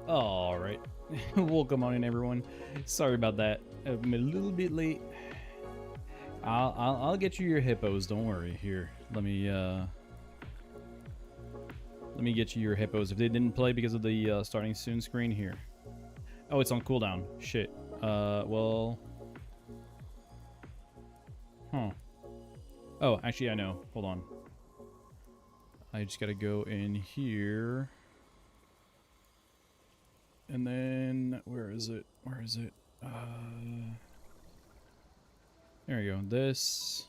All right. Welcome on in, everyone. Sorry about that. I'm a little bit late. I'll get you your hippos. Don't worry. Here, let me get you your hippos. If they didn't play because of the starting soon screen here. Oh, it's on cooldown. Shit. Well. Huh. Oh, actually, I know. Hold on. I just gotta go in here. And then, where is it? Where is it? There we go. This.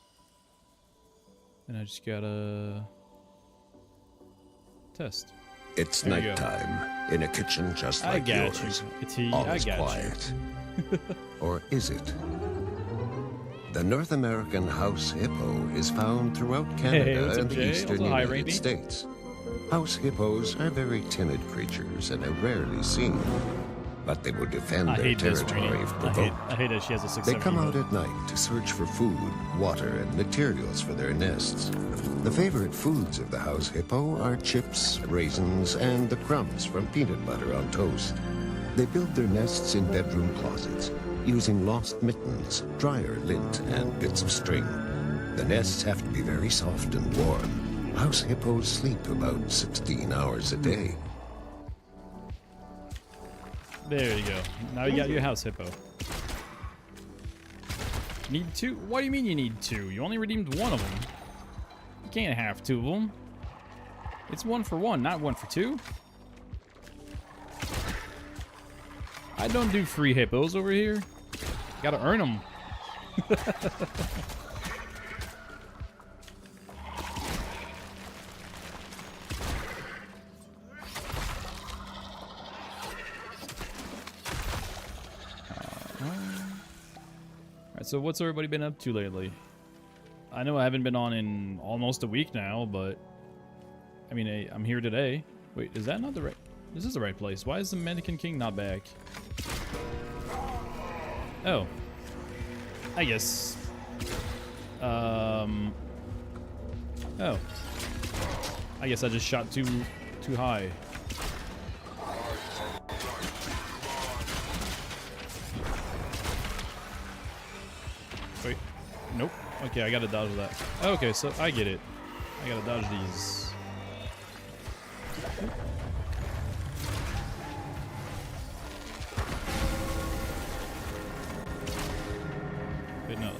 And I just gotta test. It's There we go. nighttime in a kitchen just I like got yours. you. It's he. All I is got quiet. you. Or is it? The North American house hippo is found throughout Canada what's up, and the Jay? eastern Also, hi, United Rainey. States. House hippos are very timid creatures and are rarely seen, but they will defend I their hate this, territory Rainey. if I provoked. hate that she has a 6 They come out at night to search for food, water, and materials for their nests. The favorite foods of the house hippo are chips, raisins, and the crumbs from peanut butter on toast. They build their nests in bedroom closets, using lost mittens, dryer lint, and bits of string. The nests have to be very soft and warm. House hippos sleep about 16 hours a day. There you go. Now you got your house hippo. Need 2? What do you mean you need 2? You only redeemed 1 of them. You can't have 2 of them. It's 1 for 1, not 1 for 2. I don't do free hippos over here. Gotta earn them. Alright, so what's everybody been up to lately? I know I haven't been on in almost a week now, but I mean, I'm here today. Wait, is that not the right? This is the right place. Why is the Mannequin King not back? Oh, I guess. Oh, I guess I just shot too high. Wait, nope. Okay, I gotta dodge that. Okay, so I get it. I gotta dodge these. Wait, no.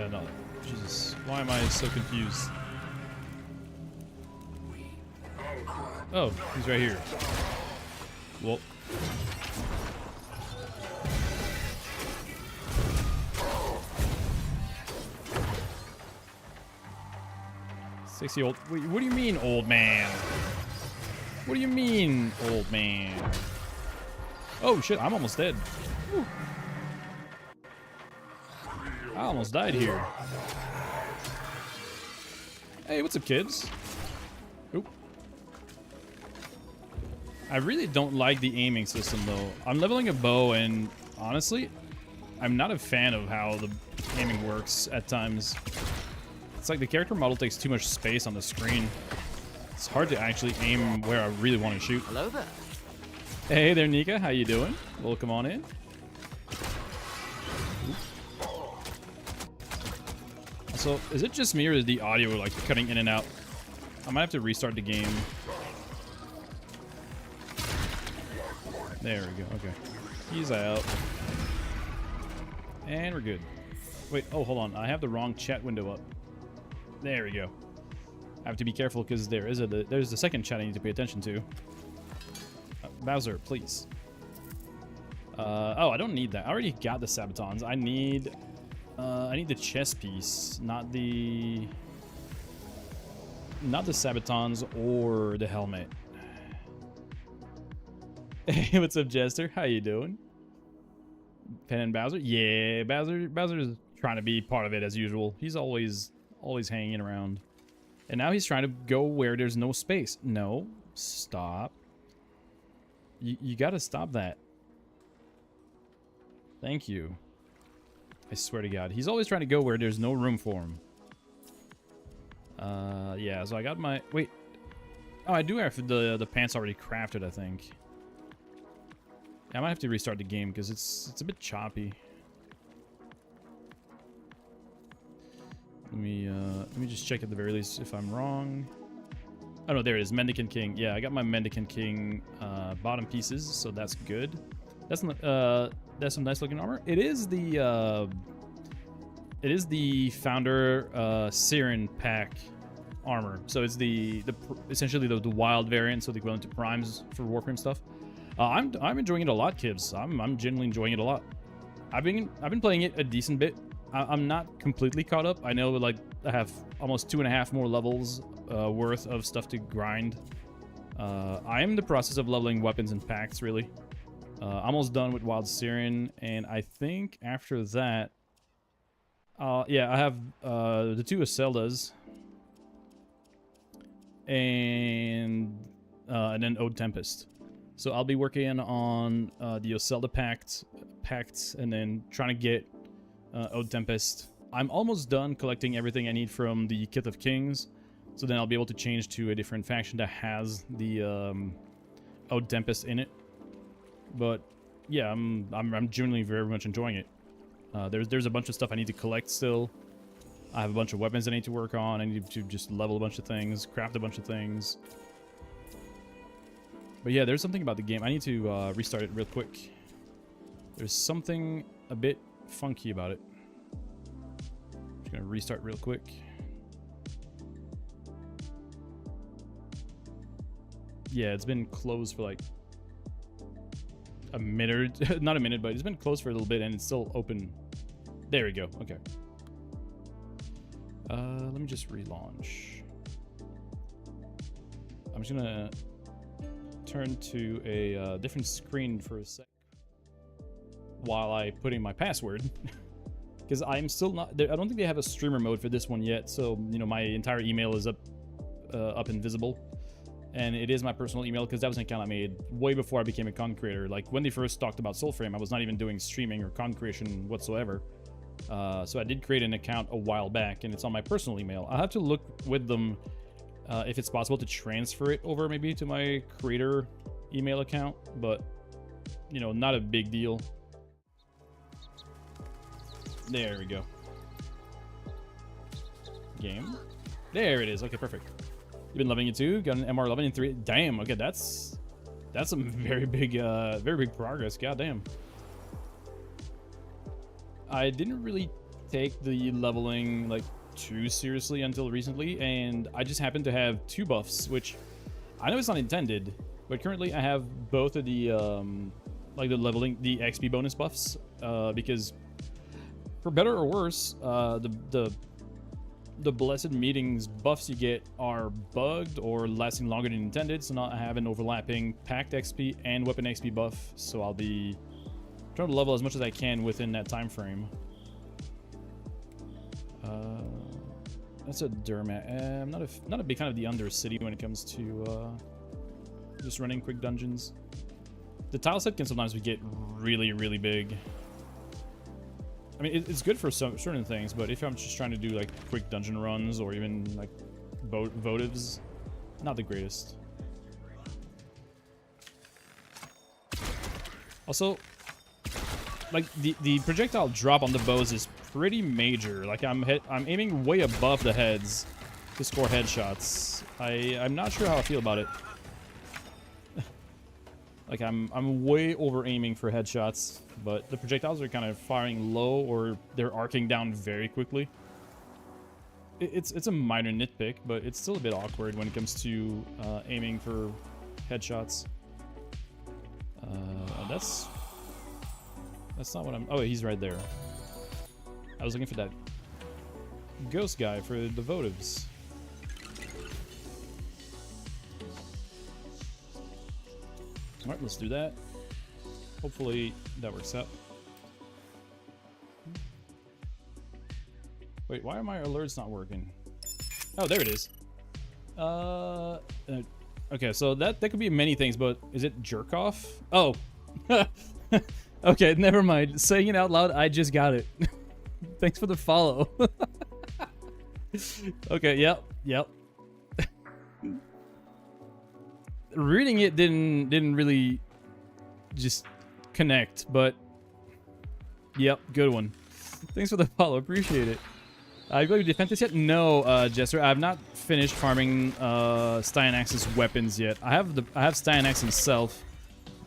No. Jesus. Why am I so confused? Oh, he's right here. Well. Sexy old. Wait, what do you mean, old man? What do you mean, old man? Oh shit! I'm almost dead. Whew. I almost died here. Hey, what's up, kids? Oop. I really don't like the aiming system, though. I'm leveling a bow, and honestly, I'm not a fan of how the aiming works at times. It's like the character model takes too much space on the screen. It's hard to actually aim where I really want to shoot. Hello there. Hey there, Nika. How you doing? Welcome on in. So, is it just me or is the audio like cutting in and out? I might have to restart the game. There we go. Okay. He's out. And we're good. Wait, oh, hold on. I have the wrong chat window up. There we go. I have to be careful because there's the second chat I need to pay attention to. Bowser, please. Oh, I don't need that. I already got the Sabatons. I need the chess piece, not the Sabatons or the helmet. Hey, what's up, Jester? How you doing? Pen and Bowser? Yeah, Bowser's trying to be part of it as usual. He's always hanging around. And now he's trying to go where there's no space. No, stop. You gotta stop that. Thank you. I swear to God. He's always trying to go where there's no room for him. Yeah, so I got my... Wait. Oh, I do have the pants already crafted, I think. Yeah, I might have to restart the game because it's a bit choppy. Let me just check at the very least if I'm wrong. Oh no, there it is, Mendicant King. Yeah, I got my Mendicant King bottom pieces, so that's good. That's some nice looking armor. It is the founder Siren pack armor. So it's essentially the wild variant, so the equivalent to primes for Warframe stuff. I'm enjoying it a lot, Kibs. I'm genuinely enjoying it a lot. I've been playing it a decent bit. I'm not completely caught up. I know, like, I have almost 2.5 more levels worth of stuff to grind. I am in the process of leveling weapons and packs, really. Almost done with Wild Siren, and I think after that, yeah, I have the 2 Iseldas, and then Ode Tempest. So I'll be working on the Iselda pacts, and then trying to get Ode Tempest. I'm almost done collecting everything I need from the Kith of Kings, so then I'll be able to change to a different faction that has the Ode Tempest in it. But yeah, I'm genuinely very much enjoying it. There's a bunch of stuff I need to collect still. I have a bunch of weapons I need to work on. I need to just level a bunch of things, craft a bunch of things. But yeah, there's something about the game. I need to restart it real quick. There's something a bit funky about it. Just gonna restart real quick. Yeah, it's been closed for like a minute, or not a minute, but it's been closed for a little bit and it's still open. There we go. Okay. Let me just relaunch. I'm just gonna turn to a different screen for a sec while I put in my password, because I'm still not there. I don't think they have a streamer mode for this one yet, so you know my entire email is up and visible, and it is my personal email because that was an account I made way before I became a content creator. Like when they first talked about Soulframe, I was not even doing streaming or content creation whatsoever. So I did create an account a while back, and it's on my personal email. I'll have to look with them if it's possible to transfer it over maybe to my creator email account, but you know, not a big deal. There we go. Game. There it is. Okay, perfect. You've been loving it too. Got an MR11 in 3. Damn. Okay, that's some very big progress. God damn. I didn't really take the leveling like too seriously until recently, and I just happen to have 2 buffs, which I know it's not intended, but currently I have both of the like the leveling, the XP bonus buffs, because for better or worse, the Blessed Meetings buffs you get are bugged or lasting longer than intended, so now I have an overlapping Pact XP and Weapon XP buff, so I'll be trying to level as much as I can within that time frame. That's a Dermat. I'm not a big fan of the Undercity when it comes to just running quick dungeons. The tile set can sometimes get really, really big. I mean, it's good for some certain things, but if I'm just trying to do like quick dungeon runs or even like votives, not the greatest. Also, like the projectile drop on the bows is pretty major. Like I'm aiming way above the heads to score headshots. I'm not sure how I feel about it. Like I'm way over aiming for headshots, but the projectiles are kind of firing low or they're arcing down very quickly. It's a minor nitpick, but it's still a bit awkward when it comes to aiming for headshots. That's not what I'm... Oh, he's right there. I was looking for that ghost guy for the votives. Alright, let's do that. Hopefully that works out. Wait, why are my alerts not working? Oh, there it is. Okay, so that could be many things, but is it jerk off? Oh. Okay, never mind. Saying it out loud, I just got it. Thanks for the follow. Okay, yep. Reading it didn't really just connect, but yep, good one. Thanks for the follow, appreciate it. Have you defend this yet? No, Jester. I have not finished farming Styanax's weapons yet. I have Styanax himself,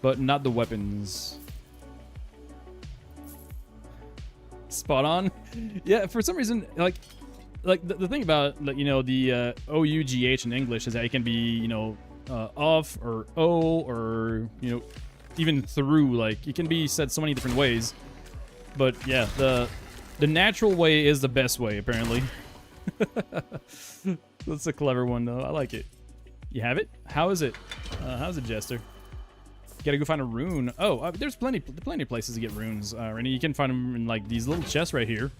but not the weapons. Spot on. Yeah, for some reason, like the thing about, like, you know, the OUGH in English is that it can be, you know, off or O or, you know, even through. Like, it can be said so many different ways. But yeah, the natural way is the best way, apparently. That's a clever one, though. I like it. You have it? How is it? How's it, Jester? Gotta go find a rune. Oh, there's plenty of places to get runes. Randy, you can find them in, like, these little chests right here.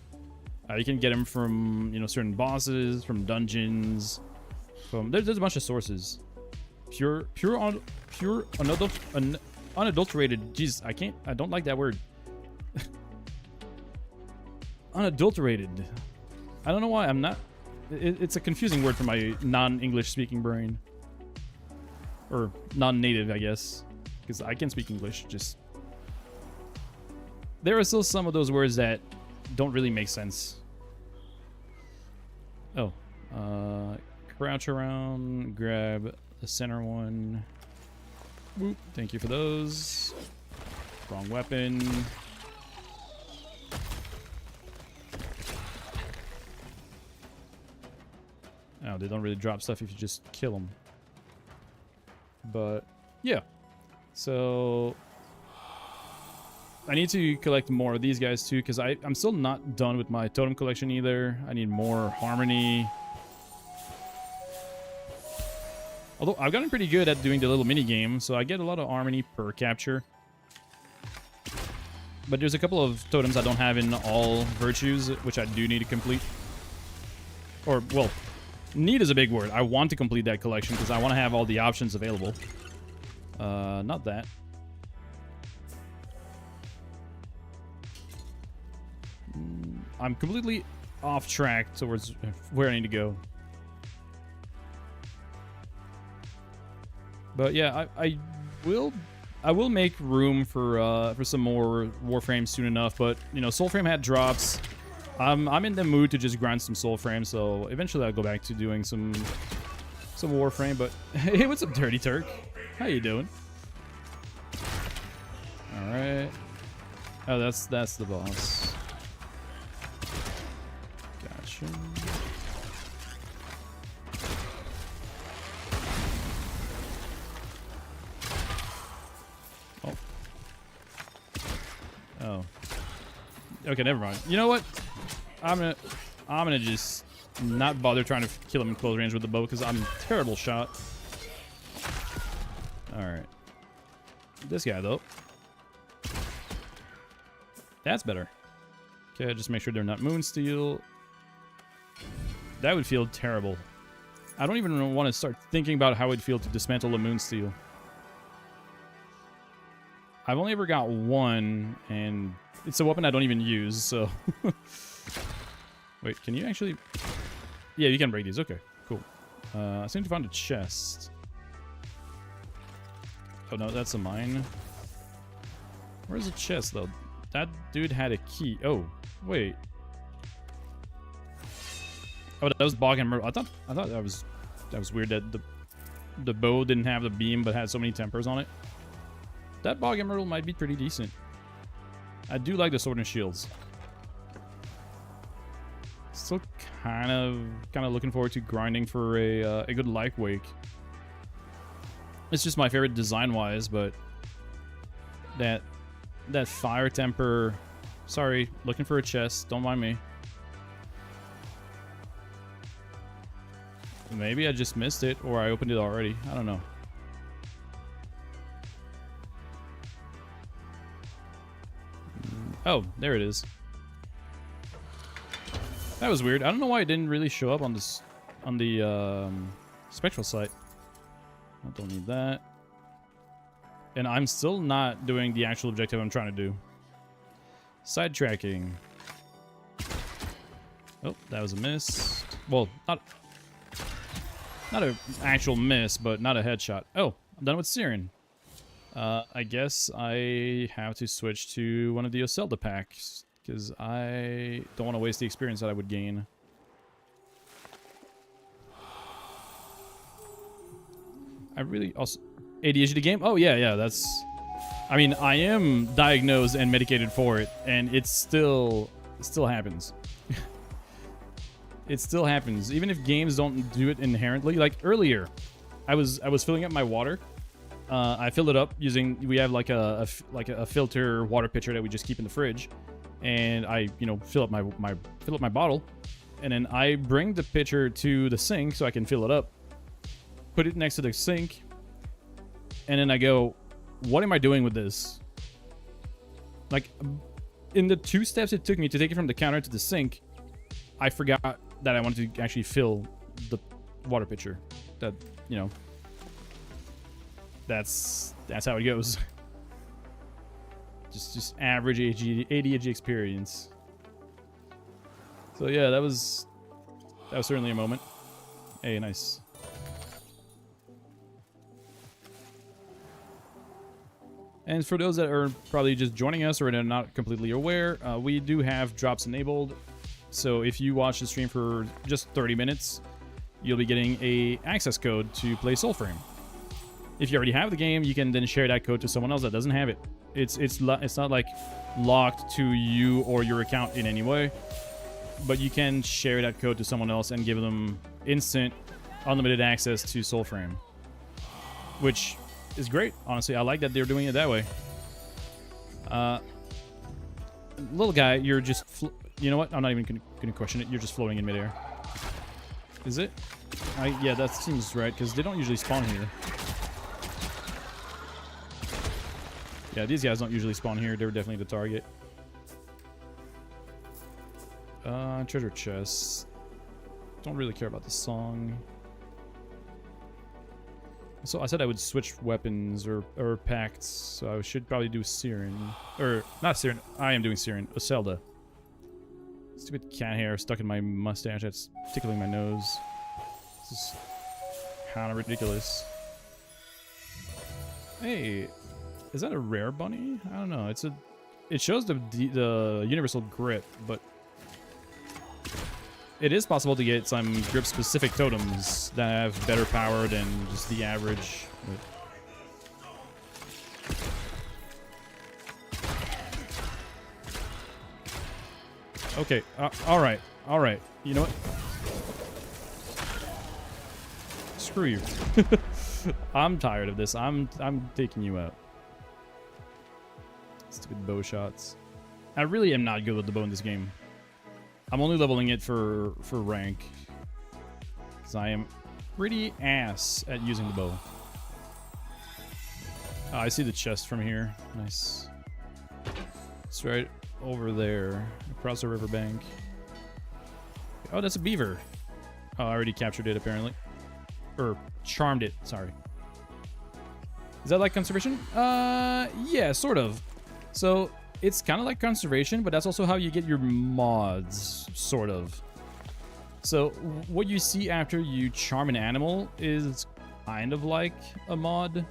You can get them from, you know, certain bosses, from dungeons. There's a bunch of sources. Unadulterated. Jeez, I don't like that word. Unadulterated. I don't know why I'm not. It's a confusing word for my non-English speaking brain. Or non-native, I guess. Because I can speak English, just... There are still some of those words that don't really make sense. Oh. Crouch around, grab the center one. Whoop, thank you for those. Wrong weapon. Oh, they don't really drop stuff if you just kill them. But, yeah. So, I need to collect more of these guys too, because I'm still not done with my totem collection either. I need more harmony. Although, I've gotten pretty good at doing the little mini game, so I get a lot of harmony per capture. But there's a couple of totems I don't have in all virtues, which I do need to complete. Or, well, need is a big word. I want to complete that collection because I want to have all the options available. Not that. I'm completely off track towards where I need to go. But yeah, I will make room for some more Warframes soon enough. But you know, Soulframe had drops. I'm in the mood to just grind some Soulframe, so eventually I'll go back to doing some Warframe. But hey, what's up, Dirty Turk? How you doing? All right. Oh, that's the boss. Gotcha. Oh. Oh. Okay, never mind. You know what? I'm gonna just not bother trying to kill him in close range with the bow because I'm a terrible shot. All right. This guy though. That's better. Okay, just make sure they're not Moonsteel. That would feel terrible. I don't even want to start thinking about how it'd feel to dismantle a Moonsteel. I've only ever got one, and it's a weapon I don't even use, so... Wait, can you actually... Yeah, you can break these. Okay, cool. I seem to find a chest. Oh, no, that's a mine. Where's the chest, though? That dude had a key. Oh, wait. Oh, that was Bog and Myrtle. I thought that was weird that the bow didn't have the beam but had so many tempers on it. That Bog and Myrtle might be pretty decent. I do like the sword and shields. Still kind of looking forward to grinding for a good life wake. It's just my favorite design-wise, but that fire temper. Sorry, looking for a chest. Don't mind me. Maybe I just missed it, or I opened it already. I don't know. Oh, there it is. That was weird. I don't know why it didn't really show up on this on the spectral site. I don't need that. And I'm still not doing the actual objective I'm trying to do. Sidetracking. Oh, that was a miss. Well, not an actual miss, but not a headshot. Oh, I'm done with Siren. I guess I have to switch to one of the Oselda packs, because I don't want to waste the experience that I would gain. I really also... ADHD game? Oh, yeah, that's... I mean, I am diagnosed and medicated for it, and it still happens. It still happens. Even if games don't do it inherently. Like, earlier, I was filling up my water. I filled it up using... We have, like a filter water pitcher that we just keep in the fridge. And I, you know, fill up my bottle. And then I bring the pitcher to the sink so I can fill it up. Put it next to the sink. And then I go, what am I doing with this? Like, in the 2 steps it took me to take it from the counter to the sink, I forgot that I wanted to actually fill the water pitcher. That, you know, that's how it goes. Just average ADHD experience. So yeah, that was certainly a moment. Hey, nice. And for those that are probably just joining us or are not completely aware, we do have drops enabled. So if you watch the stream for just 30 minutes, you'll be getting a access code to play Soulframe. If you already have the game, you can then share that code to someone else that doesn't have it. It's not like locked to you or your account in any way, but you can share that code to someone else and give them instant, unlimited access to Soulframe, which is great. Honestly, I like that they're doing it that way. Little guy, you're just... You know what? I'm not even gonna question it. You're just floating in midair. Is it? Yeah, that seems right, because they don't usually spawn here. Yeah, these guys don't usually spawn here. They're definitely the target. Treasure chest. Don't really care about the song. So I said I would switch weapons or pacts, so I should probably do Siren. Or, not Siren. I am doing Siren. Oselda. Stupid cat hair stuck in my mustache. That's tickling my nose. This is kind of ridiculous. Hey, is that a rare bunny? I don't know. It shows the universal grip, but it is possible to get some grip-specific totems that have better power than just the average. Okay, alright. You know what? Screw you. I'm tired of this. I'm taking you out. Stupid bow shots. I really am not good with the bow in this game. I'm only leveling it for rank, because I am pretty ass at using the bow. Oh, I see the chest from here. Nice. It's right over there, across the riverbank. Oh, that's a beaver. Oh, I already captured it, apparently. Or charmed it, sorry. Is that like conservation? Yeah, sort of. So, it's kind of like conservation, but that's also how you get your mods, sort of. So, what you see after you charm an animal is kind of like a mod.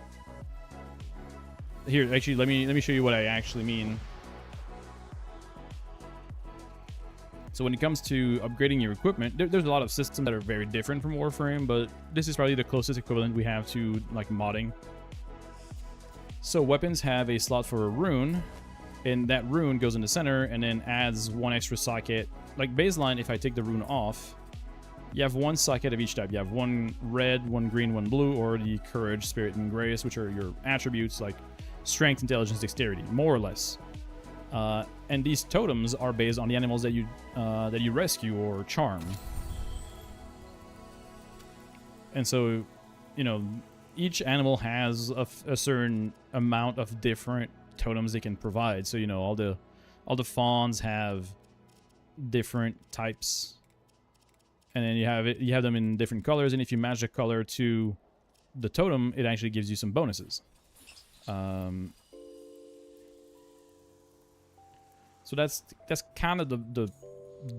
Here, actually, let me show you what I actually mean. So when it comes to upgrading your equipment, there's a lot of systems that are very different from Warframe, but this is probably the closest equivalent we have to like modding. So weapons have a slot for a rune, and that rune goes in the center and then adds one extra socket. Like baseline, if I take the rune off, you have one socket of each type. You have one red, one green, one blue, or the courage, spirit, and grace, which are your attributes like strength, intelligence, dexterity, more or less. And these totems are based on the animals that you rescue or charm. And so, you know, each animal has a certain amount of different totems they can provide. So, you know, all the fawns have different types, and then you have them in different colors. And if you match the color to the totem, it actually gives you some bonuses. So that's kind of the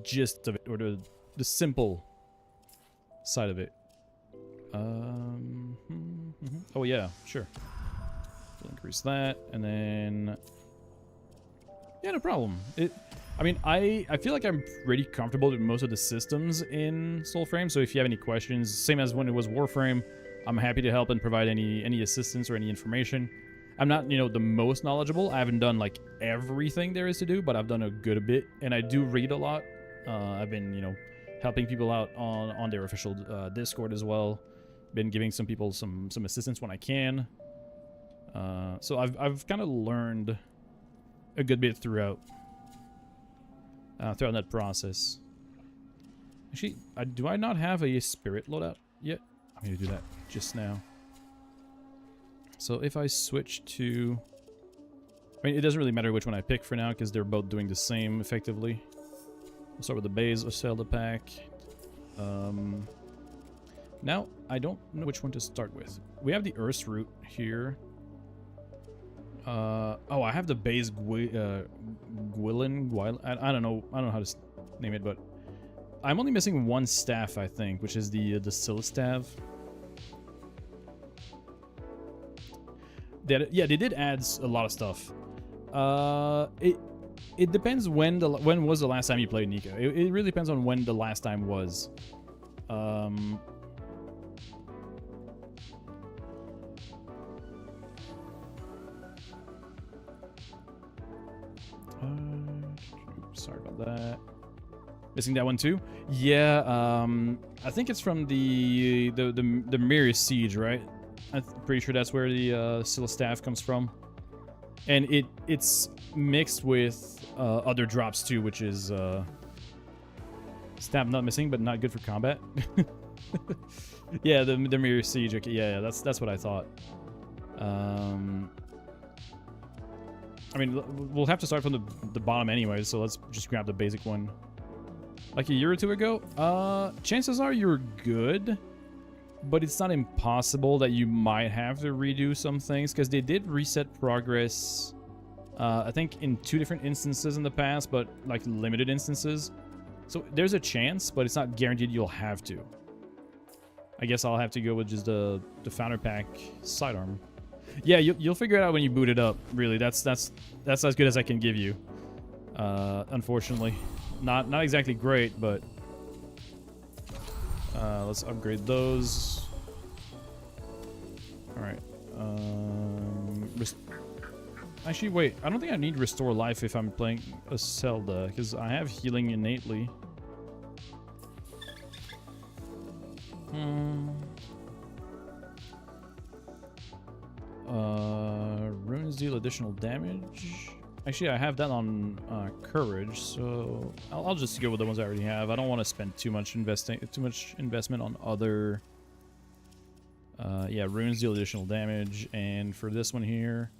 gist of it, or the simple side of it. Oh yeah, sure. increase that, and then yeah, no problem. I mean, I feel like I'm pretty comfortable with most of the systems in Soulframe. So if you have any questions, same as when it was Warframe, I'm happy to help and provide any assistance or any information. I'm not, you know, the most knowledgeable. I haven't done like everything there is to do, but I've done a good bit, and I do read a lot. I've been, you know, helping people out on their official Discord as well. Been giving some people some assistance when I can. So I've kind of learned a good bit throughout that process. Actually, do I not have a spirit loadout yet? I'm gonna do that just now. So if I switch to... I mean, it doesn't really matter which one I pick for now, because they're both doing the same, effectively. We'll start with the base or sell the pack. Now, I don't know which one to start with. We have the Earth route here. Oh, I have the base Gwilyn. I don't know how to name it, but I'm only missing one staff, I think, which is the Staff. Yeah, they did add a lot of stuff. It depends when was the last time you played Nico. It really depends on when the last time was. Sorry about that. Missing that one too? Yeah. I think it's from the Mirror Siege, right? I'm pretty sure that's where the Staff comes from, and it's mixed with other drops too, which is Staff not missing, but not good for combat. Yeah, the Mirror Siege. Okay, yeah, that's what I thought. I mean, we'll have to start from the bottom anyway, so let's just grab the basic one. Like a year or two ago, chances are you're good. But it's not impossible that you might have to redo some things, because they did reset progress, I think, in 2 different instances in the past, but like limited instances. So there's a chance, but it's not guaranteed you'll have to. I guess I'll have to go with just the Founder Pack sidearm. Yeah, you'll figure it out when you boot it up. Really, that's as good as I can give you. Unfortunately, not exactly great, but. Let's upgrade those. Alright. Actually, wait. I don't think I need Restore Life if I'm playing a Zelda, because I have healing innately. Runes deal additional damage. Actually, I have that on courage, so I'll just go with the ones I already have. I don't want to spend too much investment on other. Yeah, runes deal additional damage, and for this one here,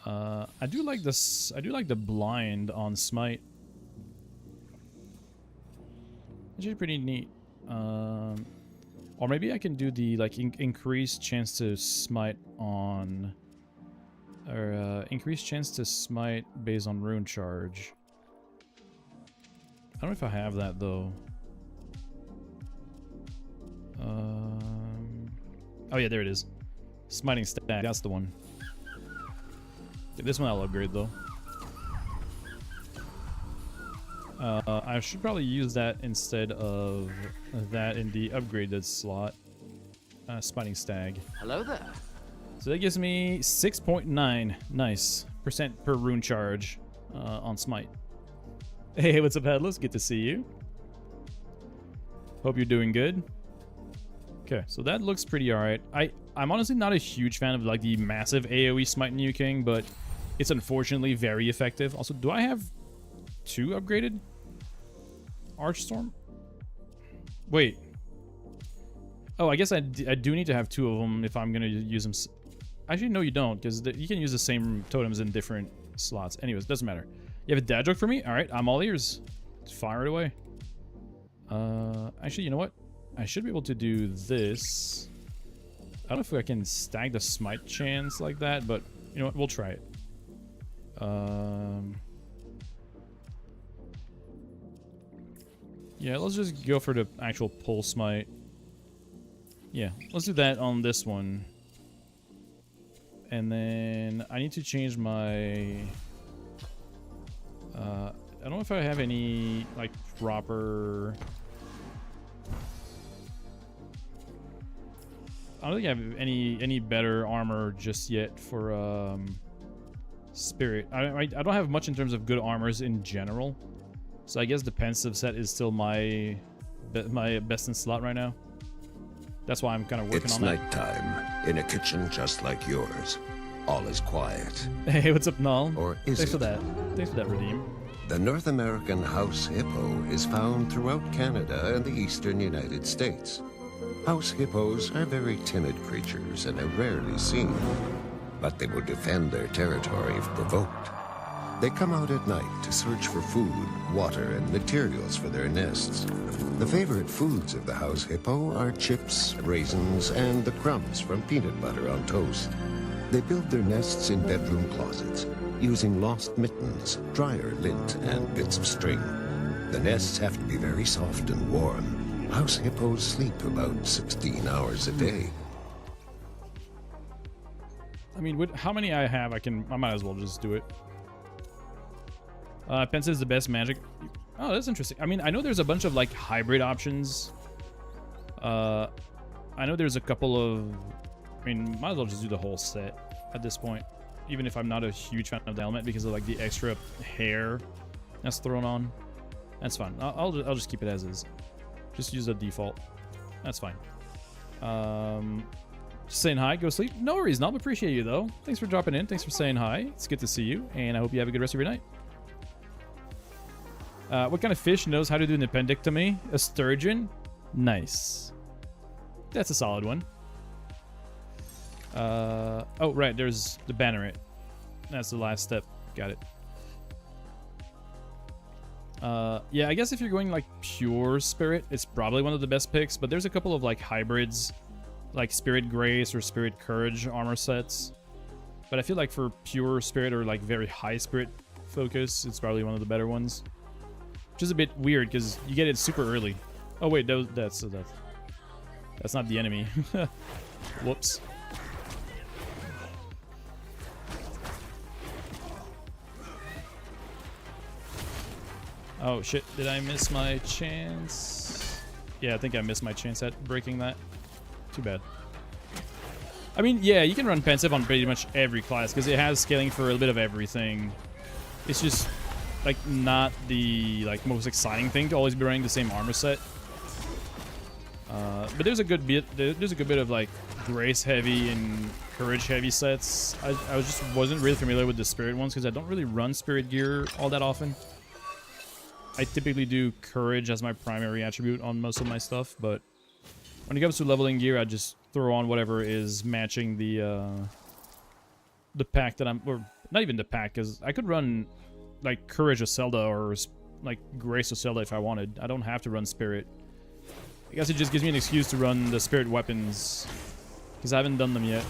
I do like this. I do like the blind on smite. Actually, pretty neat. Or maybe I can do the like increased chance to smite on. Or increased chance to smite based on rune charge. I don't know if I have that though. Oh yeah, there it is. Smiting stack, that's the one. Okay, this one I'll upgrade though. I should probably use that instead of that in the upgraded slot. Smiting stag. Hello there. So that gives me 6.9 nice % per rune charge on smite. Hey, what's up, Headless? Good to see you. Hope you're doing good. Okay, so that looks pretty alright. I'm honestly not a huge fan of like the massive AoE smite New King, but it's unfortunately very effective. Also, do I have 2 upgraded Archstorm? Wait. Oh, I guess I do need to have 2 of them if I'm going to use them. Actually, no, you don't, because you can use the same totems in different slots. Anyways, doesn't matter. You have a dad joke for me? All right, I'm all ears. Fire it away. Actually, you know what? I should be able to do this. I don't know if I can stack the smite chance like that, but you know what? We'll try it. Yeah, let's just go for the actual pull smite. Yeah, let's do that on this one. And then I need to change my... I don't know if I have any, like, proper... I don't think I have any better armor just yet for spirit. I don't have much in terms of good armors in general, so I guess the pensive set is still my best in slot right now. That's why I'm kind of working on that. It's nighttime in a kitchen just like yours. All is quiet. Hey, what's up, Null? Or is Thanks it? for that. Thanks for that, Redeem. The North American house hippo is found throughout Canada and the eastern United States. House hippos are very timid creatures and are rarely seen, but they will defend their territory if provoked. They come out at night to search for food, water, and materials for their nests. The favorite foods of the house hippo are chips, raisins, and the crumbs from peanut butter on toast. They build their nests in bedroom closets, using lost mittens, dryer lint, and bits of string. The nests have to be very soft and warm. House hippos sleep about 16 hours a day. I mean, with how many I have, I might as well just do it. Pensive is the best magic. Oh, that's interesting. I mean, I know there's a bunch of like hybrid options. I know there's a couple of... I mean, might as well just do the whole set at this point. Even if I'm not a huge fan of the element because of like the extra hair that's thrown on. That's fine. I'll just keep it as is. Just use the default. That's fine. Just saying hi. Go sleep. No worries, Nob. Appreciate you, though. Thanks for dropping in. Thanks for saying hi. It's good to see you. And I hope you have a good rest of your night. What kind of fish knows how to do an appendectomy? A sturgeon? Nice. That's a solid one. Oh, right. There's the banneret. That's the last step. Got it. Yeah, I guess if you're going like pure spirit, it's probably one of the best picks, but there's a couple of like hybrids, like Spirit Grace or Spirit Courage armor sets. But I feel like for pure spirit or like very high spirit focus, it's probably one of the better ones. Which is a bit weird because you get it super early. Oh wait, that's not the enemy. Whoops. Oh shit, did I miss my chance? Yeah, I think I missed my chance at breaking that. Too bad. I mean, yeah, you can run pensive on pretty much every class because it has scaling for a bit of everything. It's just like not the like most exciting thing to always be running the same armor set. But there's a good bit of like grace heavy and courage heavy sets. I just wasn't really familiar with the spirit ones because I don't really run spirit gear all that often. I typically do courage as my primary attribute on most of my stuff, but when it comes to leveling gear, I just throw on whatever is matching the pack that I'm, or not even the pack, because I could run like courage of Zelda or like grace of Zelda if I wanted. I don't have to run spirit. I guess it just gives me an excuse to run the spirit weapons because I haven't done them yet,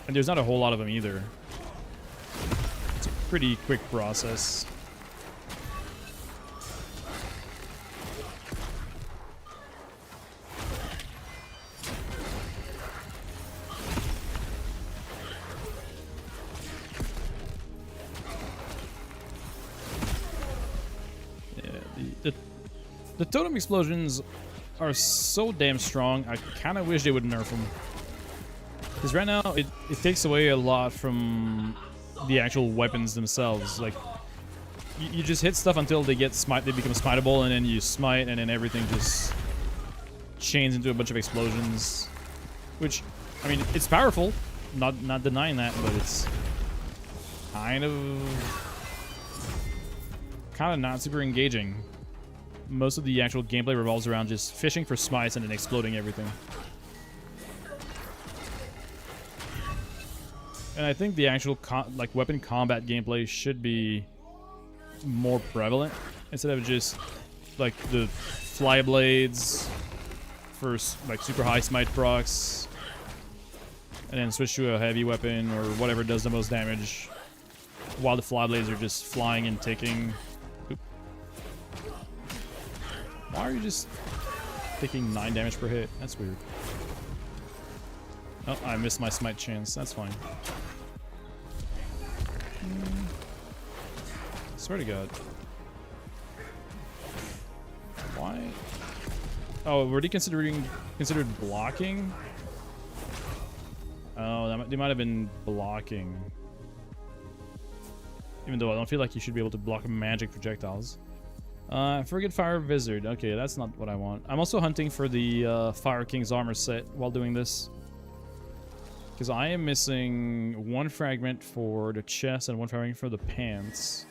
and there's not a whole lot of them either. It's a pretty quick process. The totem explosions are so damn strong, I kind of wish they would nerf them. Because right now, it takes away a lot from the actual weapons themselves. Like, you just hit stuff until they get smite, they become smiteable, and then you smite, and then everything just chains into a bunch of explosions. Which, I mean, it's powerful, not denying that, but it's kind of not super engaging. Most of the actual gameplay revolves around just fishing for smites and then exploding everything. And I think the actual like weapon combat gameplay should be more prevalent instead of just like the fly blades for like super high smite procs, and then switch to a heavy weapon or whatever does the most damage, while the fly blades are just flying and ticking. Why are you just taking 9 damage per hit? That's weird. Oh, I missed my smite chance. That's fine. Swear to God. Why? Oh, were they considered blocking? Oh, they might have been blocking. Even though I don't feel like you should be able to block magic projectiles. Frigate Fire Wizard. Okay, that's not what I want. I'm also hunting for the Fire King's armor set while doing this. Because I am missing one fragment for the chest and one fragment for the pants.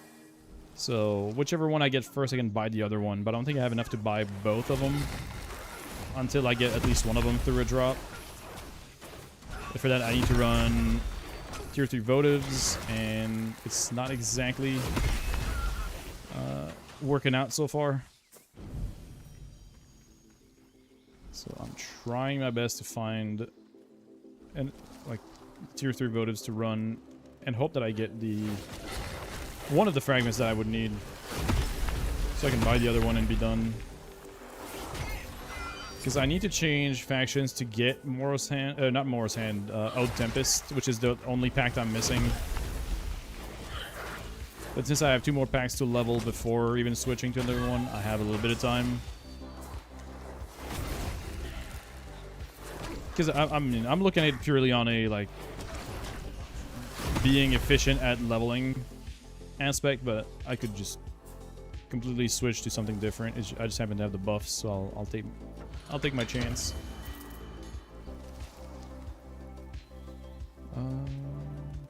So, whichever one I get first, I can buy the other one. But I don't think I have enough to buy both of them until I get at least one of them through a drop. But for that, I need to run tier 3 votives, and it's not exactly working out so far. So I'm trying my best to find like tier 3 votives to run and hope that I get one of the fragments that I would need so I can buy the other one and be done. Because I need to change factions to get Morrow's Hand, not Morrow's Hand, Old Tempest, which is the only pact I'm missing. But since I have 2 more packs to level before even switching to another one, I have a little bit of time. Because I'm looking at it purely on a, like, being efficient at leveling aspect, but I could just completely switch to something different. I just happen to have the buffs, so I'll take my chance.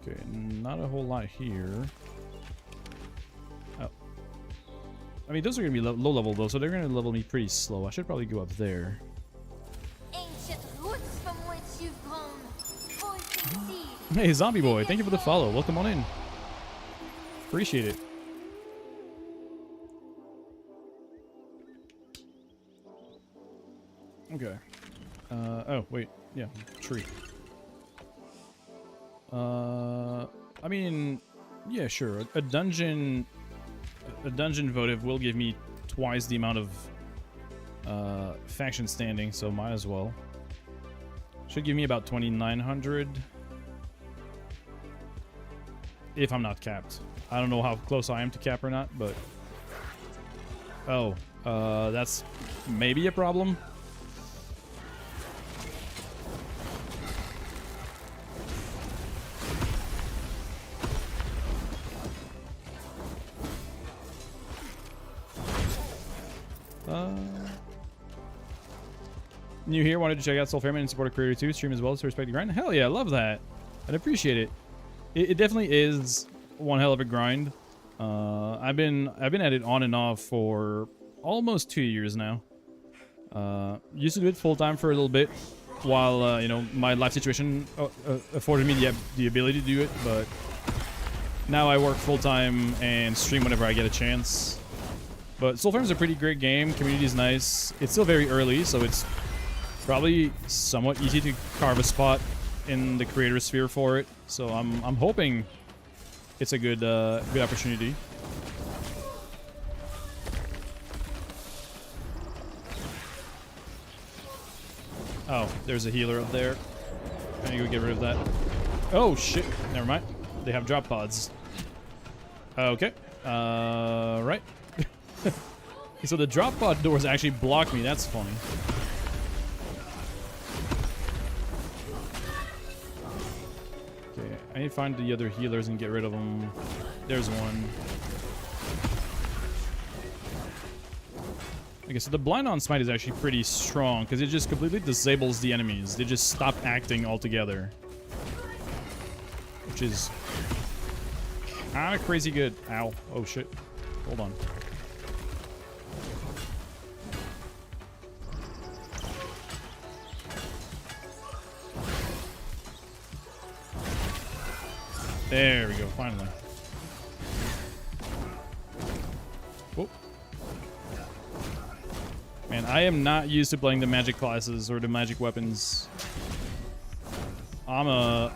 Okay, not a whole lot here. Oh. I mean, those are going to be low level, though, so they're going to level me pretty slow. I should probably go up there. Hey, Zombie Boy, thank you for the follow. Welcome on in. Appreciate it. Okay. Oh, wait. Yeah, tree. I mean, yeah, sure. A dungeon votive will give me twice the amount of faction standing, so might as well. Should give me about 2,900 if I'm not capped. I don't know how close I am to cap or not, but oh, that's maybe a problem. New here, wanted to check out Soulframe and support a creator too. Stream as well, so respect the grind. Hell yeah, I love that. I'd appreciate it. It definitely is one hell of a grind. I've been at it on and off for almost 2 years now. Used to do it full time for a little bit, while you know, my life situation afforded me the ability to do it. But now I work full time and stream whenever I get a chance. But Soulframe is a pretty great game. Community is nice. It's still very early, so it's probably somewhat easy to carve a spot in the creator sphere for it. So I'm hoping it's a good good opportunity. Oh, there's a healer up there. I need to go get rid of that. Oh shit! Never mind. They have drop pods. Okay. Right. So the drop pod doors actually block me. That's funny. Okay, I need to find the other healers and get rid of them. There's one. Okay, so the blind on smite is actually pretty strong because it just completely disables the enemies. They just stop acting altogether, which is kind of crazy good. Ow! Oh shit! Hold on. There we go, finally. Whoop. Man, I am not used to playing the magic classes or the magic weapons. I'm a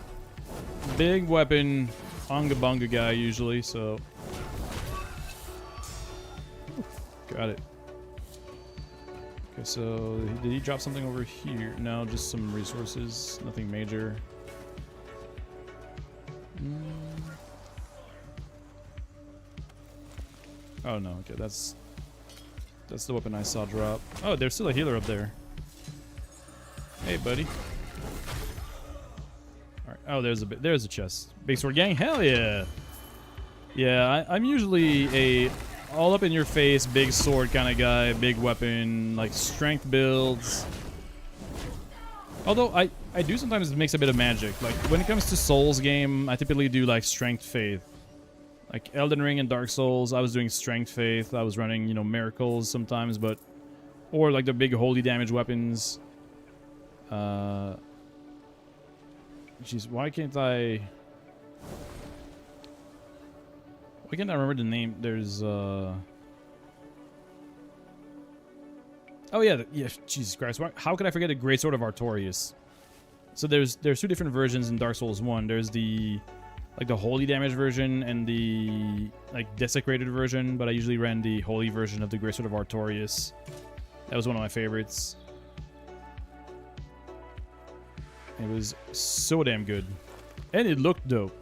big weapon unga bunga guy usually, so. Got it. Okay, so did he drop something over here? No, just some resources. Nothing major. Oh no, okay, that's the weapon I saw drop. Oh, there's still a healer up there. Hey, buddy. All right. Oh, there's a chest. Big sword gang, hell yeah. Yeah, I'm usually a all up in your face, big sword kind of guy, big weapon, like strength builds. Although I do sometimes mix a bit of magic. Like when it comes to Souls game, I typically do like strength faith. Like Elden Ring and Dark Souls, I was doing strength faith. I was running, you know, miracles sometimes, but or like the big holy damage weapons. Jeez, why can't I remember the name? There's oh yeah, yeah. Jesus Christ! How could I forget the Great Sword of Artorias? So there's two different versions in Dark Souls 1. There's the like the holy damage version and the like desecrated version, but I usually ran the holy version of the Great Sword of Artorias. That was one of my favorites. It was so damn good, and it looked dope.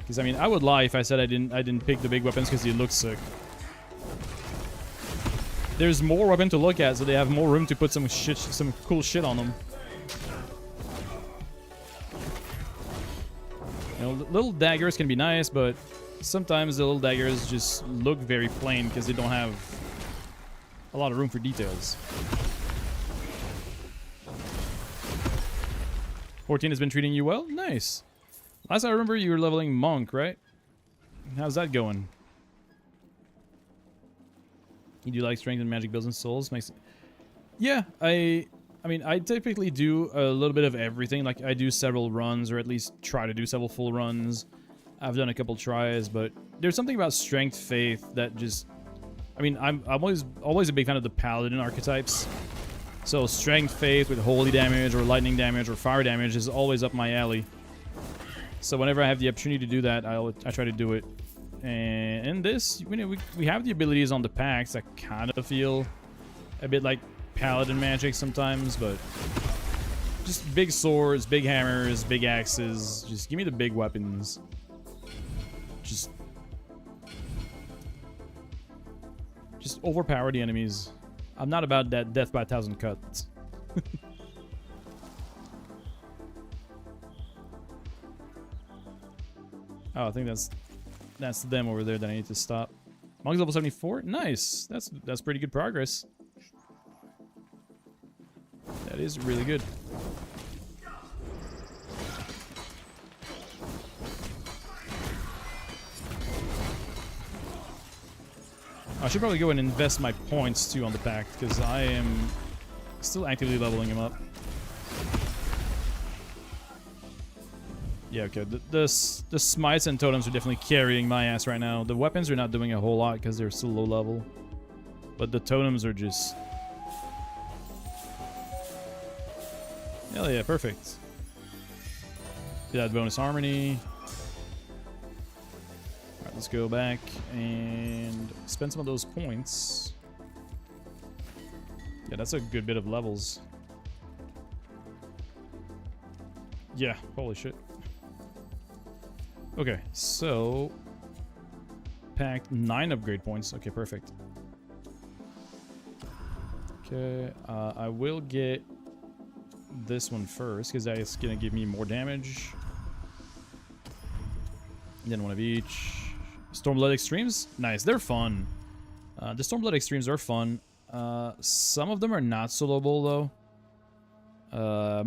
Because I mean, I would lie if I said I didn't pick the big weapons because they look sick. There's more weapon to look at, so they have more room to put some cool shit on them. You know, little daggers can be nice, but sometimes the little daggers just look very plain because they don't have a lot of room for details. 14 has been treating you well? Nice. Last I remember, you were leveling Monk, right? How's that going? You do like strength and magic builds and souls? Makes... Yeah, I mean, I typically do a little bit of everything. Like, I do several runs, or at least try to do several full runs. I've done a couple tries, but there's something about strength faith that just... I mean, I'm always a big fan of the paladin archetypes. So strength faith with holy damage or lightning damage or fire damage is always up my alley. So whenever I have the opportunity to do that, I try to do it. And in this, you know, we have the abilities on the packs that kind of feel a bit like paladin magic sometimes, but just big swords, big hammers, big axes. Just give me the big weapons. Just overpower the enemies. I'm not about that death by 1,000 cuts. Oh, I think that's them over there that I need to stop. Monk's level 74. Nice. That's pretty good progress. That is really good. I should probably go and invest my points too on the pact because I am still actively leveling him up. Yeah, okay. The smites and totems are definitely carrying my ass right now. The weapons are not doing a whole lot because they're still low level. But the totems are just... Hell yeah, perfect. Get that bonus harmony. Alright, let's go back and spend some of those points. Yeah, that's a good bit of levels. Yeah, holy shit. Okay, so packed 9 upgrade points. Okay, perfect. Okay, I will get this one first because that is gonna give me more damage. And then one of each. Stormblood Extremes, nice. They're fun. The Stormblood Extremes are fun. Some of them are not soloable though.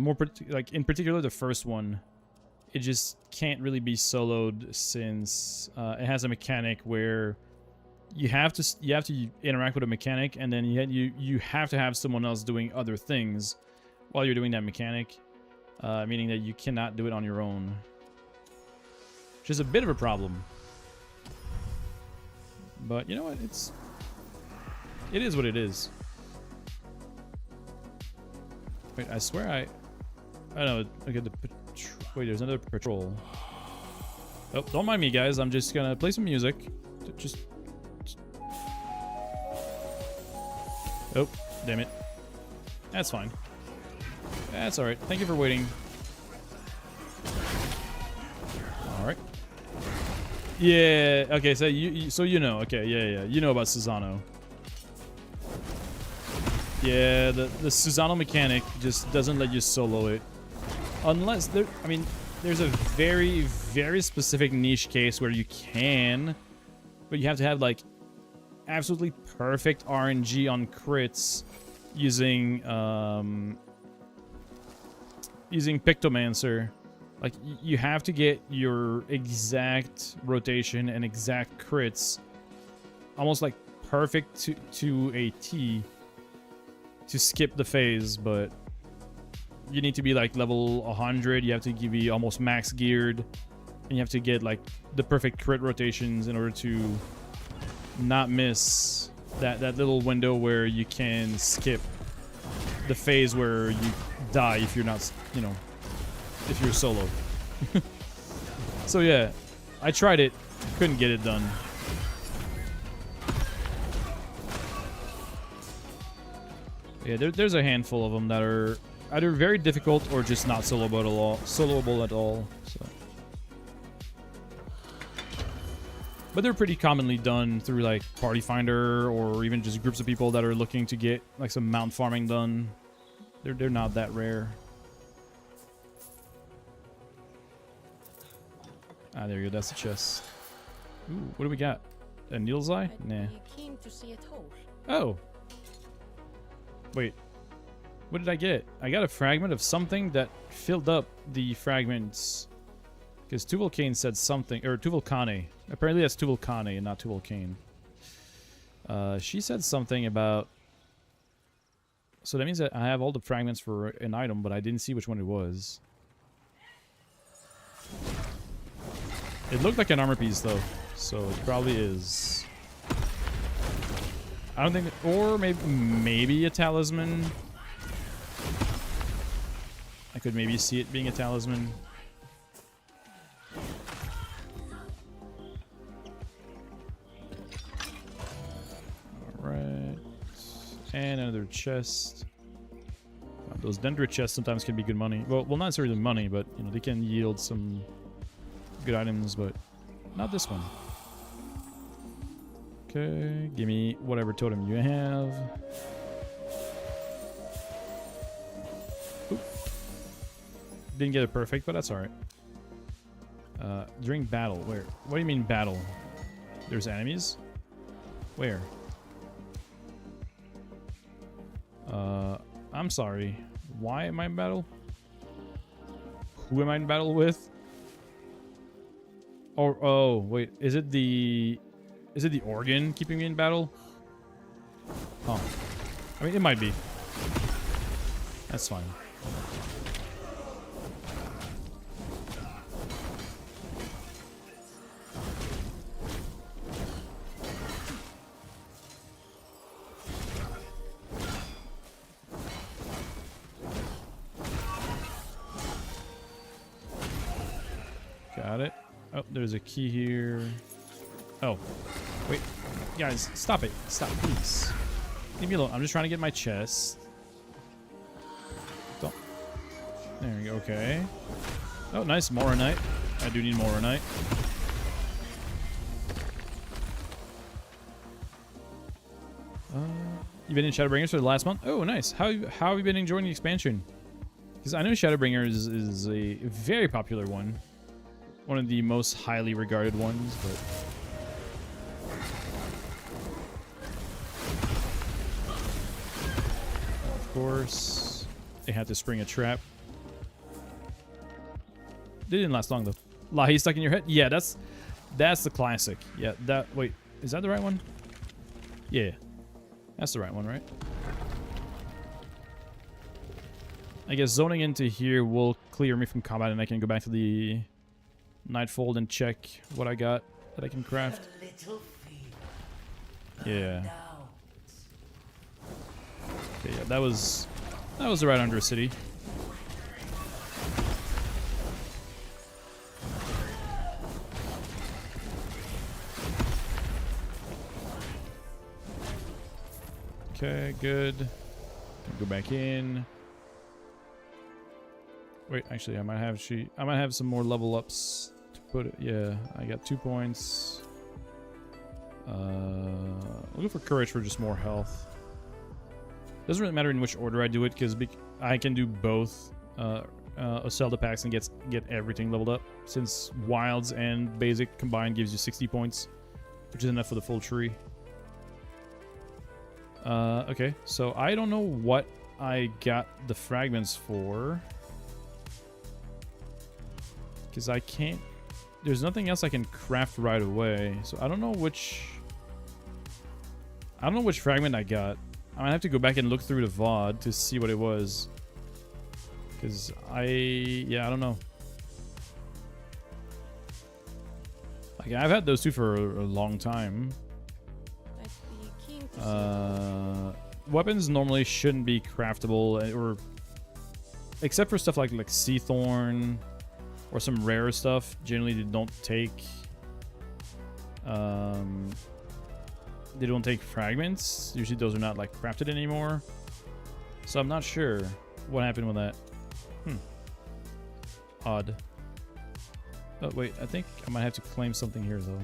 Like in particular, the first one. It just can't really be soloed since it has a mechanic where you have to interact with a mechanic, and then you have to have someone else doing other things while you're doing that mechanic, meaning that you cannot do it on your own, which is a bit of a problem. But you know what? It is what it is. Wait, I swear I know. Okay, wait, there's another patrol. Oh, don't mind me, guys. I'm just gonna play some music. Just Oh, damn it. That's fine. That's alright. Thank you for waiting. Alright. Yeah, okay, so you know. Okay, yeah. You know about Susano. Yeah, the Susano mechanic just doesn't let you solo it. Unless there, I mean, there's a very, very specific niche case where you can, but you have to have like absolutely perfect RNG on crits using using Pictomancer. Like you have to get your exact rotation and exact crits almost like perfect to a T to skip the phase, but you need to be like level 100. You have to be almost max geared, and you have to get like the perfect crit rotations in order to not miss that little window where you can skip the phase where you die if you're not, you know, if you're solo. So yeah, I tried it, couldn't get it done. Yeah, there's a handful of them that are either very difficult or just not soloable at all. So. But they're pretty commonly done through like Party Finder or even just groups of people that are looking to get like some mount farming done. They're not that rare. Ah, there you go. That's the chest. Ooh, what do we got? A needle's eye? Nah. Oh. Wait. What did I get? I got a fragment of something that filled up the fragments. Because Tuvolcane said something, or Tuvolcane. Apparently that's Tuvolcane and not Tuvolcane. She said something about... So that means that I have all the fragments for an item, but I didn't see which one it was. It looked like an armor piece, though. So it probably is. I don't think... Or maybe a talisman. I could maybe see it being a talisman. Alright. And another chest. Those dendrit chests sometimes can be good money. Well, not necessarily money, but you know, they can yield some good items, but not this one. Okay, give me whatever totem you have. Oop. Didn't get it perfect, but that's alright. During battle, where? What do you mean battle? There's enemies? Where? I'm sorry. Why am I in battle? Who am I in battle with? Or oh wait, is it the organ keeping me in battle? Oh, I mean it might be. That's fine. Got it. Oh, there's a key here. Oh, wait. Guys, stop it. Stop, please. Leave me alone. I'm just trying to get my chest. Don't. There we go. Okay. Oh, nice. Moronite. I do need Moronite. You've been in Shadowbringers for the last month? Oh, nice. How have you been enjoying the expansion? Because I know Shadowbringers is a very popular one. One of the most highly regarded ones, but... Of course, they had to spring a trap. They didn't last long, though. Lahi stuck in your head? Yeah, that's the classic. Yeah, that... Wait, is that the right one? Yeah. That's the right one, right? I guess zoning into here will clear me from combat and I can go back to the... Nightfold and check what I got that I can craft. Yeah. Okay, yeah, that was right under a city. Okay, good. Go back in. Wait, actually, I might have some more level ups to put it. Yeah, I got 2 points. I'll go for courage for just more health. Doesn't really matter in which order I do it, because I can do both Zelda packs and get everything leveled up, since wilds and basic combined gives you 60 points, which is enough for the full tree. Okay, so I don't know what I got the fragments for, because I can't. There's nothing else I can craft right away, so I don't know which fragment I got. I might have to go back and look through the VOD to see what it was, because I don't know. Like, I've had those two for a long time. Weapons normally shouldn't be craftable, or except for stuff like sea thorn or some rare stuff. Generally, they don't take fragments. Usually, those are not like crafted anymore. So I'm not sure what happened with that. Odd. Oh wait, I think I might have to claim something here though.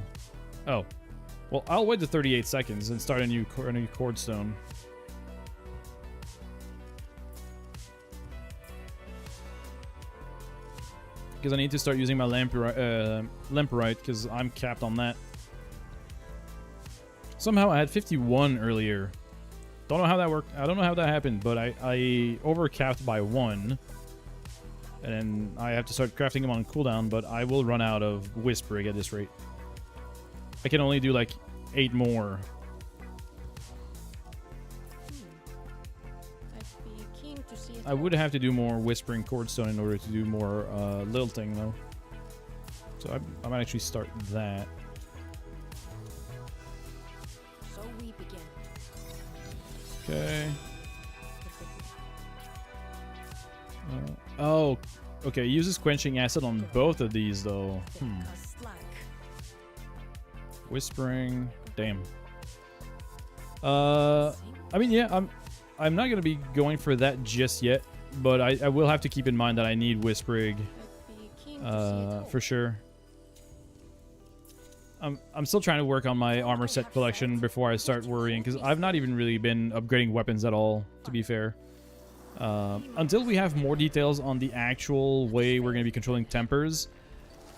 Oh. Well, I'll wait the 38 seconds and start a new chord stone. Because I need to start using my lamperite, because I'm capped on that. Somehow I had 51 earlier. Don't know how that worked. I don't know how that happened, but I over-capped by 1. And I have to start crafting them on cooldown, but I will run out of Whispering at this rate. I can only do like 8 more. I would have to do more Whispering Chordstone in order to do more Lilting though. So I might actually start that. So we begin. Okay. Oh, okay. Uses Quenching Acid on both of these though. Whispering, damn. I mean, yeah, I'm not gonna be going for that just yet, but I will have to keep in mind that I need Whispering, for sure. I'm still trying to work on my armor set collection before I start worrying, because I've not even really been upgrading weapons at all, to be fair. Until we have more details on the actual way we're gonna be controlling tempers,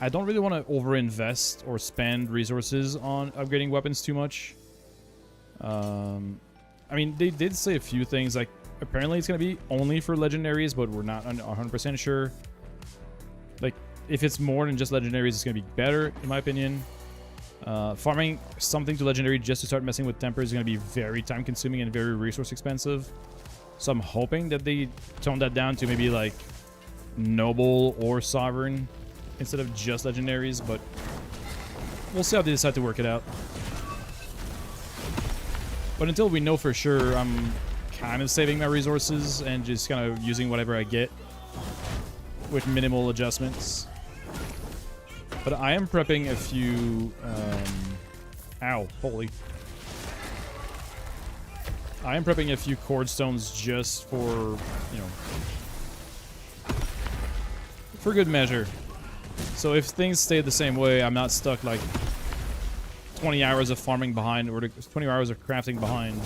I don't really want to overinvest or spend resources on upgrading weapons too much. I mean, they did say a few things, like apparently it's going to be only for legendaries, but we're not 100% sure. Like, if it's more than just legendaries, it's going to be better, in my opinion. Farming something to legendary just to start messing with tempers is going to be very time consuming and very resource expensive. So I'm hoping that they tone that down to maybe like noble or sovereign instead of just legendaries, but we'll see how they decide to work it out. But until we know for sure, I'm kind of saving my resources and just kind of using whatever I get with minimal adjustments. But I am prepping a few... ow, holy. I am prepping a few chord stones just for, you know, for good measure. So if things stay the same way, I'm not stuck like 20 hours of farming behind, or 20 hours of crafting behind,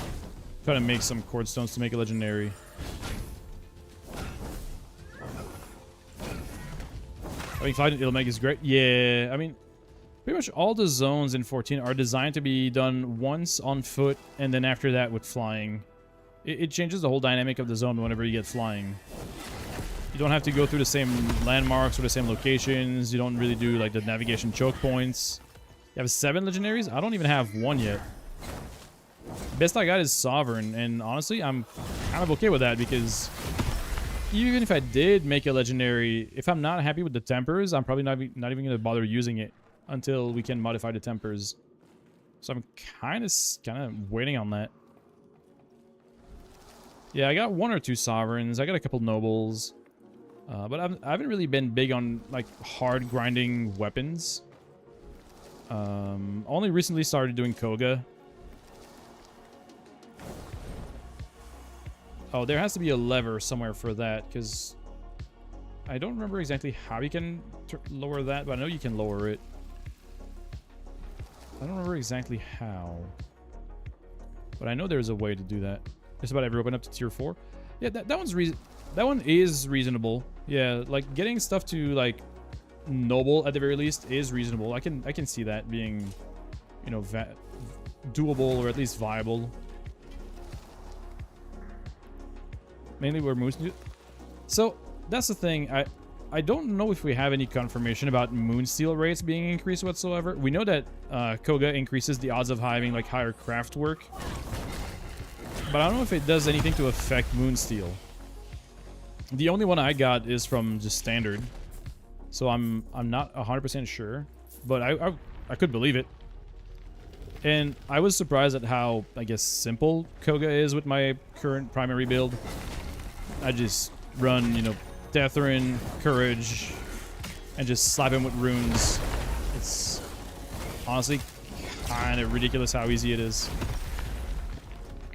trying to make some chord stones to make a legendary. I mean, fighting it'll make is great. Yeah, I mean, pretty much all the zones in 14 are designed to be done once on foot, and then after that with flying. It changes the whole dynamic of the zone whenever you get flying. You don't have to go through the same landmarks or the same locations. You don't really do like the navigation choke points. You have 7 legendaries? I don't even have 1 yet. Best I got is Sovereign, and honestly, I'm kind of okay with that, because even if I did make a legendary, if I'm not happy with the tempers, I'm probably not even going to bother using it until we can modify the tempers. So I'm kind of waiting on that. Yeah, I got 1 or 2 Sovereigns. I got a couple Nobles. But I haven't really been big on like hard grinding weapons. Only recently started doing Koga. Oh, there has to be a lever somewhere for that, because I don't remember exactly how you can lower that, but I know you can lower it. I don't remember exactly how, but I know there's a way to do that. Just about every open up to tier 4. Yeah, that one is reasonable. Yeah, like getting stuff to like noble at the very least is reasonable. I can see that being, you know, doable or at least viable. Mainly where moons do. So that's the thing. I don't know if we have any confirmation about moonsteel rates being increased whatsoever. We know that Koga increases the odds of having like higher craft work, but I don't know if it does anything to affect moonsteel. The only one I got is from just standard, so I'm not 100% sure, but I could believe it. And I was surprised at how, I guess, simple Koga is with my current primary build. I just run, you know, Deathrin, Courage, and just slap him with runes. It's honestly kind of ridiculous how easy it is.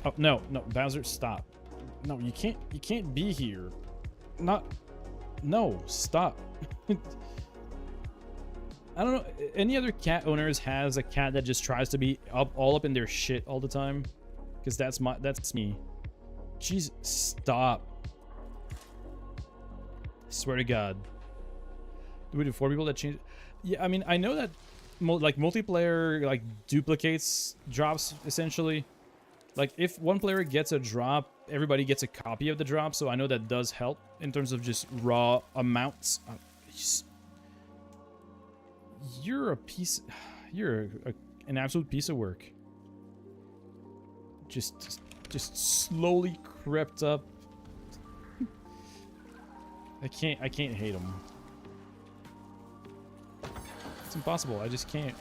Oh, no, Bowser, stop. No, you can't be here. No, stop. I don't know, any other cat owners has a cat that just tries to be all up in their shit all the time? Because that's me. Jeez, stop. Swear to God. Do we do 4 people that change? Yeah, I mean, I know that like multiplayer like duplicates drops essentially. Like if one player gets a drop, everybody gets a copy of the drop, so I know that does help in terms of just raw amounts. You're a piece. You're an absolute piece of work. Just slowly crept up. I can't hate him. It's impossible. I just can't.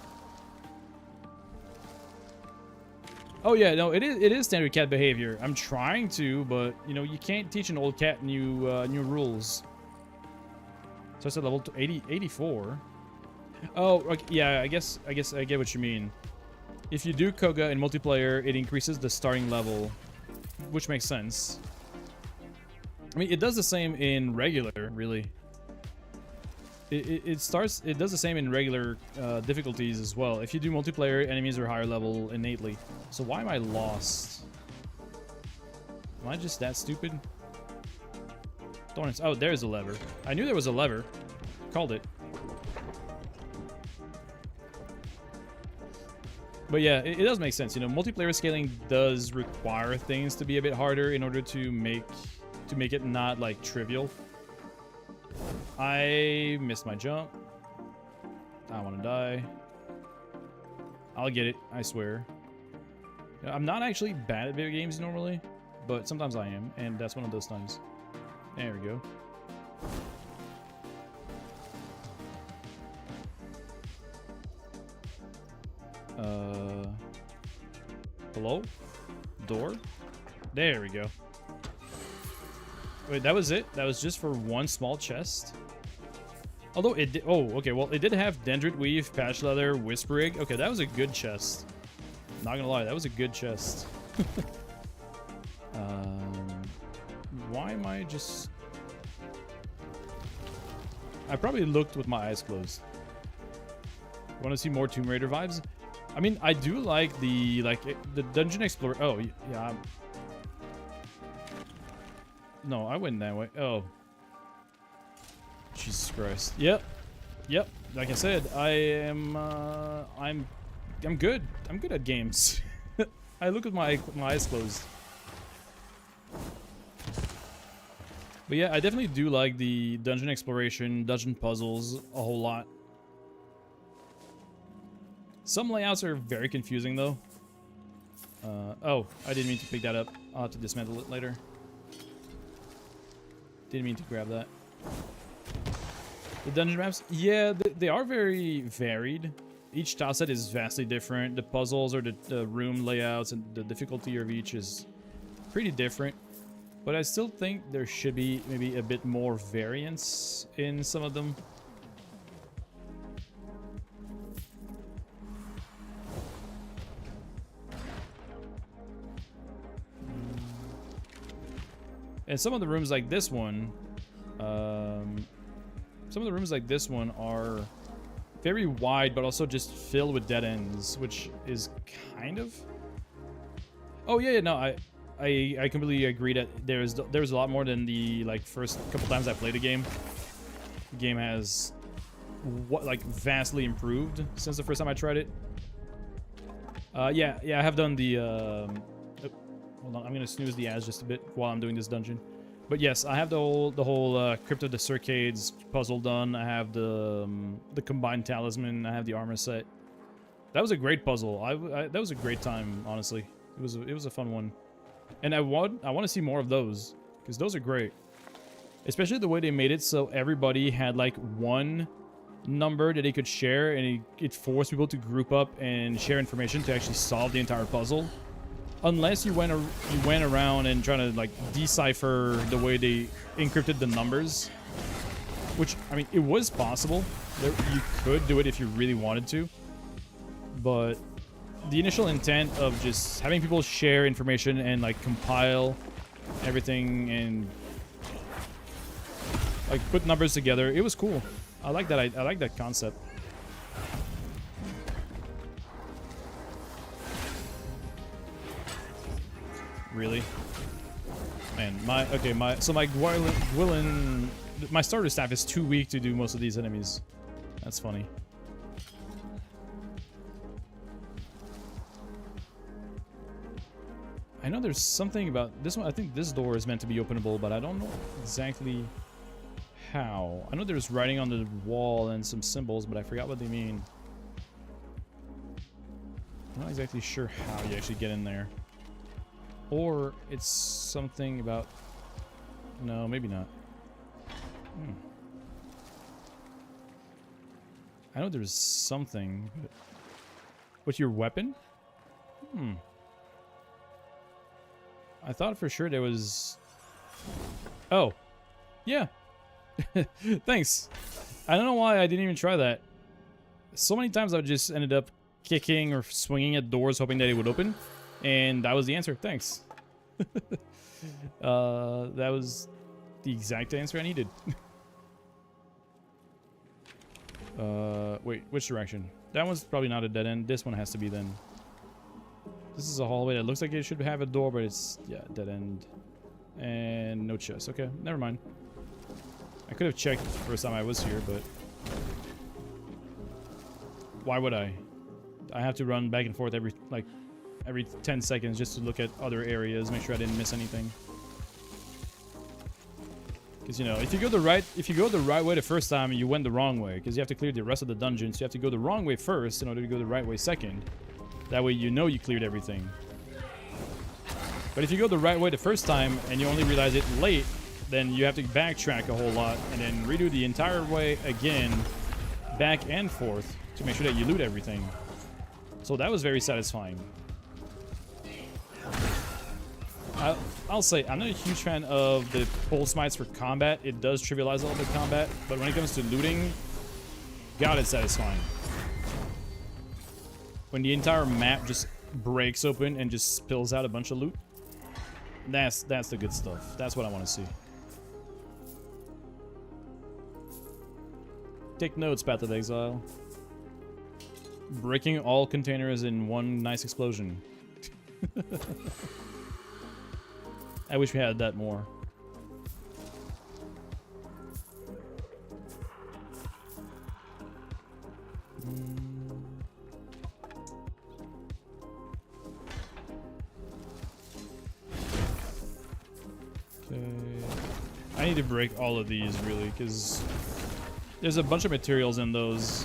Oh yeah, no, it is standard cat behavior. I'm trying to, but you know, you can't teach an old cat new rules. So it's at level 84. Oh, okay, yeah, I guess I get what you mean. If you do Koga in multiplayer, it increases the starting level, which makes sense. I mean, it does the same in regular, really. It does the same in regular difficulties as well. If you do multiplayer, enemies are higher level innately. So why am I lost? Am I just that stupid? Oh, there's a lever. I knew there was a lever. Called it. But yeah, it does make sense. You know, multiplayer scaling does require things to be a bit harder in order to make it not like trivial. I missed my jump. I want to die. I'll get it, I swear. I'm not actually bad at video games normally, but sometimes I am, and that's one of those times. There we go. Hello? Door? There we go. Wait, that was it? That was just for one small chest? Although it did... Oh, okay, well, it did have Dendrit Weave, Patch Leather, Whisper Egg. Okay, that was a good chest. Not gonna lie, that was a good chest. Why am I just... I probably looked with my eyes closed. Want to see more Tomb Raider vibes? I mean, I do like the Dungeon Explorer... Oh, yeah. No, I went that way. Oh. Jesus Christ. Yep. Like I said, I'm good. I'm good at games. I look with my eyes closed. But yeah, I definitely do like the dungeon exploration, dungeon puzzles a whole lot. Some layouts are very confusing though. Oh, I didn't mean to pick that up. I'll have to dismantle it later. Didn't mean to grab that. The dungeon maps, yeah, they are very varied. Each tile set is vastly different. The puzzles or the room layouts and the difficulty of each is pretty different. But I still think there should be maybe a bit more variance in some of them. And some of the rooms like this one, are very wide, but also just filled with dead ends, which is kind of. Oh yeah, no, I completely agree that there's a lot more than the like first couple times I played the game. The game has vastly improved since the first time I tried it. Yeah, I have done the. Hold on, I'm gonna snooze the ads just a bit while I'm doing this dungeon. But yes, I have the whole Crypt of the Circades puzzle done. I have the combined talisman. I have the armor set. That was a great puzzle. That was a great time, honestly. It was a fun one, and I want to see more of those because those are great. Especially the way they made it so everybody had like one number that they could share, and it forced people to group up and share information to actually solve the entire puzzle. Unless you went around and trying to like decipher the way they encrypted the numbers, which I mean it was possible. You could do it if you really wanted to, but the initial intent of just having people share information and like compile everything and like put numbers together, it was cool. I like that. I like that concept. Really? Man, my Gwilyn, my starter staff is too weak to do most of these enemies. That's funny. I know there's something about this one. I think this door is meant to be openable, but I don't know exactly how. I know there's writing on the wall and some symbols, but I forgot what they mean. I'm not exactly sure how you actually get in there. Or it's something about... No, maybe not. I know there's something. With your weapon? I thought for sure there was... Oh. Yeah. Thanks. I don't know why I didn't even try that. So many times I just ended up kicking or swinging at doors hoping that it would open. And that was the answer. Thanks. That was the exact answer I needed. Wait, which direction? That one's probably not a dead end. This one has to be then. This is a hallway that looks like it should have a door, but it's, yeah, dead end. And no chest. Okay, never mind. I could have checked the first time I was here, but... Why would I? I have to run back and forth every 10 seconds just to look at other areas, make sure I didn't miss anything. Because, you know, if you go the right way the first time, you went the wrong way, because you have to clear the rest of the dungeon, so you have to go the wrong way first in order to go the right way second. That way you know you cleared everything. But if you go the right way the first time and you only realize it late, then you have to backtrack a whole lot and then redo the entire way again, back and forth, to make sure that you loot everything. So that was very satisfying. I'll say, I'm not a huge fan of the pulse smites for combat. It does trivialize a little bit combat, but when it comes to looting, God, it's satisfying. When the entire map just breaks open and just spills out a bunch of loot, that's the good stuff. That's what I want to see. Take notes, Path of Exile. Breaking all containers in one nice explosion. I wish we had that more. Okay. I need to break all of these, really, because there's a bunch of materials in those.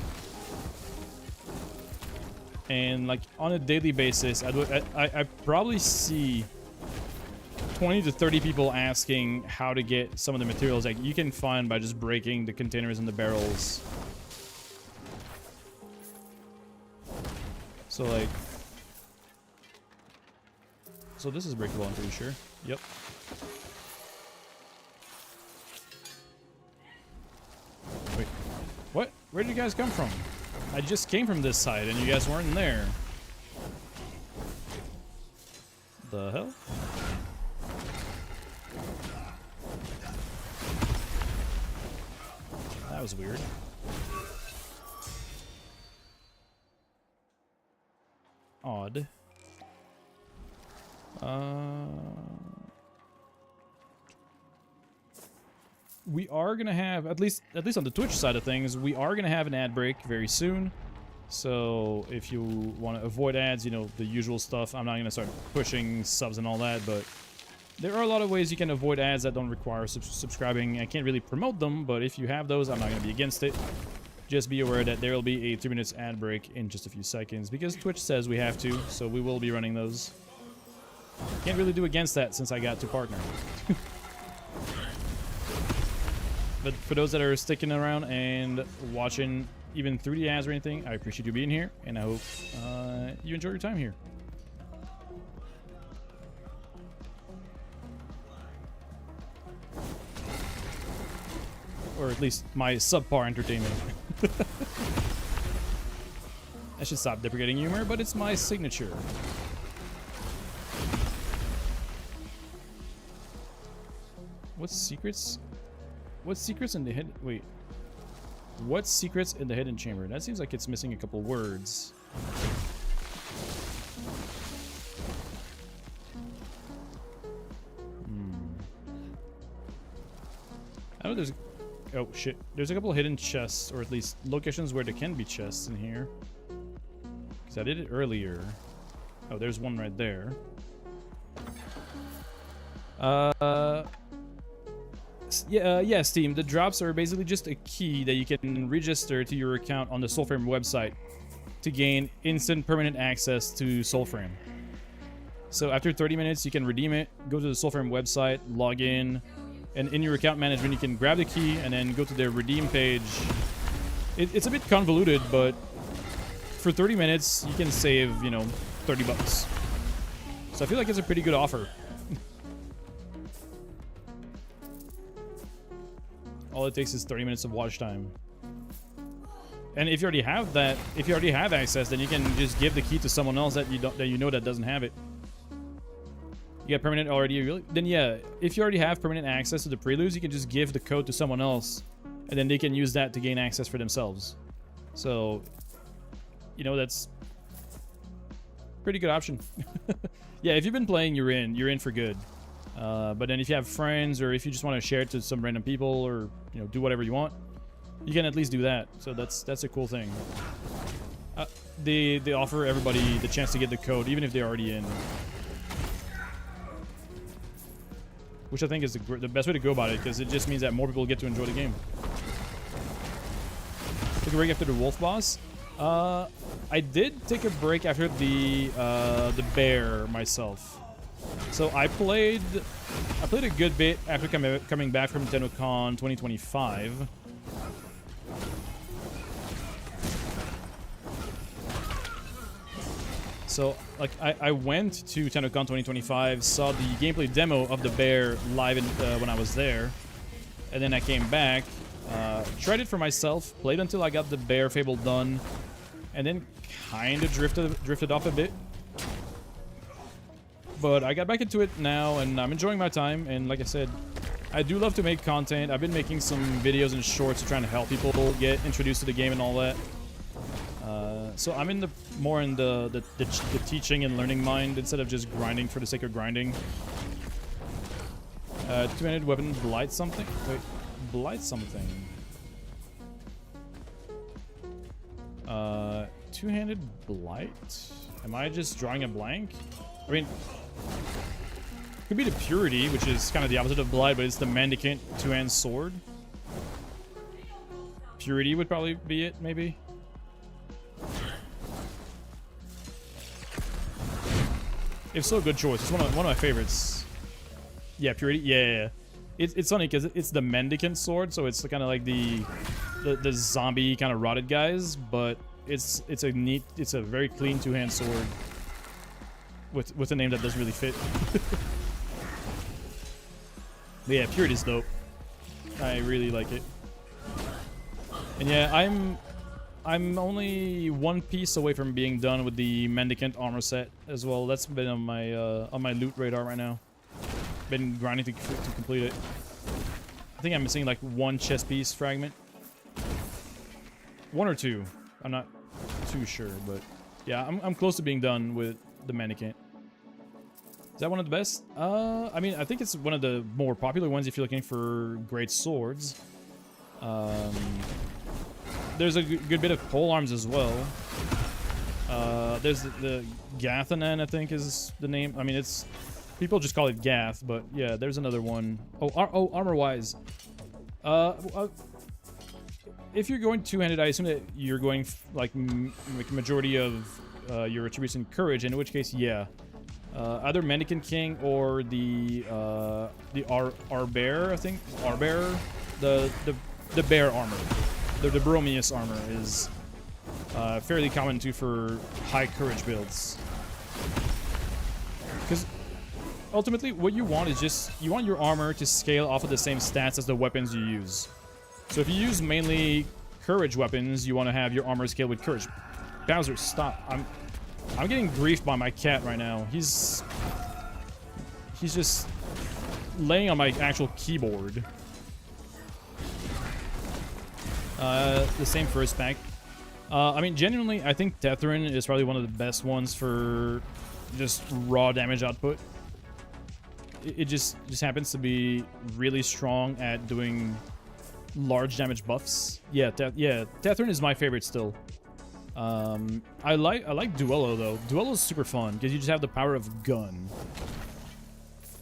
And, like, on a daily basis, I probably see 20 to 30 people asking how to get some of the materials that you can find by just breaking the containers and the barrels. So, like... So this is breakable, I'm pretty sure. Yep. Wait. What? Where did you guys come from? I just came from this side and you guys weren't there. The hell? was weird. Odd. We are gonna have, at least on the Twitch side of things, we are gonna have an ad break very soon. So if you want to avoid ads, you know, the usual stuff. I'm not gonna start pushing subs and all that, but there are a lot of ways you can avoid ads that don't require subscribing. I can't really promote them, but if you have those, I'm not gonna be against it. Just be aware that there will be a 3 minutes ad break in just a few seconds because Twitch says we have to, so we will be running those. Can't really do against that since I got to partner. But for those that are sticking around and watching even through the ads or anything, I appreciate you being here, and I hope you enjoy your time here. Or at least my subpar entertainment. I should stop deprecating humor, but it's my signature. What secrets? What secrets in the hidden... Wait. What secrets in the hidden chamber? That seems like it's missing a couple words. I know there's... Oh, shit. There's a couple hidden chests, or at least locations where there can be chests in here. Because I did it earlier. Oh, there's one right there. Yeah, Steam. The drops are basically just a key that you can register to your account on the Soulframe website to gain instant permanent access to Soulframe. So after 30 minutes, you can redeem it, go to the Soulframe website, log in, and in your account management, you can grab the key and then go to their redeem page. It's a bit convoluted, but for 30 minutes, you can save, you know, 30 bucks. So I feel like it's a pretty good offer. All it takes is 30 minutes of watch time. And if you already have that, if you already have access, then you can just give the key to someone else that you know that doesn't have it. You got permanent already, really? Then yeah, if you already have permanent access to the preludes, you can just give the code to someone else, and then they can use that to gain access for themselves. So, you know, that's pretty good option. Yeah, if you've been playing, you're in for good. But then if you have friends, or if you just want to share it to some random people, or, you know, do whatever you want, you can at least do that. So that's a cool thing. They offer everybody the chance to get the code, even if they're already in. Which I think is the best way to go about it, because it just means that more people get to enjoy the game. Took a break after the wolf boss. I did take a break after the bear myself. So I played a good bit after coming back from TennoCon 2025. So, like, I went to TennoCon 2025, saw the gameplay demo of the bear live when I was there, and then I came back, tried it for myself, played until I got the bear fable done, and then kind of drifted off a bit. But I got back into it now, and I'm enjoying my time, and like I said, I do love to make content. I've been making some videos and shorts trying to help people get introduced to the game and all that. So I'm in more in the teaching and learning mind instead of just grinding for the sake of grinding. Two-handed weapon, blight something? Wait, blight something. Two-handed blight? Am I just drawing a blank? I mean, could be the purity, which is kind of the opposite of blight, but it's the mendicant two-hand sword. Purity would probably be it, maybe. If so, good choice. It's one of my favorites. Yeah, purity. Yeah. It's funny because it's the mendicant sword, so it's kind of like the zombie kind of rotted guys, but it's a very clean two-hand sword with a name that doesn't really fit. But yeah, purity's dope. I really like it. And yeah, I'm only one piece away from being done with the mendicant armor set as well. That's been on my loot radar right now. Been grinding to complete it. I think I'm missing like one chest piece fragment. 1 or 2. I'm not too sure, but yeah, I'm close to being done with the mannequin. Is that one of the best? I mean, I think it's one of the more popular ones if you're looking for great swords. There's a good bit of pole arms as well. There's the Gathanan, I think is the name. I mean, it's people just call it Gath, but yeah, there's another one. Oh, armor-wise. If you're going two-handed, I assume that you're going like majority of your attributes in courage, in which case, yeah. Either Mannequin King or the Arbear, I think. Arbear, the bear armor, the Bromius armor is fairly common too for high courage builds. Because ultimately, what you want is just you want your armor to scale off of the same stats as the weapons you use. So if you use mainly courage weapons, you want to have your armor scale with courage. Bowser, stop! I'm getting griefed by my cat right now. He's just laying on my actual keyboard. The same for his pack. I mean, genuinely, I think Tetherin is probably one of the best ones for just raw damage output. It just happens to be really strong at doing large damage buffs. Yeah, Tetherin is my favorite still. I like Duello though. Duello is super fun because you just have the power of gun.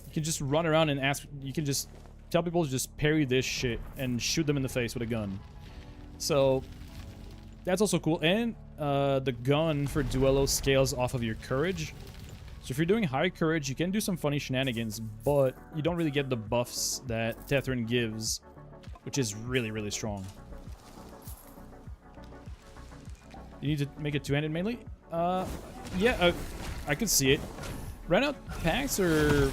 You can just run around and ask. You can just tell people to just parry this shit and shoot them in the face with a gun. So that's also cool. And the gun for Duello scales off of your courage. So if you're doing high courage, you can do some funny shenanigans, but you don't really get the buffs that Tetherin gives, which is really, really strong. You need to make it two-handed mainly? Yeah, I could see it. Right now, packs are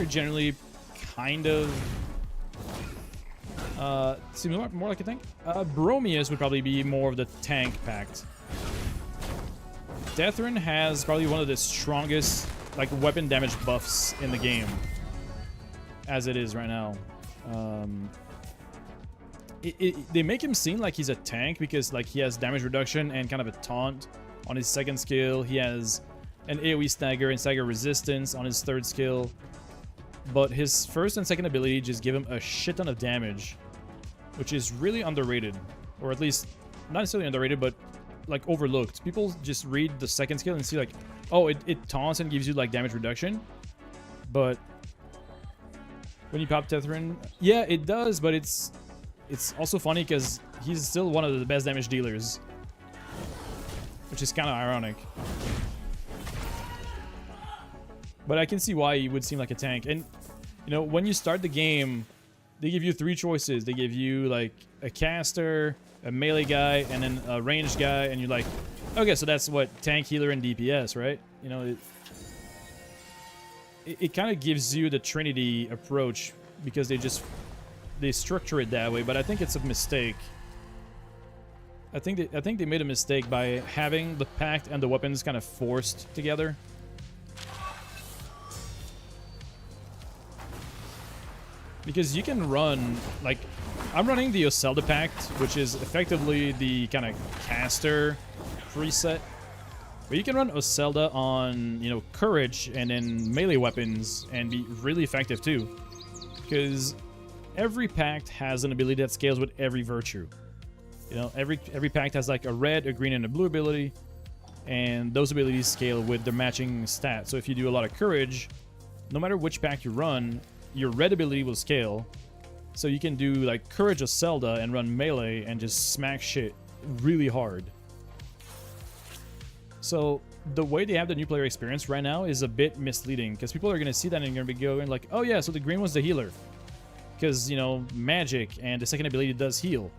generally kind of seems more like a tank. Bromius would probably be more of the tank pact. Tetherin has probably one of the strongest like weapon damage buffs in the game, as it is right now. They make him seem like he's a tank because like he has damage reduction and kind of a taunt on his second skill. He has an AoE stagger and stagger resistance on his third skill. But his first and second ability just give him a shit ton of damage, which is really underrated. Or at least, not necessarily underrated, but like overlooked. People just read the second skill and see like, oh, it taunts and gives you like damage reduction. But when you pop Tetherin, yeah, it does, but it's also funny because he's still one of the best damage dealers, which is kind of ironic. But I can see why he would seem like a tank. And, you know, when you start the game, they give you 3 choices. They give you, like, a caster, a melee guy, and then a ranged guy. And you're like, okay, so that's what tank, healer, and DPS, right? You know, it kind of gives you the Trinity approach because they structure it that way. But I think it's a mistake. I think they made a mistake by having the pact and the weapons kind of forced together. Because you can run, like, I'm running the Oselda Pact, which is effectively the kind of caster preset. But you can run Oselda on, you know, courage and then melee weapons and be really effective too. Because every pact has an ability that scales with every virtue. You know, every pact has like a red, a green, and a blue ability. And those abilities scale with their matching stats. So if you do a lot of courage, no matter which pact you run, your red ability will scale, so you can do like Courage of Zelda and run melee and just smack shit really hard. So the way they have the new player experience right now is a bit misleading because people are going to see that and they're going to be going like, oh yeah, so the green was the healer because, you know, magic and the second ability does heal.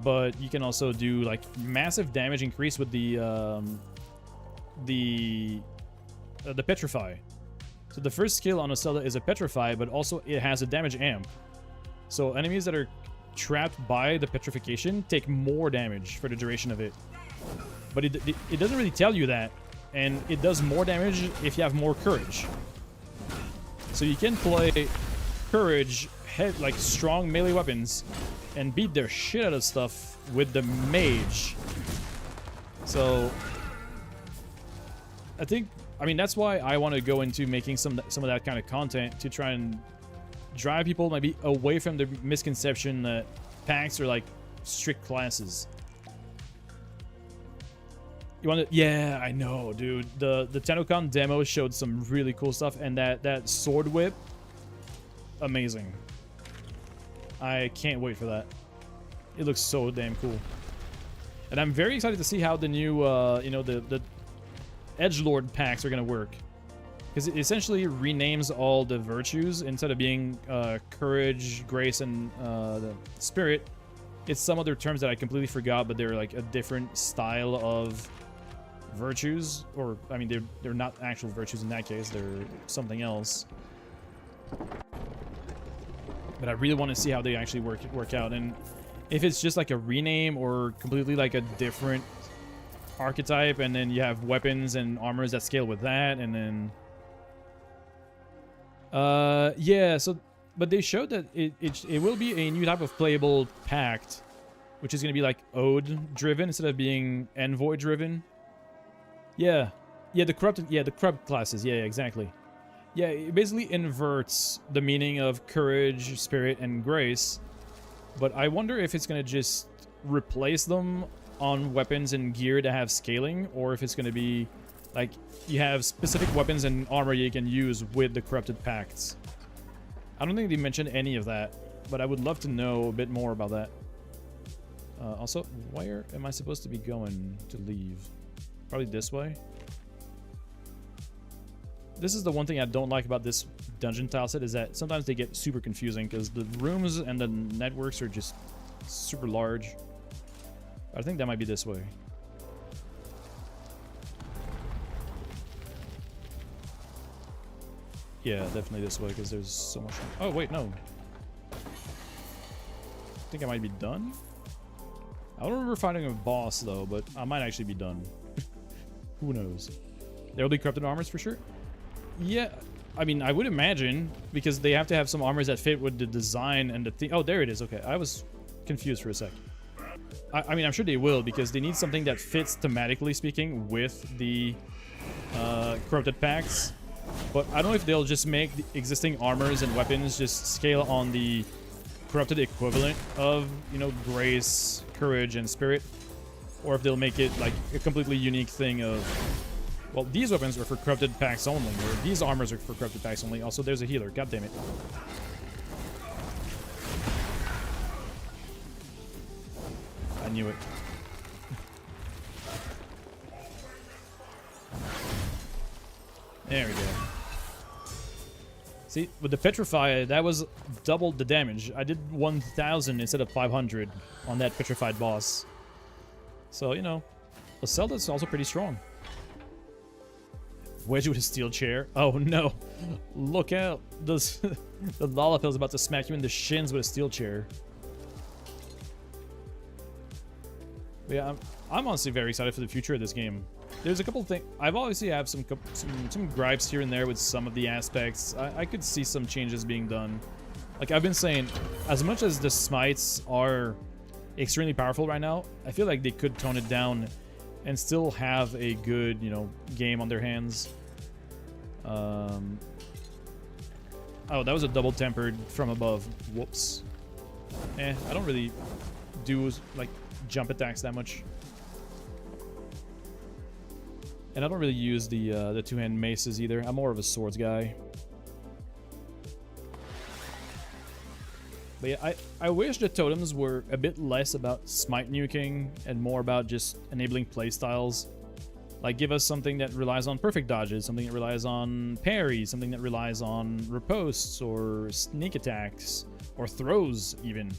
But you can also do like massive damage increase with the Petrify. So the first skill on Oselda is a Petrify, but also it has a damage amp. So enemies that are trapped by the petrification take more damage for the duration of it. But it doesn't really tell you that. And it does more damage if you have more courage. So you can play courage, like strong melee weapons, and beat their shit out of stuff with the mage. So I mean that's why I want to go into making some of that kind of content, to try and drive people maybe away from the misconception that packs are like strict classes. You want to? Yeah, I know, dude. The TennoCon demo showed some really cool stuff, and that sword whip, amazing. I can't wait for that. It looks so damn cool, and I'm very excited to see how the new, you know, the edgelord packs are gonna work, because it essentially renames all the virtues. Instead of being courage, grace, and the spirit, it's some other terms that I completely forgot, but they're like a different style of virtues, or I mean they're not actual virtues in that case, they're something else. But I really want to see how they actually work out, and if it's just like a rename or completely like a different archetype, and then you have weapons and armors that scale with that, and then yeah, so but they showed that it will be a new type of playable pact, which is going to be like ode driven instead of being envoy driven. Yeah, the corrupt classes. Yeah, exactly. Yeah, it basically inverts the meaning of courage, spirit, and grace. But I wonder if it's going to just replace them on weapons and gear to have scaling, or if it's going to be like you have specific weapons and armor you can use with the corrupted pacts. I don't think they mentioned any of that, but I would love to know a bit more about that. Also, where am I supposed to be going to leave? Probably this way. This is the one thing I don't like about this dungeon tile set, is that sometimes they get super confusing because the rooms and the networks are just super large. I think that might be this way. Yeah, definitely this way, because there's so much. Oh, wait, no. I think I might be done. I don't remember fighting a boss, though, but I might actually be done. Who knows? There will be corrupted armors for sure. Yeah, I mean, I would imagine, because they have to have some armors that fit with the design and the thing. Oh, there it is. Okay, I was confused for a sec. I mean, I'm sure they will, because they need something that fits thematically speaking with the corrupted pacts. But I don't know if they'll just make the existing armors and weapons just scale on the corrupted equivalent of, you know, grace, courage, and spirit, or if they'll make it like a completely unique thing of, well, these weapons are for corrupted packs only, or these armors are for corrupted packs only. Also, there's a healer. God damn it. I knew it. There we go. See, with the Petrify, that was doubled the damage. I did 1,000 instead of 500 on that Petrified boss. So, you know, Zelda's also pretty strong. Wedge with a steel chair. Oh, no. Look out. Those, the Lollapal's about to smack you in the shins with a steel chair. But yeah, I'm honestly very excited for the future of this game. There's a couple things. I've obviously have some gripes here and there with some of the aspects. I could see some changes being done. Like I've been saying, as much as the smites are extremely powerful right now, I feel like they could tone it down and still have a good, you know, game on their hands. Oh, that was a double tempered from above. Whoops. I don't really do like jump attacks that much. And I don't really use the two-hand maces either. I'm more of a swords guy. But yeah, I wish the totems were a bit less about smite nuking and more about just enabling playstyles. Like, give us something that relies on perfect dodges, something that relies on parries, something that relies on ripostes or sneak attacks or throws even.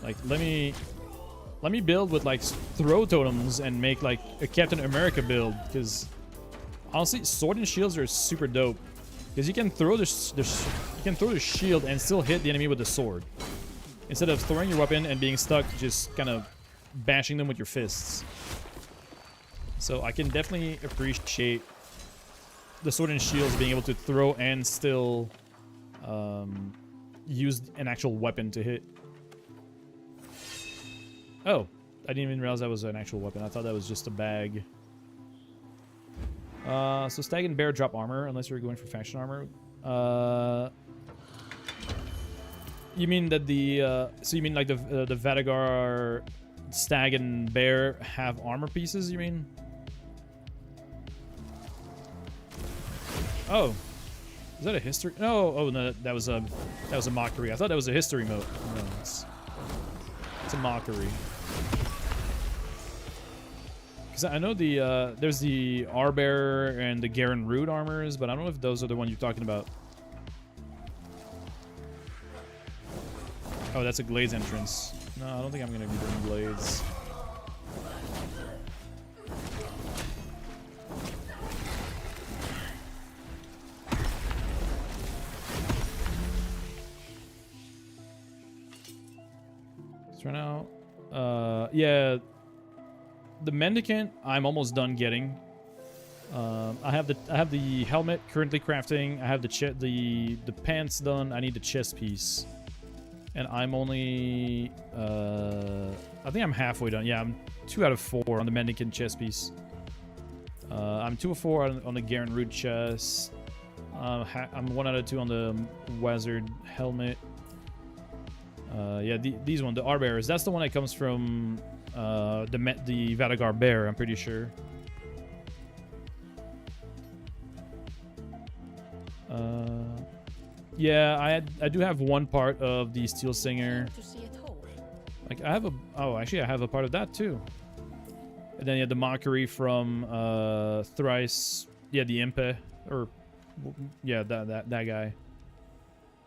Like, let me build with like throw totems and make like a Captain America build, because honestly, sword and shields are super dope. Because you can throw the shield and still hit the enemy with the sword, instead of throwing your weapon and being stuck just kind of bashing them with your fists. So I can definitely appreciate the sword and shields being able to throw and still use an actual weapon to hit. Oh, I didn't even realize that was an actual weapon. I thought that was just a bag. So Stag and Bear drop armor unless you're going for faction armor. You mean that the so you mean like the Vadagar, Stag and Bear have armor pieces? You mean? Oh, is that a history? No, oh no, that was a mockery. I thought that was a history mode. No, it's a mockery. Because I know the there's the Arbearer and the Garen Root armors, but I don't know if those are the one you're talking about. Oh, that's a Glades entrance. No, I don't think I'm gonna be doing Glades. So right now, yeah, the Mendicant I'm almost done getting. I have the helmet currently crafting. I have the pants done. I need the chest piece. And I'm only, I think I'm halfway done. Yeah, I'm 2 out of 4 on the Mendicant chest piece. I'm 2 of 4 on the Garen Root chest. I'm 1 out of 2 on the Wizard helmet. Yeah, these one, the Arbearers. That's the one that comes from the Vadagar Bear, I'm pretty sure. Yeah, I do have one part of the Steel Singer. Like I have actually I have a part of that too. And then you had the Mockery from Thrice. Yeah, the Impe, or yeah, that guy.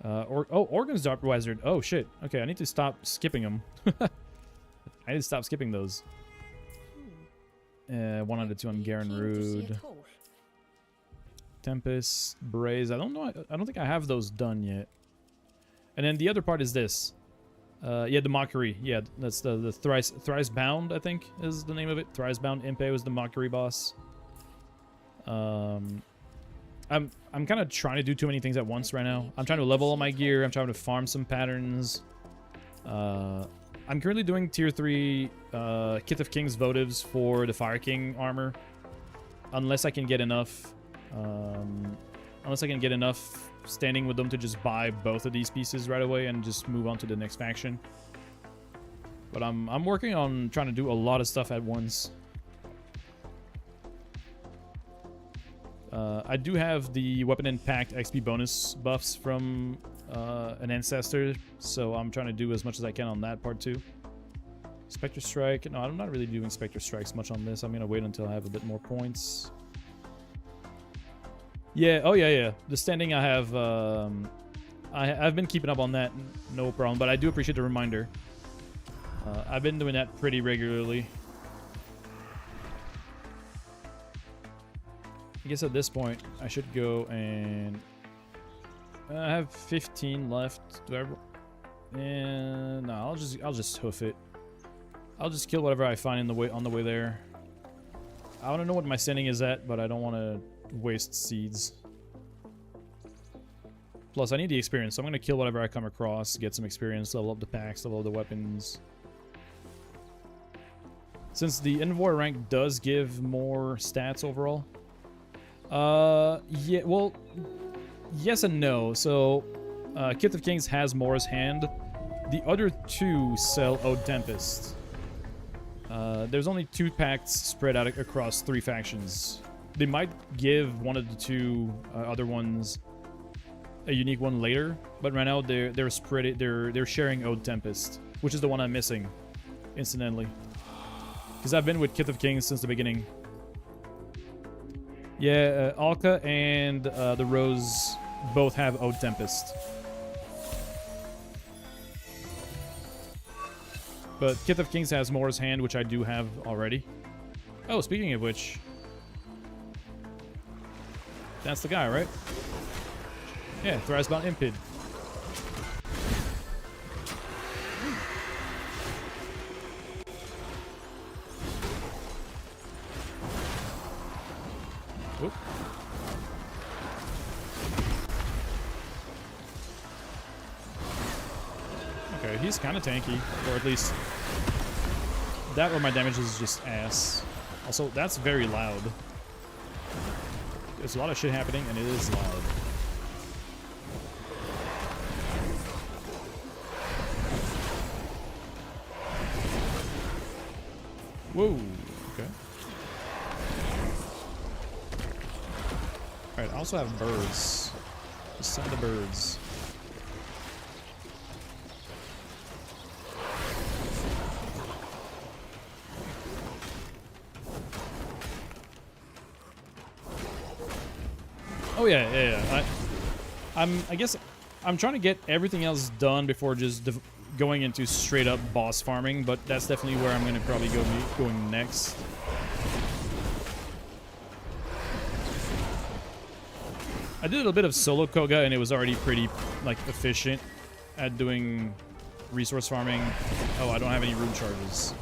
Organ's Dark Wizard. Oh shit. Okay, I need to stop skipping them. I need to stop skipping those. 1 out of 2 on Garen Rood. Tempest, Braze. I don't know. I don't think I have those done yet. And then the other part is this. Yeah, the Mockery. Yeah, that's the Thrice Bound, I think is the name of it. Thrice Bound Impe was the Mockery boss. I'm kind of trying to do too many things at once right now. I'm trying to level all my gear. I'm trying to farm some patterns. I'm currently doing tier 3 Kith of Kings votives for the Fire King armor. Unless I can get enough. Standing with them to just buy both of these pieces right away and just move on to the next faction. But I'm working on trying to do a lot of stuff at once. I do have the Weapon Impact XP bonus buffs from an Ancestor, so I'm trying to do as much as I can on that part too. Spectre Strike. No, I'm not really doing Spectre Strikes much on this. I'm going to wait until I have a bit more points. Yeah, oh yeah. The standing I have, I've been keeping up on that, no problem. But I do appreciate the reminder. I've been doing that pretty regularly. I guess at this point, I should go and I have 15 left. Do I? And no, I'll just hoof it. I'll just kill whatever I find on the way there. I want to know what my standing is at, but I don't want to waste seeds. Plus, I need the experience, so I'm going to kill whatever I come across, get some experience, level up the packs, level up the weapons. Since the Envoy rank does give more stats overall. Yeah, well, yes and no. So, Kith of Kings has Mora's Hand. The other 2 sell Ode Tempest. There's only 2 packs spread out across 3 factions. They might give one of the 2 other ones a unique one later, but right now they're spread. They're sharing Ode Tempest, which is the one I'm missing, incidentally, because I've been with Kith of Kings since the beginning. Yeah, Alka and the Rose both have Ode Tempest, but Kith of Kings has Mora's Hand, which I do have already. Oh, speaking of which. That's the guy, right? Yeah, Thrice-bound Impid. Oop. Okay, he's kind of tanky, or at least That or my damage is just ass. Also, that's very loud. There's a lot of shit happening, and it is loud. Whoa. Okay. Alright, I also have birds. Just send the birds. Oh yeah. I guess I'm trying to get everything else done before just going into straight up boss farming, but that's definitely where I'm gonna probably going next. I did a little bit of solo Koga and it was already pretty like efficient at doing resource farming. Oh, I don't have any rune charges.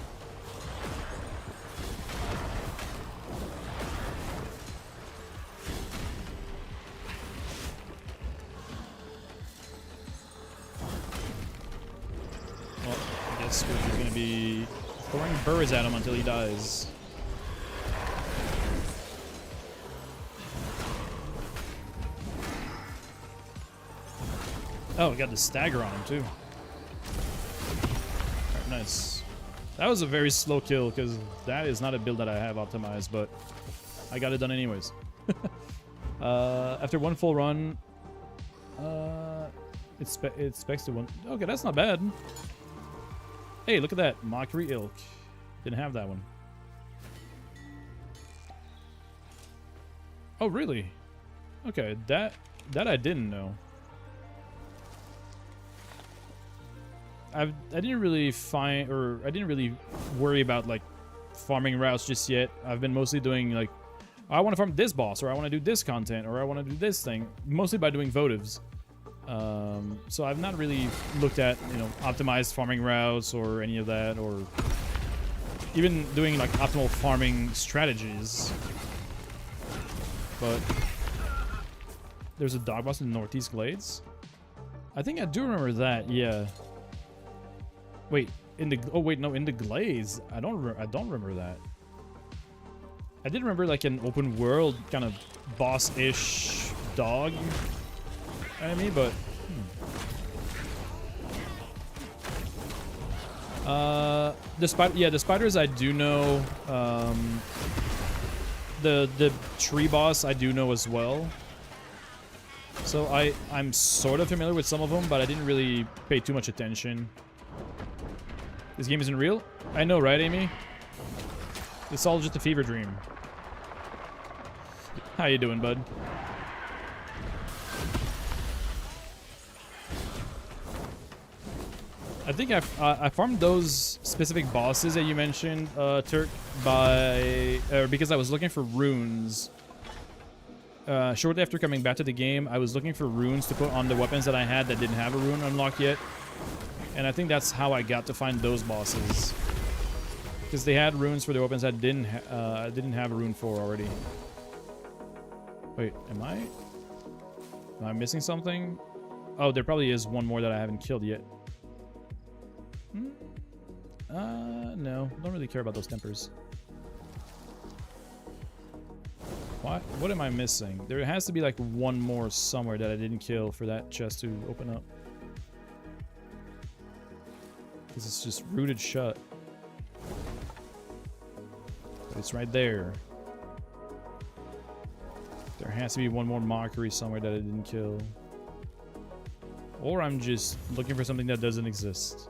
Well, I guess we're just gonna be throwing birds at him until he dies. Oh, we got the stagger on him too. Alright, nice. That was a very slow kill because that is not a build that I have optimized, but I got it done anyways. After one full run, it specs to one. Okay, that's not bad. Hey, look at that. Mockery Ilk. Didn't have that one. Oh, really? Okay, that I didn't know. I didn't really find, or I didn't really worry about like farming routes just yet. I've been mostly doing like, I want to farm this boss, or I want to do this content, or I want to do this thing, mostly by doing votives. So I've not really looked at, you know, optimized farming routes or any of that, or even doing like optimal farming strategies. But there's a dog boss in the Northeast Glades. I think I do remember that. Yeah. Wait, in the in the Glades. I don't remember that. I did remember like an open world kind of boss-ish dog enemy, but the spiders I do know. The tree boss I do know as well. So I'm sort of familiar with some of them, but I didn't really pay too much attention. This game isn't real? I know, right, Amy? It's all just a fever dream. How you doing, bud? I think I farmed those specific bosses that you mentioned, Turk, because I was looking for runes. Shortly after coming back to the game, I was looking for runes to put on the weapons that I had that didn't have a rune unlocked yet. And I think that's how I got to find those bosses. Because they had runes for the weapons that didn't have a rune for already. Wait, am I missing something? Oh, there probably is one more that I haven't killed yet. No, don't really care about those tempers. What am I missing? There has to be like one more somewhere that I didn't kill for that chest to open up. Because it's just rooted shut. But it's right there. There has to be one more mockery somewhere that I didn't kill. Or I'm just looking for something that doesn't exist.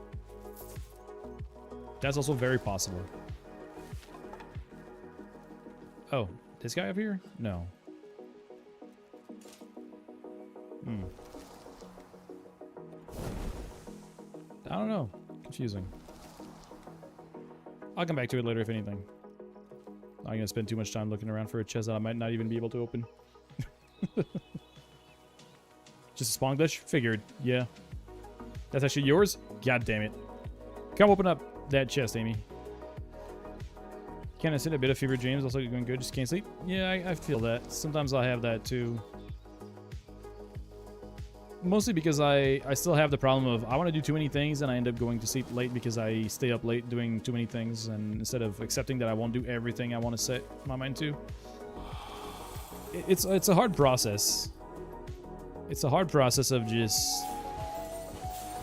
That's also very possible. Oh, this guy up here? No. I don't know. Confusing. I'll come back to it later if anything. I'm not gonna spend too much time looking around for a chest that I might not even be able to open. Just a spawn glitch? Figured. Yeah. That's actually yours? God damn it. Come open up that chest, Amy. Can I sit a bit of fever dreams? Also going good, just can't sleep? Yeah, I feel that. Sometimes I have that too. mostly because I still have the problem of I want to do too many things and I end up going to sleep late because I stay up late doing too many things, and instead of accepting that I won't do everything I want to set my mind to. It's a hard process. It's a hard process of just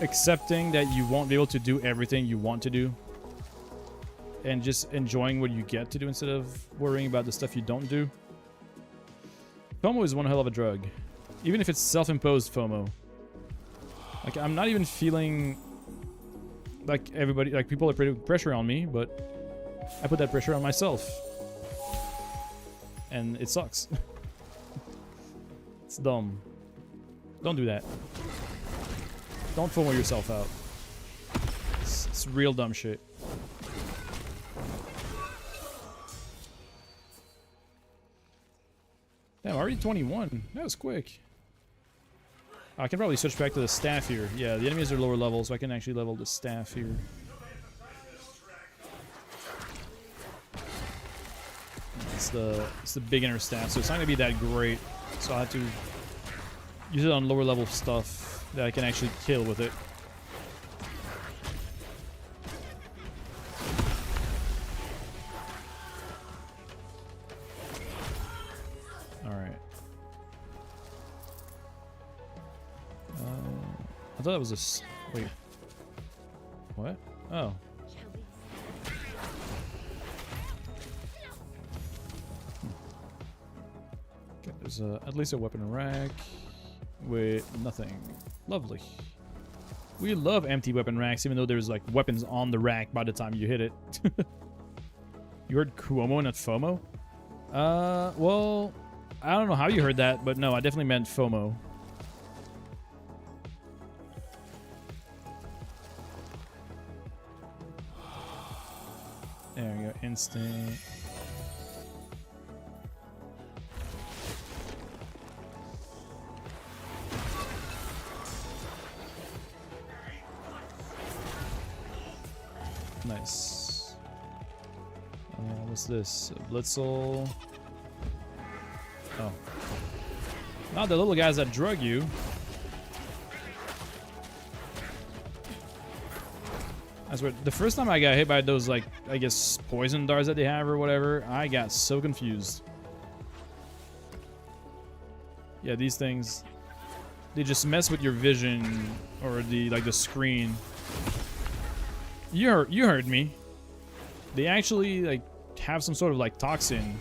accepting that you won't be able to do everything you want to do and just enjoying what you get to do instead of worrying about the stuff you don't do. FOMO is one hell of a drug. Even if it's self-imposed FOMO. Like, I'm not even feeling like everybody, like people are putting pressure on me, but I put that pressure on myself. And it sucks. It's dumb. Don't do that. Don't FOMO yourself out. It's real dumb shit. Damn, already 21. That was quick. I can probably switch back to the staff here. Yeah, the enemies are lower level, so I can actually level the staff here. It's the beginner staff, so it's not gonna be that great. So I have to use it on lower level stuff that I can actually kill with it. I thought that was a... Wait. What? Oh. Okay, there's at least a weapon rack with nothing. Lovely. We love empty weapon racks, even though there's like weapons on the rack by the time you hit it. You heard Cuomo, not FOMO? Well, I don't know how you heard that, but no, I definitely meant FOMO. There we go, instant. Nice. What's this? A Blitzel. Oh. Not the little guys that drug you. I swear, the first time I got hit by those, like, I guess, poison darts that they have or whatever, I got so confused. Yeah, these things, they just mess with your vision or the, like, the screen. You heard me. They actually, like, have some sort of, like, toxin.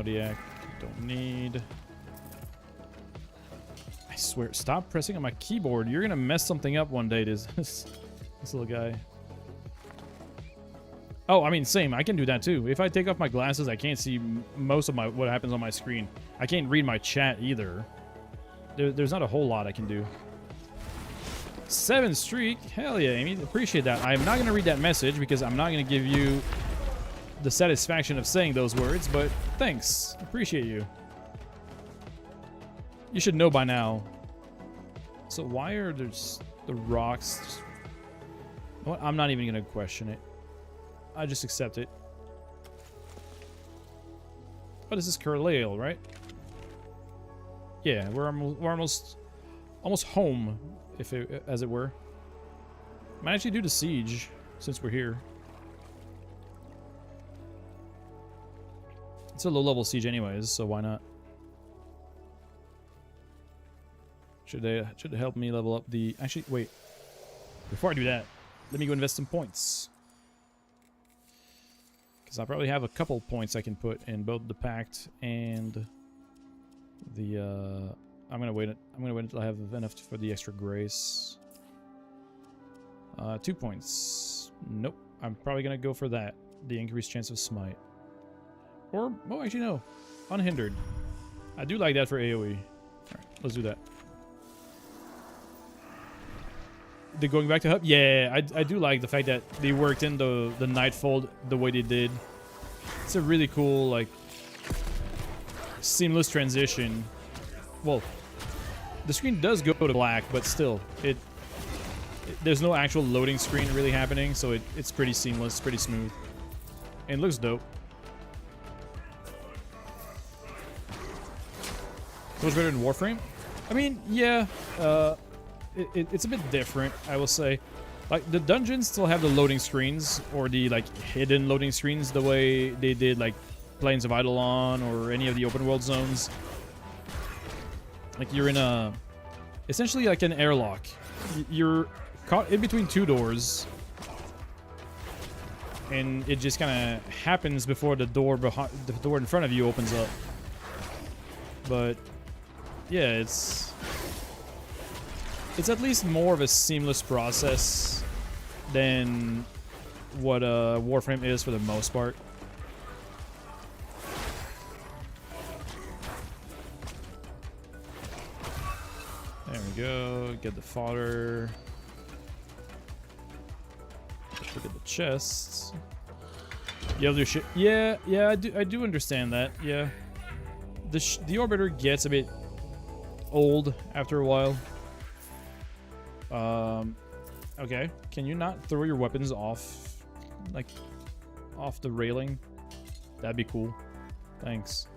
Zodiac, don't need. I swear, stop pressing on my keyboard. You're gonna mess something up one day, this little guy. Oh, I mean, same. I can do that too. If I take off my glasses, I can't see most of what happens on my screen. I can't read my chat either. There's not a whole lot I can do. 7 streak. Hell yeah, Amy. Appreciate that. I'm not gonna read that message because I'm not gonna give you the satisfaction of saying those words, but thanks. Appreciate you. You should know by now. So why are there the rocks? What? I'm not even gonna question it. I just accept it. Oh, this is Carlisle, right? Yeah, we're almost home, as it were. Might actually do the siege since we're here. It's a low-level siege anyways, so why not? Should help me level up the... Actually, wait. Before I do that, let me go invest some points. Because I probably have a couple points I can put in both the Pact and the... I'm gonna wait until I have enough for the extra grace. 2 points. Nope. I'm probably gonna go for that. The increased chance of smite. Or, oh, actually no. Unhindered. I do like that for AoE. Alright, let's do that. The going back to hub? Yeah, I do like the fact that they worked in the Nightfold the way they did. It's a really cool, like, seamless transition. Well, the screen does go to black, but still, there's no actual loading screen really happening, so it's pretty seamless, pretty smooth, and it looks dope. So much better than Warframe? I mean, yeah, it's a bit different, I will say. Like, the dungeons still have the loading screens, or the, like, hidden loading screens, the way they did, like, Plains of Eidolon, or any of the open world zones. Like, you're in a... essentially like an airlock. You're caught in between two doors, and it just kind of happens before the door in front of you opens up. But, yeah, it's at least more of a seamless process than what Warframe is for the most part. There we go. Get the fodder. Look at the chests. The other shit. Yeah, I do understand that. Yeah, the orbiter gets a bit old after a while. Okay. Can you not throw your weapons off, like, off the railing? That'd be cool. Thanks.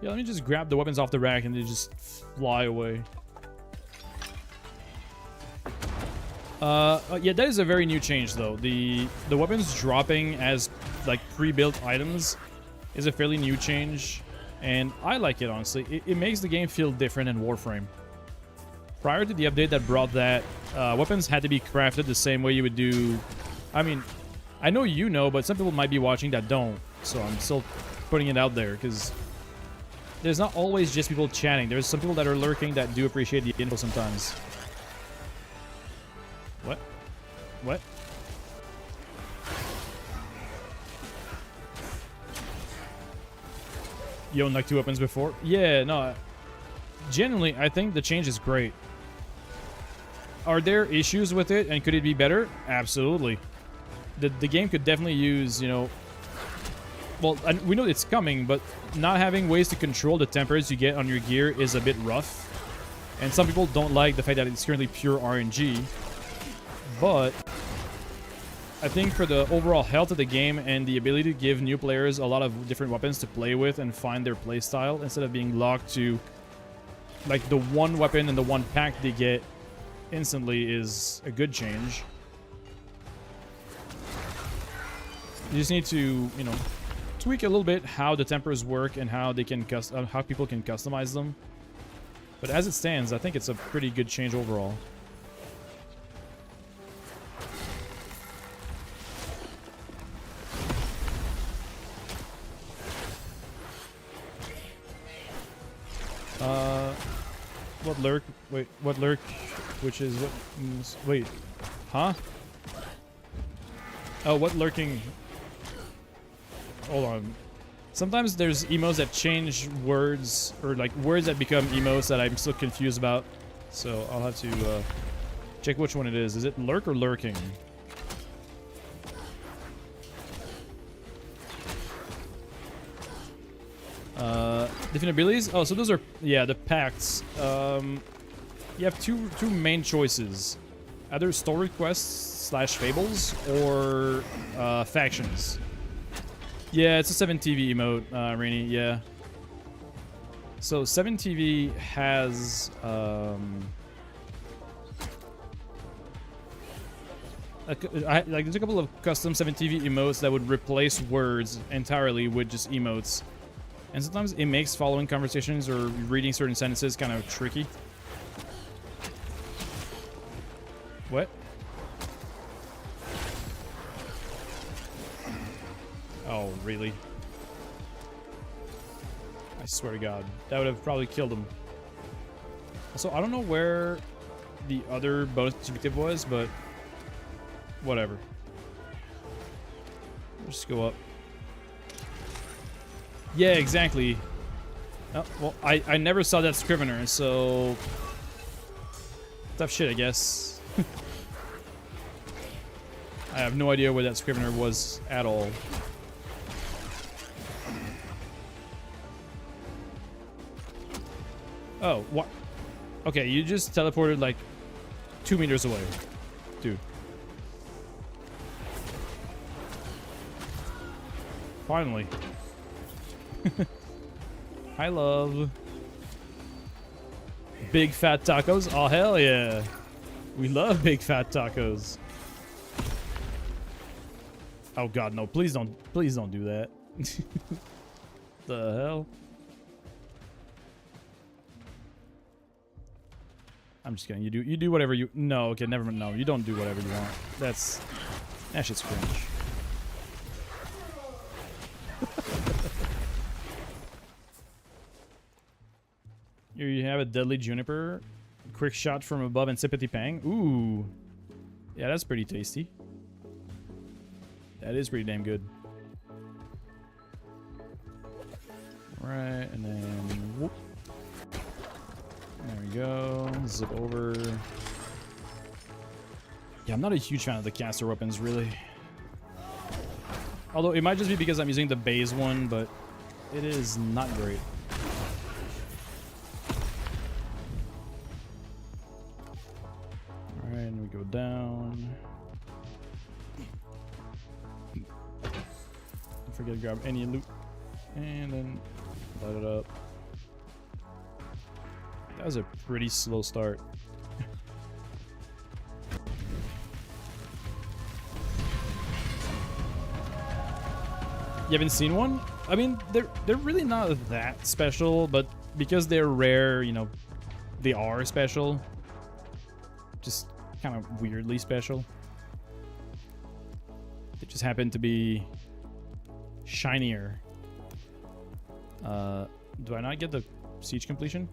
Yeah, let me just grab the weapons off the rack and they just fly away. Yeah, that is a very new change, though. The weapons dropping as, like, pre-built items is a fairly new change, and I like it, honestly. It makes the game feel different in Warframe. Prior to the update that brought that, weapons had to be crafted the same way you would do... I mean, I know you know, but some people might be watching that don't, so I'm still putting it out there, because there's not always just people chatting. There's some people that are lurking that do appreciate the info sometimes. What? What? You owned like 2 weapons before? Yeah, no. Genuinely, I think the change is great. Are there issues with it, and could it be better? Absolutely. The game could definitely use, you know... Well, we know it's coming, but not having ways to control the tempers you get on your gear is a bit rough. And some people don't like the fact that it's currently pure RNG. But I think for the overall health of the game and the ability to give new players a lot of different weapons to play with and find their playstyle, instead of being locked to, like, the one weapon and the one pack they get instantly, is a good change. You just need to, you know, tweak a little bit how the tempers work and how they can how people can customize them. But as it stands, I think it's a pretty good change overall. What lurk? Wait, what lurk? Which is what? Wait, huh? Oh, what lurking? Hold on. Sometimes there's emotes that change words, or like words that become emotes that I'm still confused about. So I'll have to check which one it is. Is it lurk or lurking? Different abilities? Oh, so those are, yeah, the pacts. You have two main choices. Either story quests / fables, or factions. Yeah, it's a 7TV emote, Rainy, yeah. So 7TV has like there's a couple of custom 7TV emotes that would replace words entirely with just emotes. And sometimes it makes following conversations or reading certain sentences kind of tricky. What? Oh, really? I swear to God. That would have probably killed him. So I don't know where the other bonus objective was, but whatever. Let's just go up. Yeah, exactly. Oh, well, I never saw that Scrivener, so... tough shit, I guess. I have no idea where that Scrivener was at all. Oh, what? Okay, you just teleported like 2 meters away. Dude. Finally. I love big fat tacos. Oh, hell yeah. We love big fat tacos. Oh god, no. Please don't do that. The hell? I'm just kidding. You do whatever you... No, okay, never mind. No, you don't do whatever you want. That shit's cringe. Here you have a deadly juniper. Quick shot from above and sympathy pang. Ooh. Yeah, that's pretty tasty. That is pretty damn good. Right, and then whoop. There we go. Zip over. Yeah, I'm not a huge fan of the caster weapons, really. Although it might just be because I'm using the base one, but it is not great. Alright, and we go down. Don't forget to grab any loot. And then light it up. That was a pretty slow start. You haven't seen one? I mean, they're really not that special, but because they're rare, you know, they are special. Just kind of weirdly special. They just happen to be shinier. Do I not get the siege completion?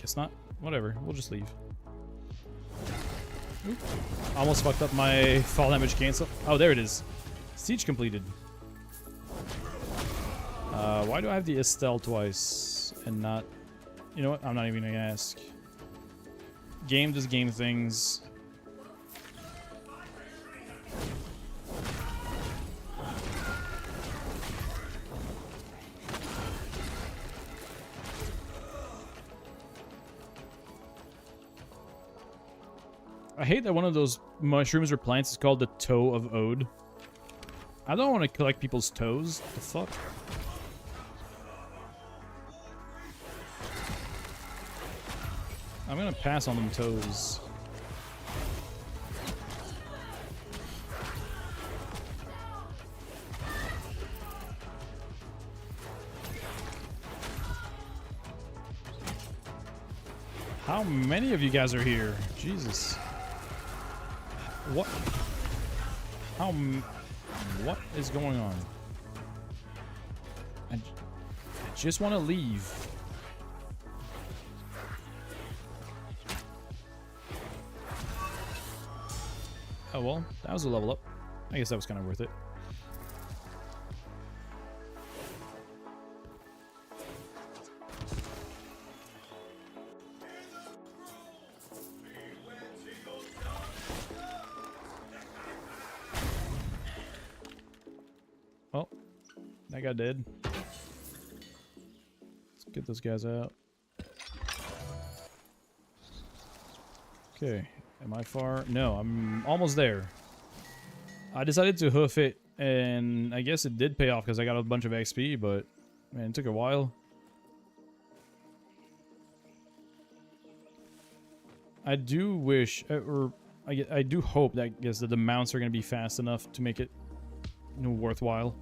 Guess not. Whatever. We'll just leave. Oop. Almost fucked up my fall damage cancel. Oh, there it is. Siege completed. Why do I have the Estelle twice and not... You know what? I'm not even gonna ask. Game does game things. I hate that one of those mushrooms or plants is called the Toe of Ode. I don't want to collect people's toes. What the fuck? I'm gonna pass on them toes. How many of you guys are here? Jesus. What? What is going on? I just want to leave. Oh well, that was a level up. I guess that was kind of worth it. Oh, that guy dead. Let's get those guys out. Okay, am I far? No, I'm almost there. I decided to hoof it, and I guess it did pay off because I got a bunch of XP, but man, it took a while. I do wish, or I do hope that, I guess, that the mounts are going to be fast enough to make it, you know, worthwhile.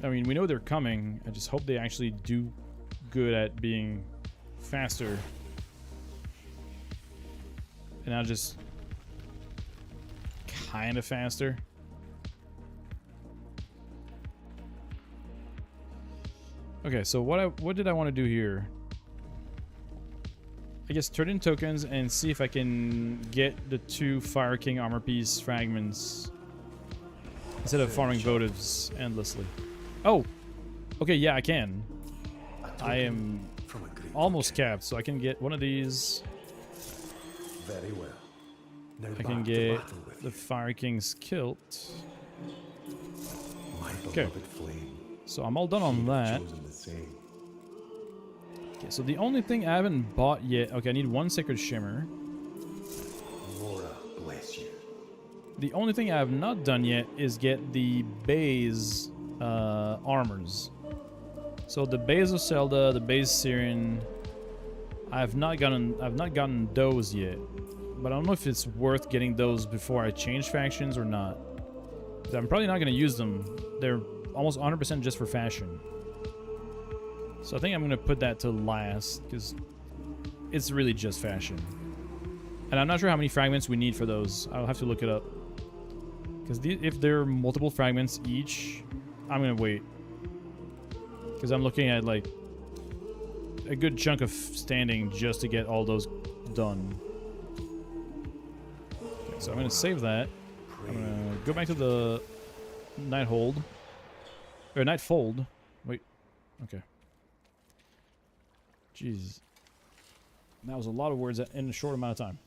I mean, we know they're coming. I just hope they actually do good at being faster. And not just kind of faster. Okay, so what did I want to do here? I guess turn in tokens and see if I can get the 2 Fire King armor piece fragments instead of farming votives endlessly. Oh, okay, yeah, I can. I am almost capped, so I can get one of these. Very well. Now I can get the Fire King's kilt. My Okay. beloved flame. So I'm all done on that. Chosen the same. Okay, so the only thing I haven't bought yet... Okay, I need one Sacred Shimmer. Laura bless you. The only thing I have not done yet is get the Baze armors. So the Baze of Zelda, the Baze Syrian, I've not gotten those yet. But I don't know if it's worth getting those before I change factions or not. 'Cause I'm probably not going to use them. They're almost 100% just for fashion. So I think I'm going to put that to last, because it's really just fashion. And I'm not sure how many fragments we need for those. I'll have to look it up. Because if there are multiple fragments each, I'm going to wait. Because I'm looking at, like, a good chunk of standing just to get all those done. Okay, so I'm going to save that. I'm going to go back to the Nighthold. Or Nightfold. Wait. Okay. Jeez. That was a lot of words in a short amount of time.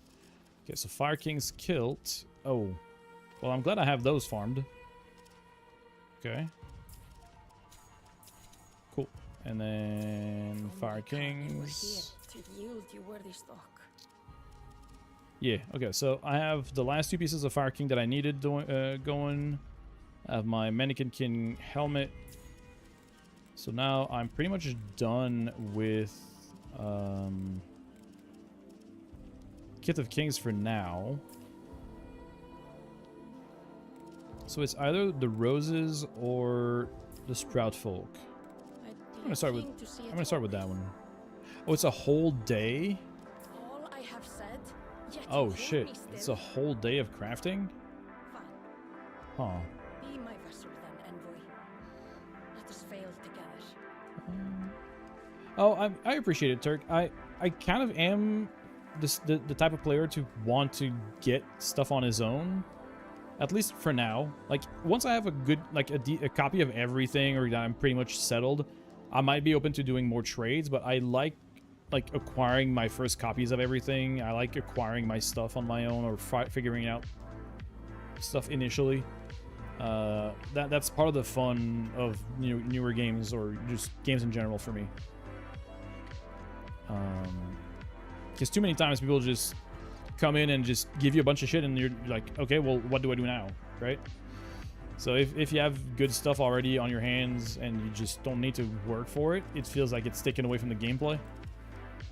Okay, so Fire King's Kilt. Oh. Well, I'm glad I have those farmed. Okay. Cool. And then Fire Kings. To yield you worthy stock. Yeah, okay, so I have the last 2 pieces of Fire King that I needed going. I have my Mannequin King helmet. So now I'm pretty much done with Kith of Kings for now. So it's either the Roses or the Sprout Folk. I'm gonna start with that one. Oh, it's a whole day? All I have said, yet you Oh hold shit. me still. It's a whole day of crafting? Fine. Huh. Be my vessel then, envoy. Let us fail together. Oh, I appreciate it, Turk. I kind of am the type of player to want to get stuff on his own. At least for now. Like, once I have a good, like, a copy of everything, or I'm pretty much settled, I might be open to doing more trades, but I like acquiring my first copies of everything. I like acquiring my stuff on my own, or figuring out stuff initially. That's part of the fun of newer games, or just games in general for me. Because too many times people just come in and just give you a bunch of shit, and you're like, okay, well, what do I do now, right? So if you have good stuff already on your hands and you just don't need to work for it, it feels like it's taken away from the gameplay.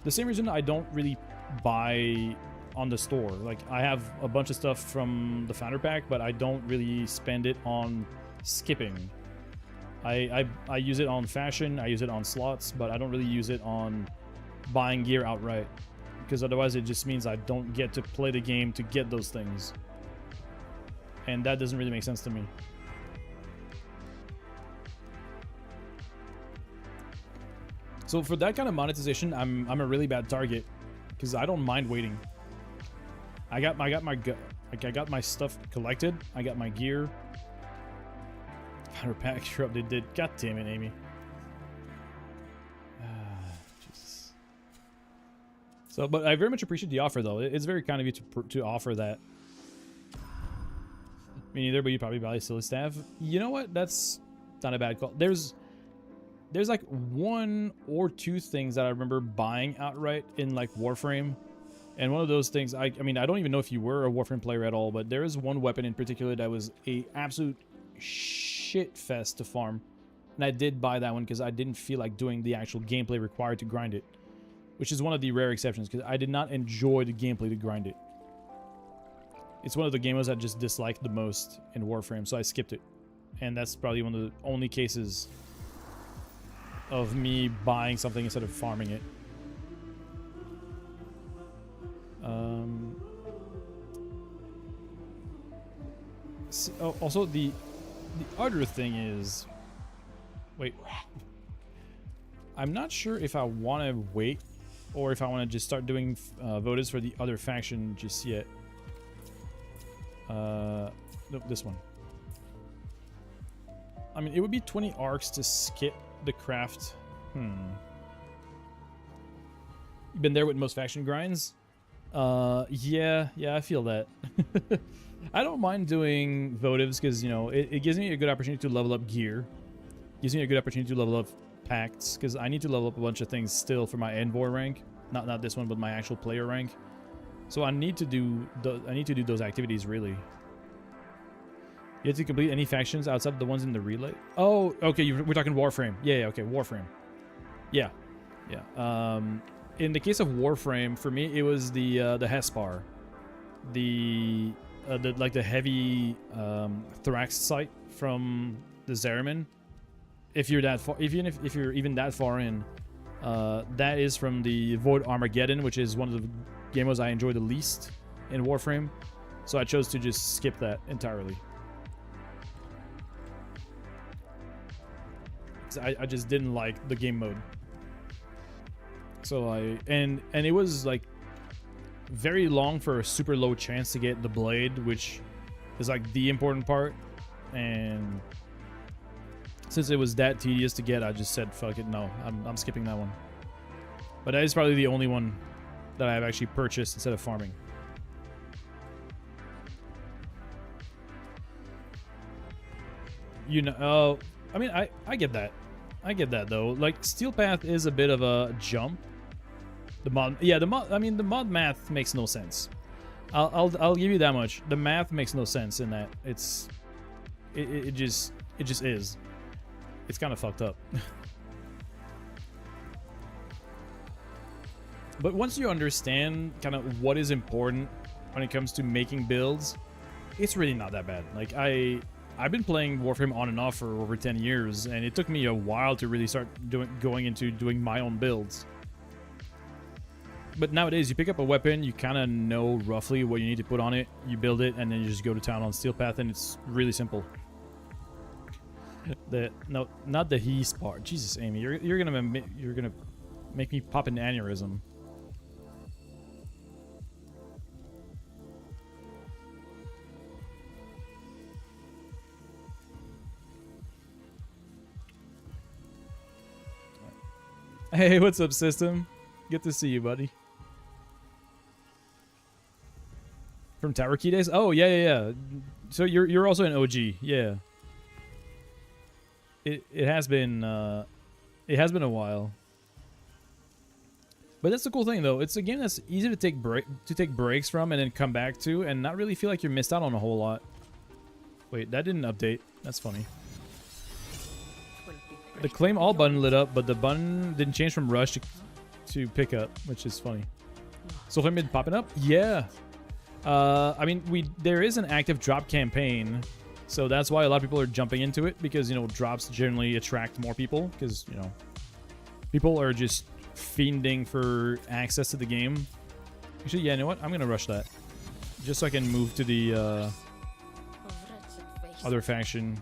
The same reason I don't really buy on the store. Like, I have a bunch of stuff from the Founder Pack, but I don't really spend it on skipping. I use it on fashion, I use it on slots, but I don't really use it on buying gear outright. Because otherwise it just means I don't get to play the game to get those things. And that doesn't really make sense to me. So for that kind of monetization, I'm a really bad target, because I don't mind waiting. I got my stuff collected. I got my gear. Founder Pack sure up they did. God damn it, Amy. Jesus. So, but I very much appreciate the offer, though. It's very kind of you to offer that. Me neither, but you probably buy Silly Staff. You know what? That's not a bad call. There's like 1 or 2 things that I remember buying outright in like Warframe. And one of those things, I mean, I don't even know if you were a Warframe player at all, but there is one weapon in particular that was a absolute shit fest to farm. And I did buy that one because I didn't feel like doing the actual gameplay required to grind it. Which is one of the rare exceptions, because I did not enjoy the gameplay to grind it. It's one of the game modes I just disliked the most in Warframe, so I skipped it. And that's probably one of the only cases of me buying something instead of farming it. So, also, the other thing is... Wait. I'm not sure if I want to wait, or if I want to just start doing votives for the other faction just yet. Nope, this one. I mean, it would be 20 arcs to skip the craft. You've been there with most faction grinds? Yeah, I feel that. I don't mind doing votives because, you know, it gives me a good opportunity to level up gear. gives me a good opportunity to level up pacts, because I need to level up a bunch of things still for my envoy rank. Not this one, but my actual player rank. So I need to do those activities, really. You have to complete any factions outside of the ones in the relay. Oh, okay, we're talking Warframe. Yeah, okay, Warframe. Yeah. In the case of Warframe, for me, it was the Hespar. The heavy thorax sight from the Zeramin. If you're that far, if you're even that far in, that is from the Void Armageddon, which is one of the game modes I enjoy the least in Warframe. So I chose to just skip that entirely. I just didn't like the game mode. So and it was like very long for a super low chance to get the blade, which is like the important part. And since it was that tedious to get, I just said fuck it, no, I'm skipping that one. But that is probably the only one that I've actually purchased instead of farming. You know, I mean, I get that. I get that though. Like, Steel Path is a bit of a jump. The mod, yeah, I mean, the mod math makes no sense. I'll give you that much. The math makes no sense in that. It just is. It's kind of fucked up. But once you understand kind of what is important when it comes to making builds, it's really not that bad. Like, I've been playing Warframe on and off for over 10 years, and it took me a while to really start going into doing my own builds. But nowadays, you pick up a weapon, you kind of know roughly what you need to put on it, you build it, and then you just go to town on Steel Path, and it's really simple. No, not the he's part. Jesus, Amy, you're gonna make me pop an aneurysm. Hey, what's up, system? Good to see you, buddy. From Tower Key days? Oh, yeah. So you're also an OG, yeah. It has been a while. But that's the cool thing, though. It's a game that's easy to take breaks from and then come back to, and not really feel like you're missed out on a whole lot. Wait, that didn't update. That's funny. The claim all button lit up, but the button didn't change from rush to pick up, which is funny. Soulframe been popping up? Yeah. I mean, there is an active drop campaign, so that's why a lot of people are jumping into it, because, you know, drops generally attract more people, because, you know, people are just fiending for access to the game. Actually, yeah, you know what? I'm gonna rush that, just so I can move to the other faction.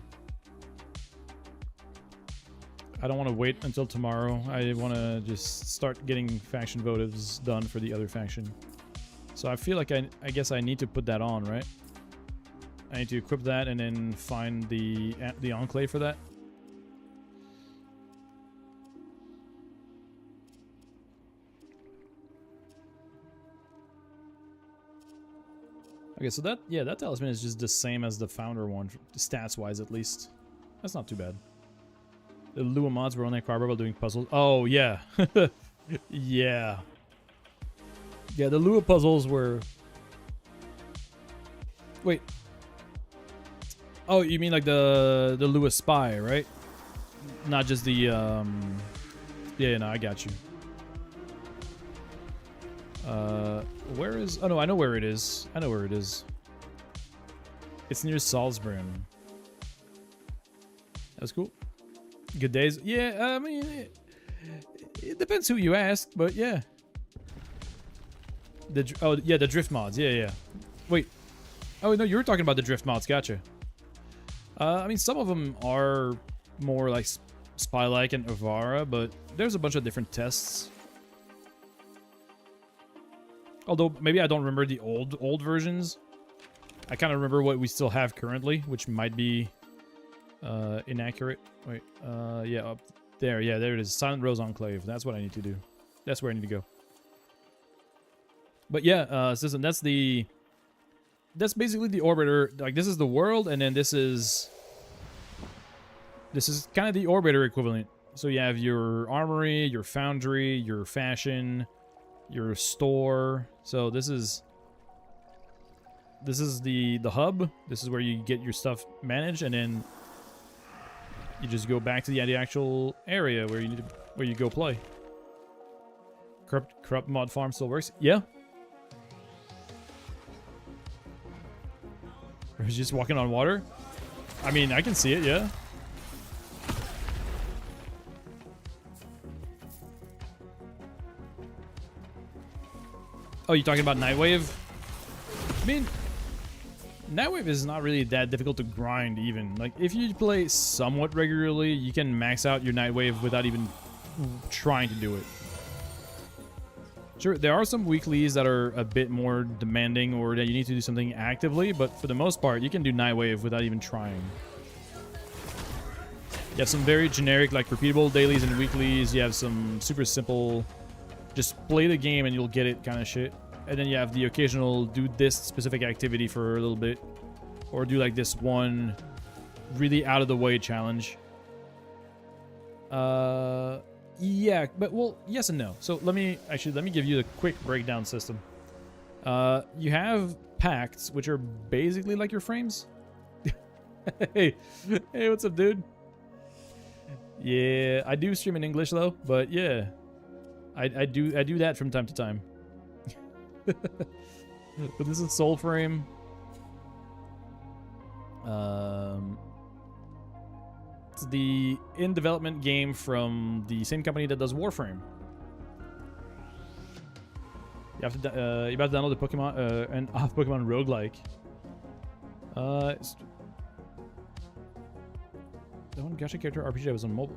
I don't want to wait until tomorrow. I want to just start getting faction votives done for the other faction. So I feel like I guess I need to put that on, right? I need to equip that and then find the enclave for that. Okay, so that talisman is just the same as the founder one, stats wise at least. That's not too bad. The Lua mods were only acquired while doing puzzles. Oh, yeah. Yeah. Yeah, the Lua puzzles were... Wait. Oh, you mean like the Lua spy, right? Not just the... Yeah, no, I got you. Where is... Oh, no, I know where it is. I know where it is. It's near Soulframe. That's cool. Good days. Yeah, I mean, it depends who you ask, but yeah. The drift mods. Yeah. Wait. Oh, no, you were talking about the drift mods. Gotcha. I mean, some of them are more like spy-like and Avara, but there's a bunch of different tests. Although, maybe I don't remember the old versions. I kind of remember what we still have currently, which might be inaccurate. Wait, yeah, up there. Yeah, there it is. Silent Rose Enclave. That's what I need to do. That's where I need to go. But yeah, system, that's basically the orbiter. Like, this is the world, and then this is this is kind of the orbiter equivalent. So you have your armory, your foundry, your fashion, your store. So this is the hub. This is where you get your stuff managed, and then you just go back to the actual area where you go play. Corrupt mod farm still works. Yeah. Or he's just walking on water. I mean, I can see it. Yeah. Oh, you talking about Nightwave? I mean, Nightwave is not really that difficult to grind even. Like, if you play somewhat regularly, you can max out your Nightwave without even trying to do it. Sure, there are some weeklies that are a bit more demanding or that you need to do something actively, but for the most part, you can do Nightwave without even trying. You have some very generic, like, repeatable dailies and weeklies. You have some super simple, just play the game and you'll get it kind of shit. And then you have the occasional do this specific activity for a little bit, or do like this one really out of the way challenge. Yeah, but well, yes and no. So let me give you the quick breakdown system. You have pacts, which are basically like your frames. Hey, what's up, dude? Yeah, I do stream in English though, but yeah, I do that from time to time. But this is Soulframe. It's the in-development game from the same company that does Warframe. You have to you're about to download the Pokemon and Pokemon roguelike. The one gacha character RPG that was on mobile.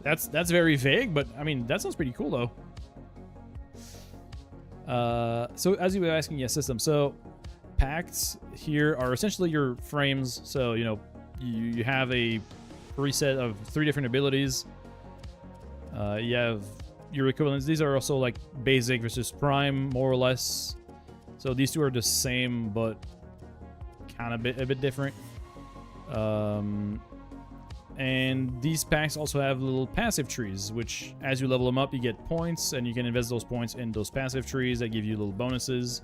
That's very vague, but I mean that sounds pretty cool though. So as you were asking, yes, system. So pacts here are essentially your frames. So you know you have a preset of 3 different abilities. You have your equivalents. These are also like basic versus prime, more or less. So these two are the same, but kind of a bit different. And these packs also have little passive trees, which as you level them up, you get points, and you can invest those points in those passive trees that give you little bonuses.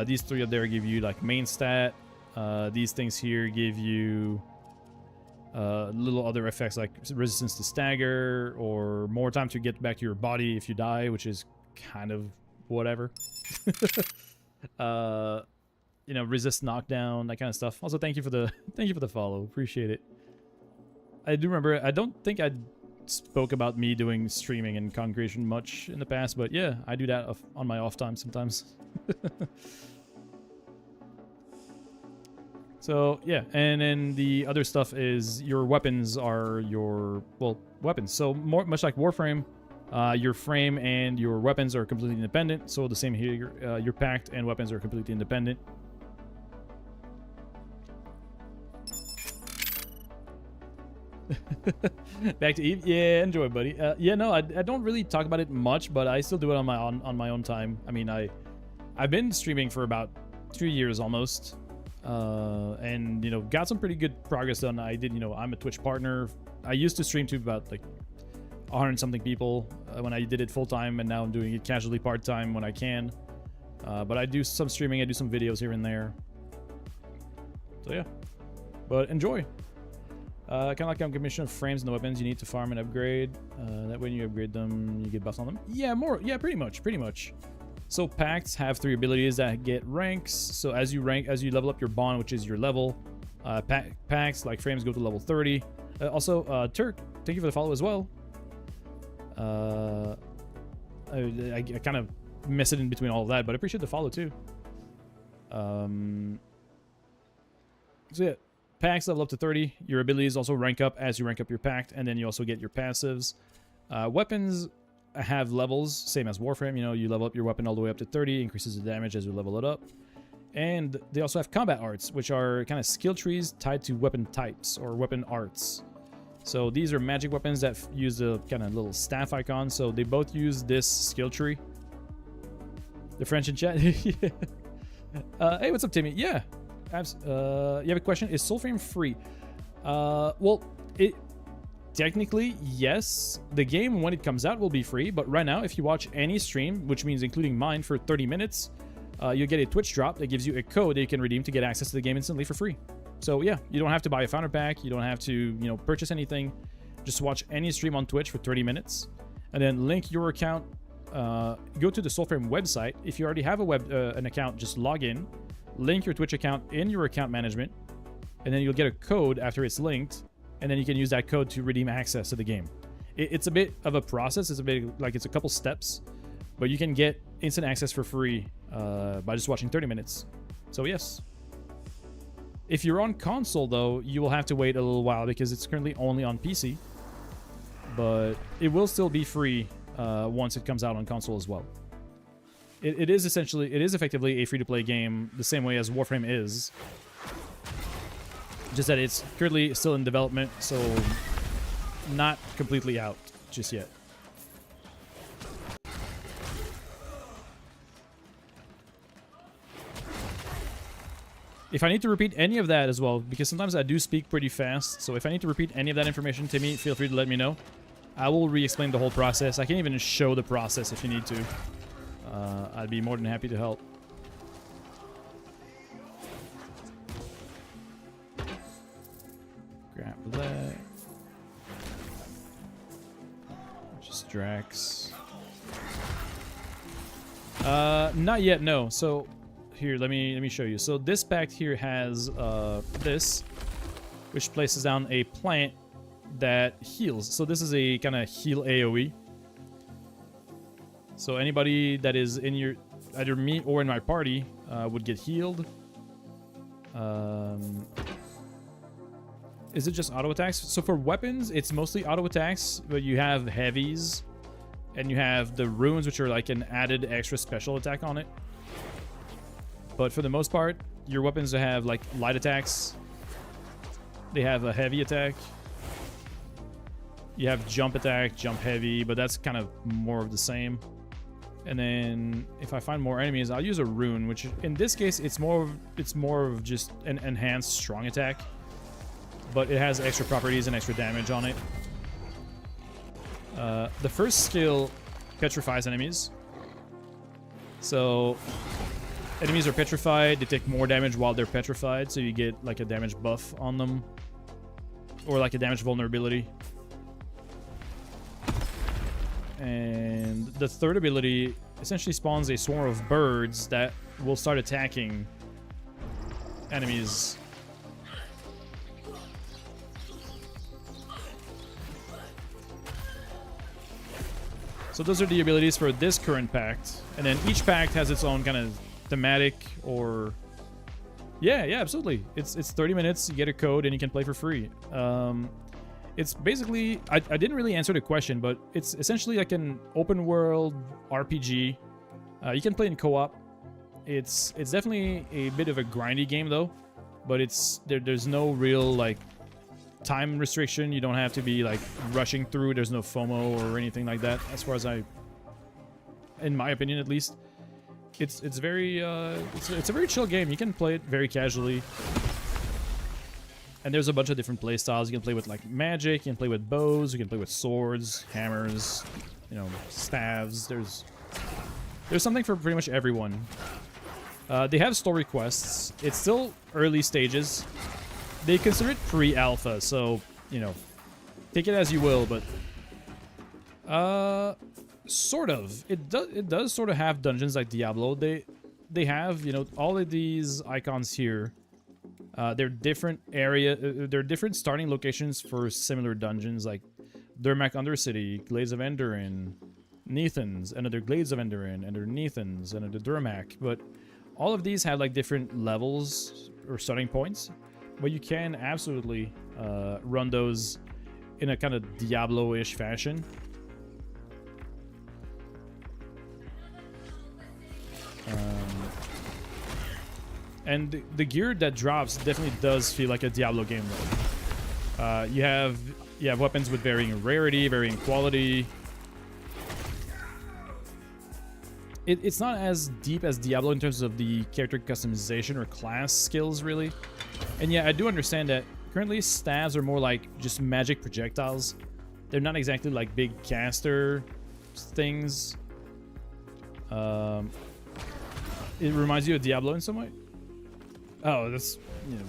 These 3 up there give you like main stat. These things here give you little other effects like resistance to stagger or more time to get back to your body if you die, which is kind of whatever. You know, resist knockdown, that kind of stuff. Also, thank you for the follow. Appreciate it. I do remember, I don't think I spoke about me doing streaming and content creation much in the past, but yeah, I do that on my off time sometimes. So yeah, and then the other stuff is your weapons are your, well, weapons. So much like Warframe, your frame and your weapons are completely independent. So the same here, your pact and weapons are completely independent. Back to Eve. Yeah, enjoy, buddy. Yeah, no, I don't really talk about it much, but I still do it on my own time. I mean, I've been streaming for about 2 years almost, and you know, got some pretty good progress done. I did, you know, I'm a Twitch partner. I used to stream to about like 100 something people when I did it full time, and now I'm doing it casually part time when I can. But I do some streaming. I do some videos here and there. So yeah, but enjoy. Kind of like on commission of frames and the weapons you need to farm and upgrade. That when you upgrade them, you get buffs on them. Yeah, pretty much. So pacts have 3 abilities that get ranks. So as you level up your bond, which is your level, pacts like frames go to level 30. Also, Turk, thank you for the follow as well. I kind of miss it in between all of that, but I appreciate the follow too. So yeah. Packs level up to 30. Your abilities also rank up as you rank up your pact, and then you also get your passives. Weapons have levels, same as Warframe. You know, you level up your weapon all the way up to 30, increases the damage as you level it up. And they also have combat arts, which are kind of skill trees tied to weapon types or weapon arts. So these are magic weapons that use the kind of little staff icon. So they both use this skill tree. The French in chat. Yeah. Hey, what's up, Timmy? Yeah. You have a question? Is Soulframe free? Well, it technically, yes. The game, when it comes out, will be free. But right now, if you watch any stream, which means including mine, for 30 minutes, you'll get a Twitch drop that gives you a code that you can redeem to get access to the game instantly for free. So yeah, you don't have to buy a founder pack. You don't have to, you know, purchase anything. Just watch any stream on Twitch for 30 minutes. And then link your account. Go to the Soulframe website. If you already have an account, just log in. Link your Twitch account in your account management. And then you'll get a code after it's linked. And then you can use that code to redeem access to the game. It's a bit of a process. It's a bit like it's a couple steps. But you can get instant access for free by just watching 30 minutes. So yes. If you're on console, though, you will have to wait a little while because it's currently only on PC. But it will still be free once it comes out on console as well. It is effectively a free-to-play game, the same way as Warframe is. Just that it's currently still in development, so not completely out just yet. If I need to repeat any of that as well, because sometimes I do speak pretty fast, so if I need to repeat any of that information, Timmy, feel free to let me know. I will re-explain the whole process. I can even show the process if you need to. I'd be more than happy to help. Grab that. Just Drax. Not yet, no. So here, let me show you. So this pack here has this, which places down a plant that heals. So this is a kind of heal AoE. So anybody that is in your, either me or in my party, would get healed. Is it just auto attacks? So for weapons, it's mostly auto attacks, but you have heavies, and you have the runes, which are like an added extra special attack on it. But for the most part, your weapons have like light attacks. They have a heavy attack. You have jump attack, jump heavy, but that's kind of more of the same. And then if I find more enemies, I'll use a rune, which in this case it's more of just an enhanced strong attack, but it has extra properties and extra damage on it. The first skill petrifies enemies. So enemies are petrified, they take more damage while they're petrified, so you get like a damage buff on them, or like a damage vulnerability. And the third ability essentially spawns a swarm of birds that will start attacking enemies. So those are the abilities for this current pact. And then each pact has its own kind of thematic or... Yeah, absolutely. It's 30 minutes, you get a code, and you can play for free. It's basically, I didn't really answer the question, but it's essentially like an open world RPG. You can play in co-op. It's definitely a bit of a grindy game though, but there's no real like time restriction. You don't have to be like rushing through. There's no FOMO or anything like that, as far as in my opinion at least. It's a very chill game. You can play it very casually. And there's a bunch of different play styles. You can play with like magic, you can play with bows, you can play with swords, hammers, you know, staves. There's something for pretty much everyone. They have story quests. It's still early stages. They consider it pre-alpha, so, you know, take it as you will, but sort of. It does sort of have dungeons like Diablo. They have, you know, all of these icons here. They're different they're different starting locations for similar dungeons, like Durmak Undercity, Glades of Enderin, Neathans, another Glades of Enderin, and Neathans, another Durmak. But all of these have like different levels or starting points, but you can absolutely run those in a kind of Diablo-ish fashion. And the gear that drops definitely does feel like a Diablo game though. You have weapons with varying rarity, varying quality. It's not as deep as Diablo in terms of the character customization or class skills, really. And yeah, I do understand that currently stabs are more like just magic projectiles. They're not exactly like big caster things. It reminds you of Diablo in some way. Oh, that's, you know.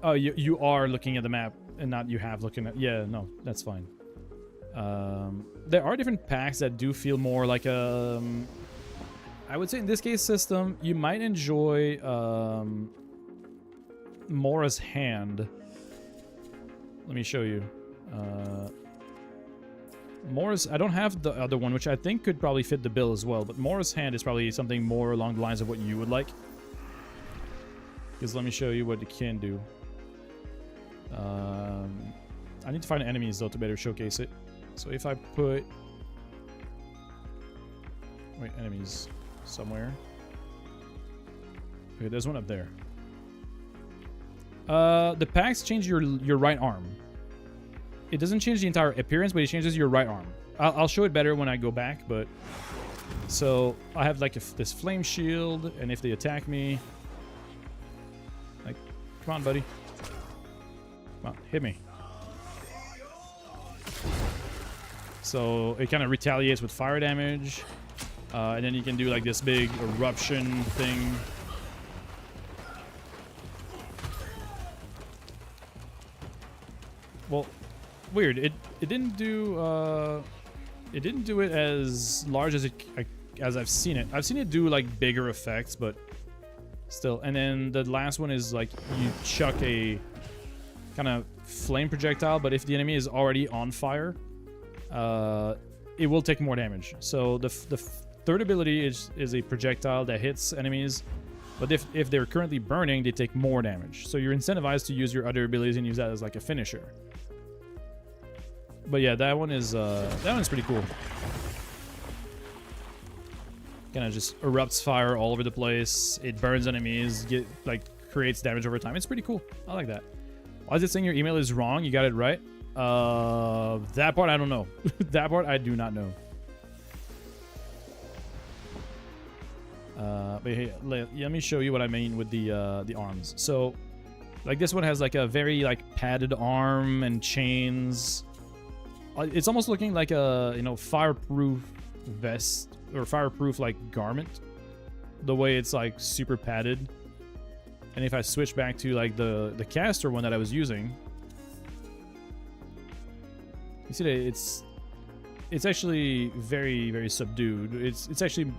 Oh, you are looking at the map and not you have looking at. Yeah, no, that's fine. There are different packs that do feel more like a. I would say in this case system, you might enjoy Mora's Hand. Let me show you. Mora's, I don't have the other one, which I think could probably fit the bill as well, but Mora's Hand is probably something more along the lines of what you would like. Because let me show you what it can do. I need to find enemies though to better showcase it. So if I put... Wait, enemies somewhere. Okay, there's one up there. The packs change your right arm. It doesn't change the entire appearance, but it changes your right arm. I'll show it better when I go back, but... So, I have like this flame shield, and if they attack me... Like, come on, buddy. Come on, hit me. So, it kind of retaliates with fire damage. And then you can do like this big eruption thing. Well, weird. It didn't do it as large as as I've seen it. I've seen it do like bigger effects, but still. And then the last one is like you chuck a kind of flame projectile, but if the enemy is already on fire, it will take more damage. So the third ability is a projectile that hits enemies, but if they're currently burning, they take more damage. So you're incentivized to use your other abilities and use that as like a finisher. But yeah, that one is pretty cool. Kind of just erupts fire all over the place. It burns enemies, creates damage over time. It's pretty cool. I like that. Why is it saying your email is wrong? You got it right. That part I don't know. That part I do not know. But hey, let me show you what I mean with the arms. So, like this one has like a very like padded arm and chains. It's almost looking like a fireproof vest or fireproof like garment. The way it's like super padded. And if I switch back to like the caster one that I was using, you see that it's actually very, very subdued. It's actually,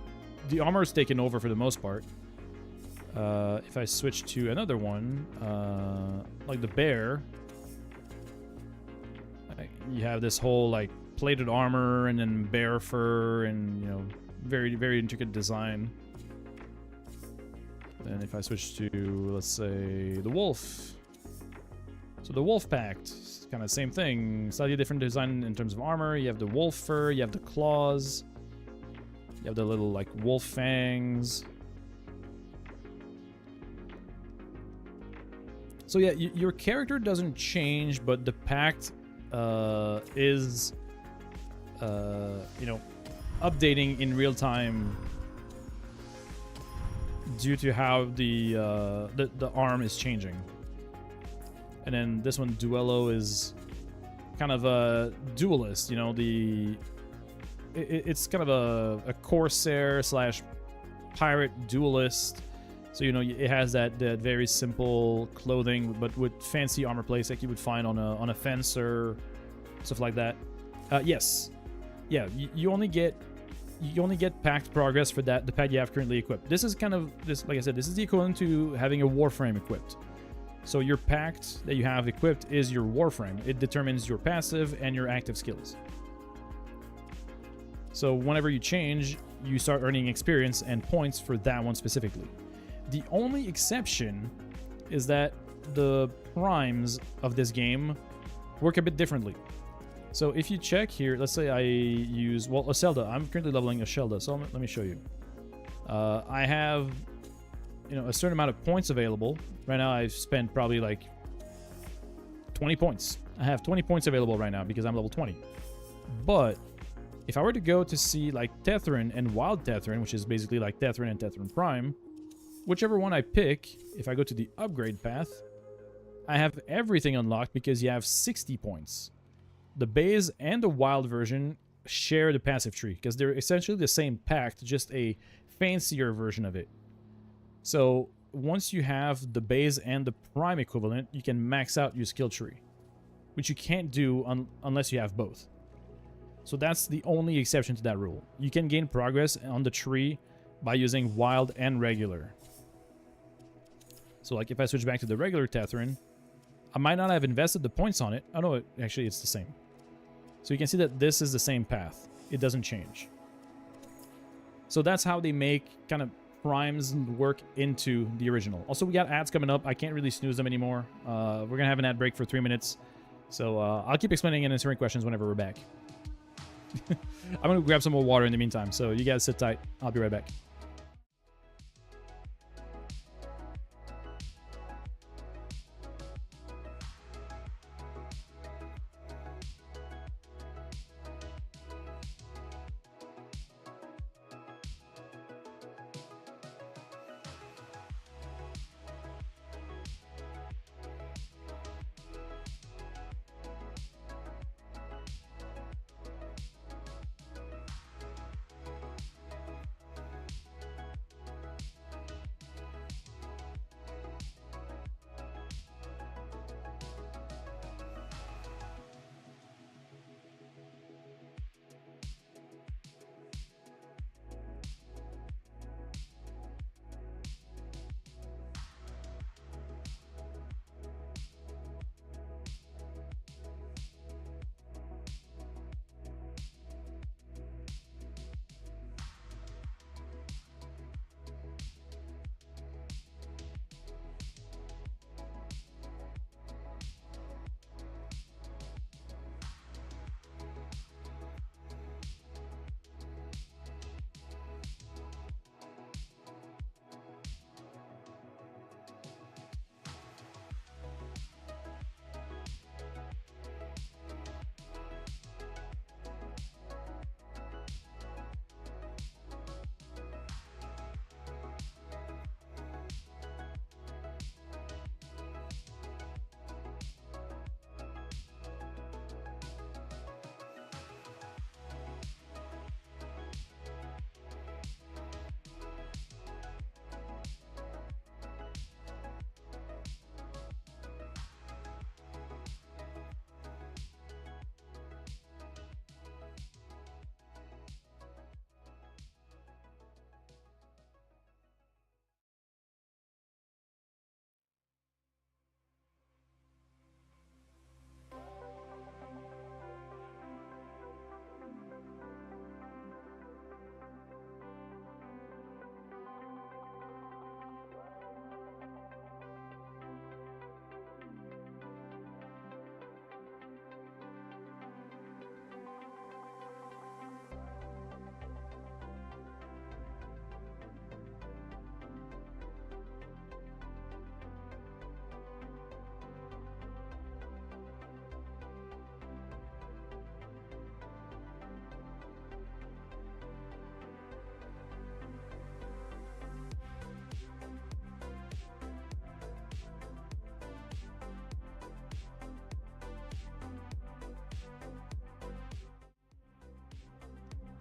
the armor is taken over for the most part. If I switch to another one, like the bear, you have this whole like plated armor and then bear fur and very, very intricate design. And if I switch to, let's say, the wolf. So the wolf pact, kind of same thing, slightly different design in terms of armor. You have the wolf fur, you have the claws, you have the little like wolf fangs. So yeah, your character doesn't change, but the pact is, updating in real time due to how the arm is changing. And then this one, Duello, is kind of a duelist. It's kind of a corsair / pirate duelist. So it has that very simple clothing, but with fancy armor plates like you would find on a fencer, stuff like that. Yes, yeah, you only get packed progress for the pad you have currently equipped. This is kind of like I said, this is the equivalent to having a warframe equipped. So your pact that you have equipped is your warframe. It determines your passive and your active skills. So whenever you change, you start earning experience and points for that one specifically. The only exception is that the primes of this game work a bit differently. So if you check here, let's say I use, a Zelda. I'm currently leveling a Zelda, so let me show you. I have, a certain amount of points available. Right now I've spent probably like 20 points. I have 20 points available right now because I'm level 20. But if I were to go to see like Tethrin and Wild Tethrin, which is basically like Tethrin and Tethrin Prime, whichever one I pick, if I go to the upgrade path, I have everything unlocked because you have 60 points. The base and the wild version share the passive tree because they're essentially the same pact, just a fancier version of it. So once you have the base and the prime equivalent, you can max out your skill tree, which you can't do unless you have both. So that's the only exception to that rule. You can gain progress on the tree by using wild and regular. So like if I switch back to the regular Tetherin, I might not have invested the points on it. Oh no, actually it's the same. So you can see that this is the same path. It doesn't change. So that's how they make kind of primes work into the original. Also, we got ads coming up. I can't really snooze them anymore. We're going to have an ad break for 3 minutes. So I'll keep explaining and answering questions whenever we're back. I'm going to grab some more water in the meantime. So you guys sit tight. I'll be right back.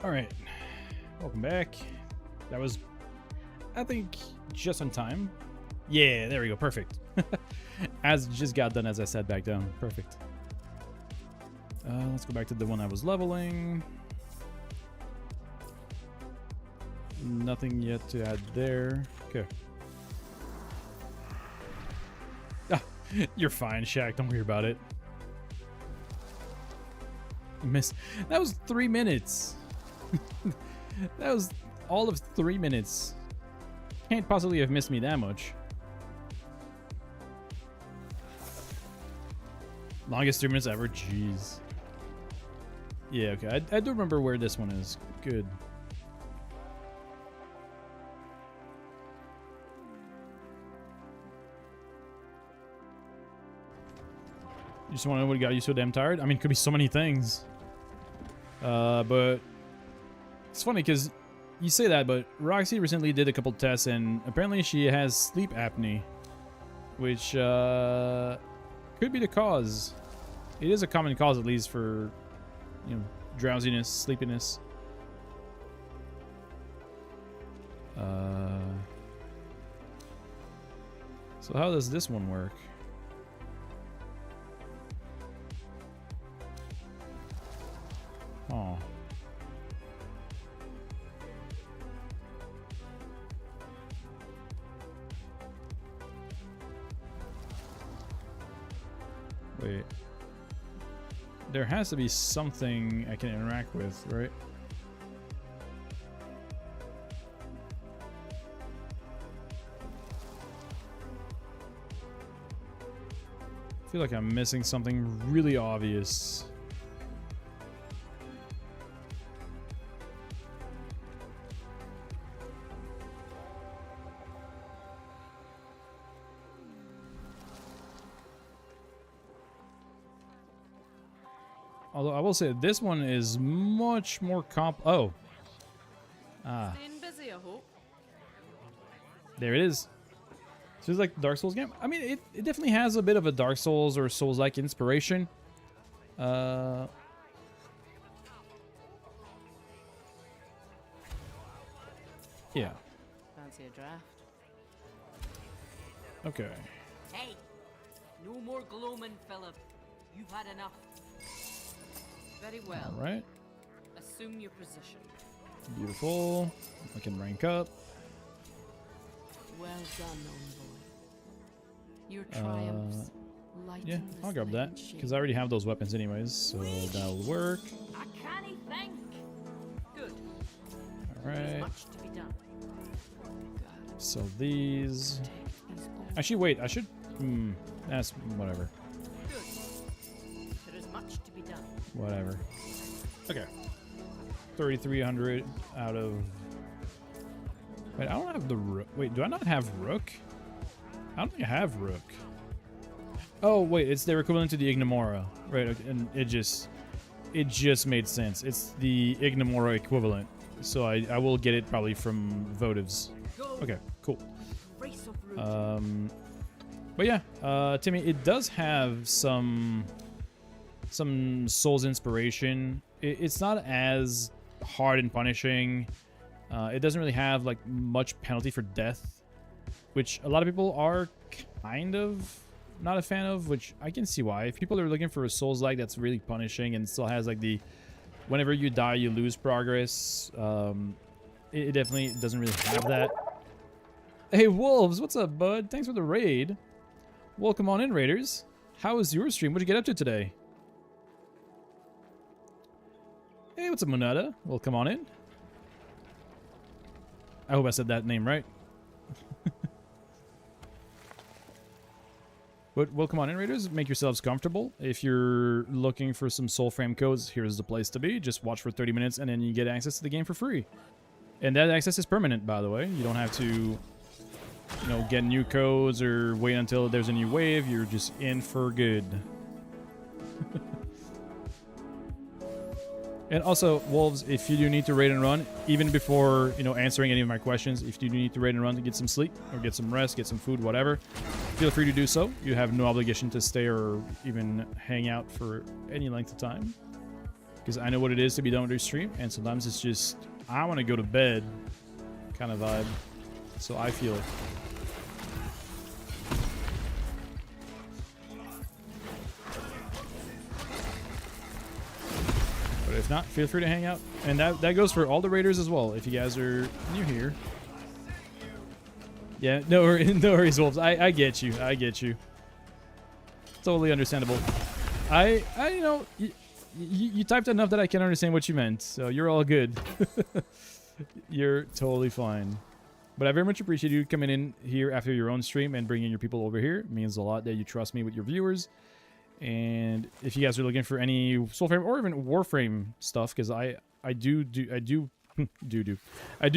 All right, welcome back. That was, I think, just on time. Yeah, there we go. Perfect. As just got done as I sat back down. Perfect. Let's go back to the one I was leveling. Nothing yet to add there. Okay. Ah, you're fine, Shaq. Don't worry about it. Miss. That was 3 minutes. That was all of 3 minutes. Can't possibly have missed me that much. Longest 3 minutes ever. Jeez. Yeah, okay. I do remember where this one is. Good. You just want to know what got you so damn tired? I mean, it could be so many things. But it's funny because you say that, but Roxy recently did a couple tests, and apparently she has sleep apnea, which could be the cause. It is a common cause, at least for, you know, drowsiness, sleepiness. So how does this one work? Oh. Wait. There has to be something I can interact with, right? I feel like I'm missing something really obvious. Although I will say this one is much more oh. Staying busy, I hope. There it is. So it's like Dark Souls game. I mean, it definitely has a bit of a Dark Souls or Souls-like inspiration. Yeah. Fancy a draft? Okay. Hey, no more gloaming, Philip. You've had enough. Very well. All right. Assume your position. Beautiful. I can rank up. Well done, envoy. Your triumphs lighten Yeah, the I'll grab that silent because I already have those weapons anyways, so that'll work. I can't think. Good. All There's right. much to be done. God, So these. take these all. Actually, wait. I should. That's whatever. Good. There is much to be done. Whatever. Okay. 3,300 out of. Wait, I don't have the rook. Wait, do I not have rook? I don't think I have rook. Oh wait, it's their equivalent to the Ignimora, right? Okay, and it just made sense. It's the Ignimora equivalent, so I will get it probably from votives. Okay, cool. Race of root. But yeah, Timmy, it does have some Souls inspiration. It's not as hard and punishing. It doesn't really have like much penalty for death, which a lot of people are kind of not a fan of, which I can see why. If people are looking for a Souls-like that's really punishing and still has like the whenever you die you lose progress, it definitely doesn't really have that. Hey Wolves, what's up, bud? Thanks for the raid. Welcome on in, Raiders. How was your stream? What'd you get up to today? Hey, what's up, Monada? Welcome on in. I hope I said that name right. But welcome on in, Raiders. Make yourselves comfortable. If you're looking for some Soulframe codes, here's the place to be. Just watch for 30 minutes and then you get access to the game for free. And that access is permanent, by the way. You don't have to, you know, get new codes or wait until there's a new wave. You're just in for good. And also, Wolves, if you do need to raid and run, even before, you know, answering any of my questions, if you do need to raid and run to get some sleep or get some rest, get some food, whatever, feel free to do so. You have no obligation to stay or even hang out for any length of time. Because I know what it is to be done with your stream, and sometimes it's just, I want to go to bed kind of vibe. So I feel it. But if not, feel free to hang out. And that goes for all the raiders as well, if you guys are new here. Yeah, no worries, Wolves. I get you. I get you. Totally understandable. I you know, you typed enough that I can understand what you meant, so you're all good. You're totally fine. But I very much appreciate you coming in here after your own stream and bringing your people over here. It means a lot that you trust me with your viewers. And if you guys are looking for any Soulframe or even Warframe stuff, because I do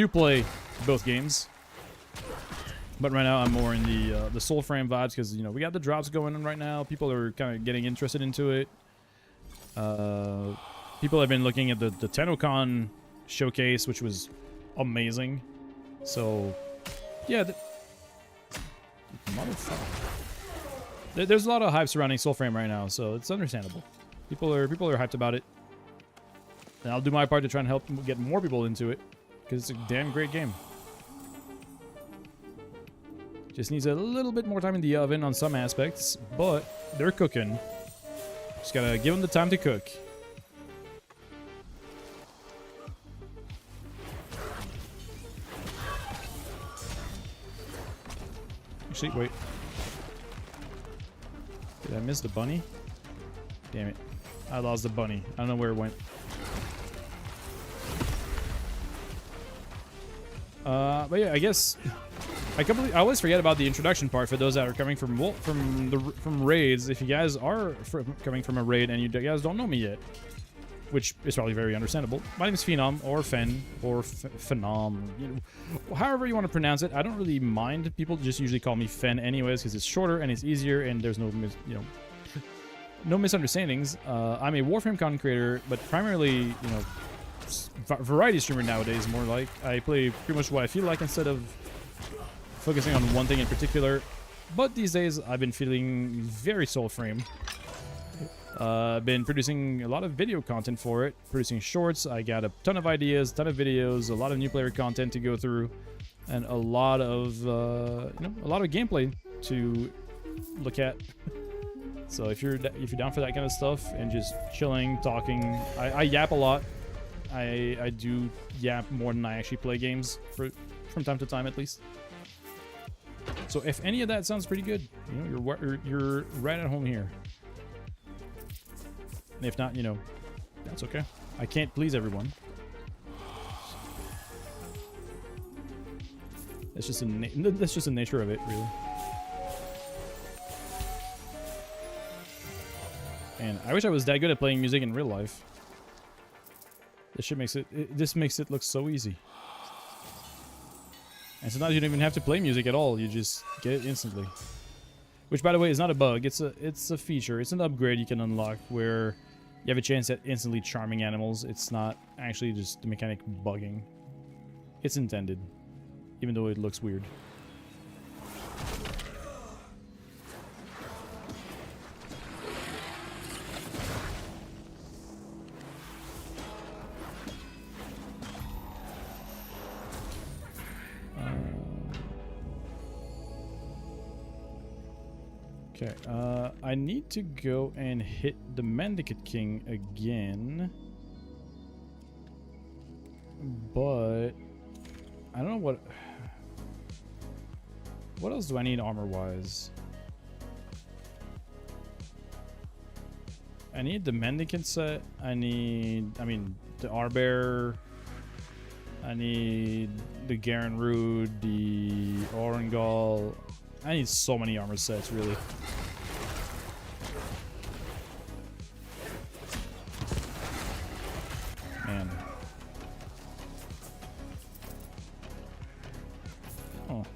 play both games. But right now I'm more in the Soulframe vibes because, you know, we got the drops going on right now. People are kind of getting interested into it. People have been looking at the TennoCon showcase, which was amazing. So, yeah. Motherfucker. There's a lot of hype surrounding Soulframe right now, so it's understandable. People are hyped about it. And I'll do my part to try and help get more people into it, because it's a damn great game. Just needs a little bit more time in the oven on some aspects, but they're cooking. Just gotta give them the time to cook. Actually, wait. Did I miss the bunny? Damn it. I lost the bunny. I don't know where it went. But yeah, I guess I always forget about the introduction part for those that are coming from raids. If you guys are coming from a raid and you guys don't know me yet, which is probably very understandable. My name is Phenom, or Fen, or Phenom. You know, however you want to pronounce it. I don't really mind. People just usually call me Fen anyways because it's shorter and it's easier and there's no no misunderstandings. I'm a Warframe content creator, but primarily, variety streamer nowadays. More like I play pretty much what I feel like instead of focusing on one thing in particular. But these days, I've been feeling very Soulframe. Been producing a lot of video content for it, producing shorts. I got a ton of ideas, ton of videos, a lot of new player content to go through, and a lot of gameplay to look at. So if you're down for that kind of stuff and just chilling, talking, I yap a lot. I do yap more than I actually play games from time to time at least. So if any of that sounds pretty good, you're right at home here. And if not, that's okay. I can't please everyone. That's just the nature of it, really. And I wish I was that good at playing music in real life. This shit makes it look so easy. And sometimes you don't even have to play music at all. You just get it instantly. Which, by the way, is not a bug. It's a feature. It's an upgrade you can unlock where you have a chance at instantly charming animals. It's not actually just the mechanic bugging. It's intended, even though it looks weird. Okay, I need to go and hit the Mendicant King again. But I don't know what else do I need armor-wise? I need the Mendicant set. I mean, the Arbear. I need the Garen Rood, the Orengal. I need so many armor sets, really. Man. Oh.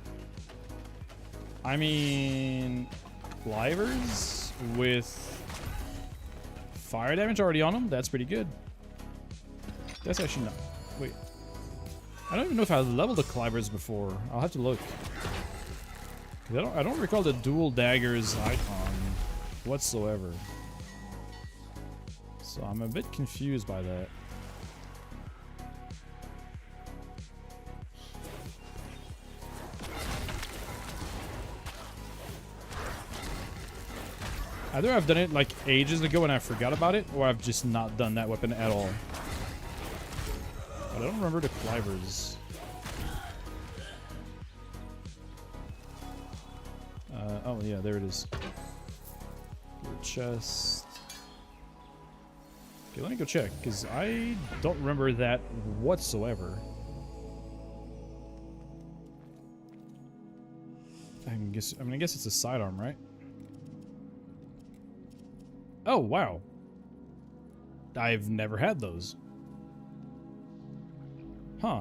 I mean, Clivers with fire damage already on them? That's pretty good. That's actually not... Wait. I don't even know if I leveled the Clivers before. I'll have to look. I don't recall the dual daggers icon whatsoever. So I'm a bit confused by that. Either I've done it like ages ago and I forgot about it, or I've just not done that weapon at all. But I don't remember the Clivers. Oh yeah, there it is. Your chest. Okay, let me go check, because I don't remember that whatsoever. I guess it's a sidearm, right? Oh, wow. I've never had those. Huh.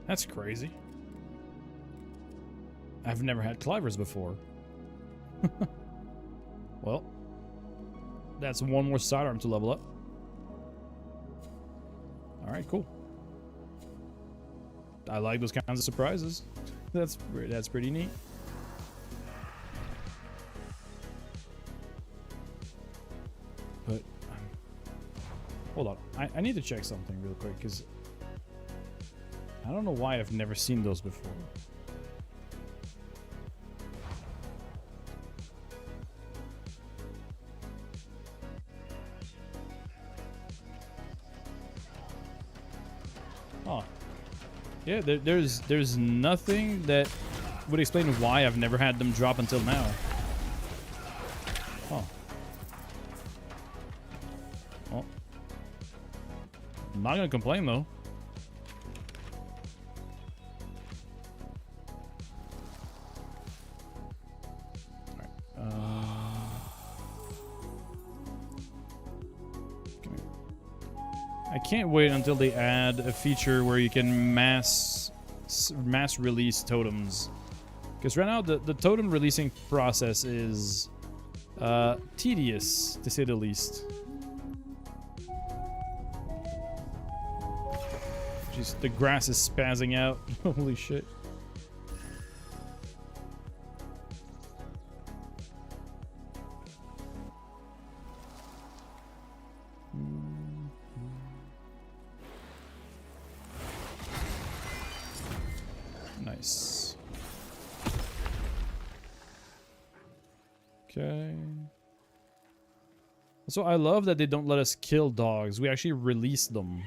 That's crazy. I've never had Clivers before. Well, that's one more sidearm to level up. All right, cool. I like those kinds of surprises. That's pretty neat. But hold on, I need to check something real quick because I don't know why I've never seen those before. Oh, yeah. There's nothing that would explain why I've never had them drop until now. Oh. Well, I'm not gonna complain though. I can't wait until they add a feature where you can mass release totems, because right now the totem releasing process is tedious to say the least. Jeez, the grass is spazzing out. Holy shit. Nice. Okay. So I love that they don't let us kill dogs. We actually release them.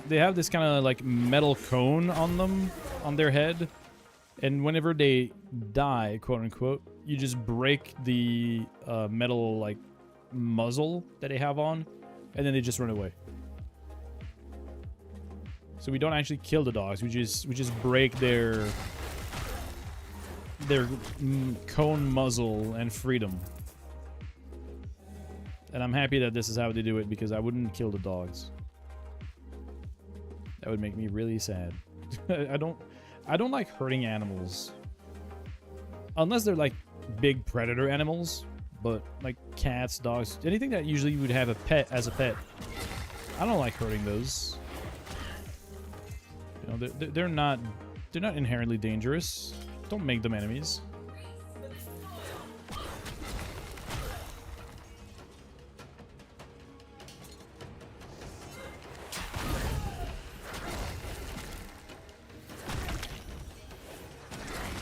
They have this kind of like metal cone on them, on their head. And whenever they die, quote unquote, you just break the metal like muzzle that they have on, and then they just run away. So we don't actually kill the dogs. We just break their cone muzzle and freedom. And I'm happy that this is how they do it, because I wouldn't kill the dogs. That would make me really sad. I don't like hurting animals. Unless they're like big predator animals, but like cats, dogs, anything that usually you would have a pet as a pet. I don't like hurting those. You know, they're not inherently dangerous. Don't make them enemies.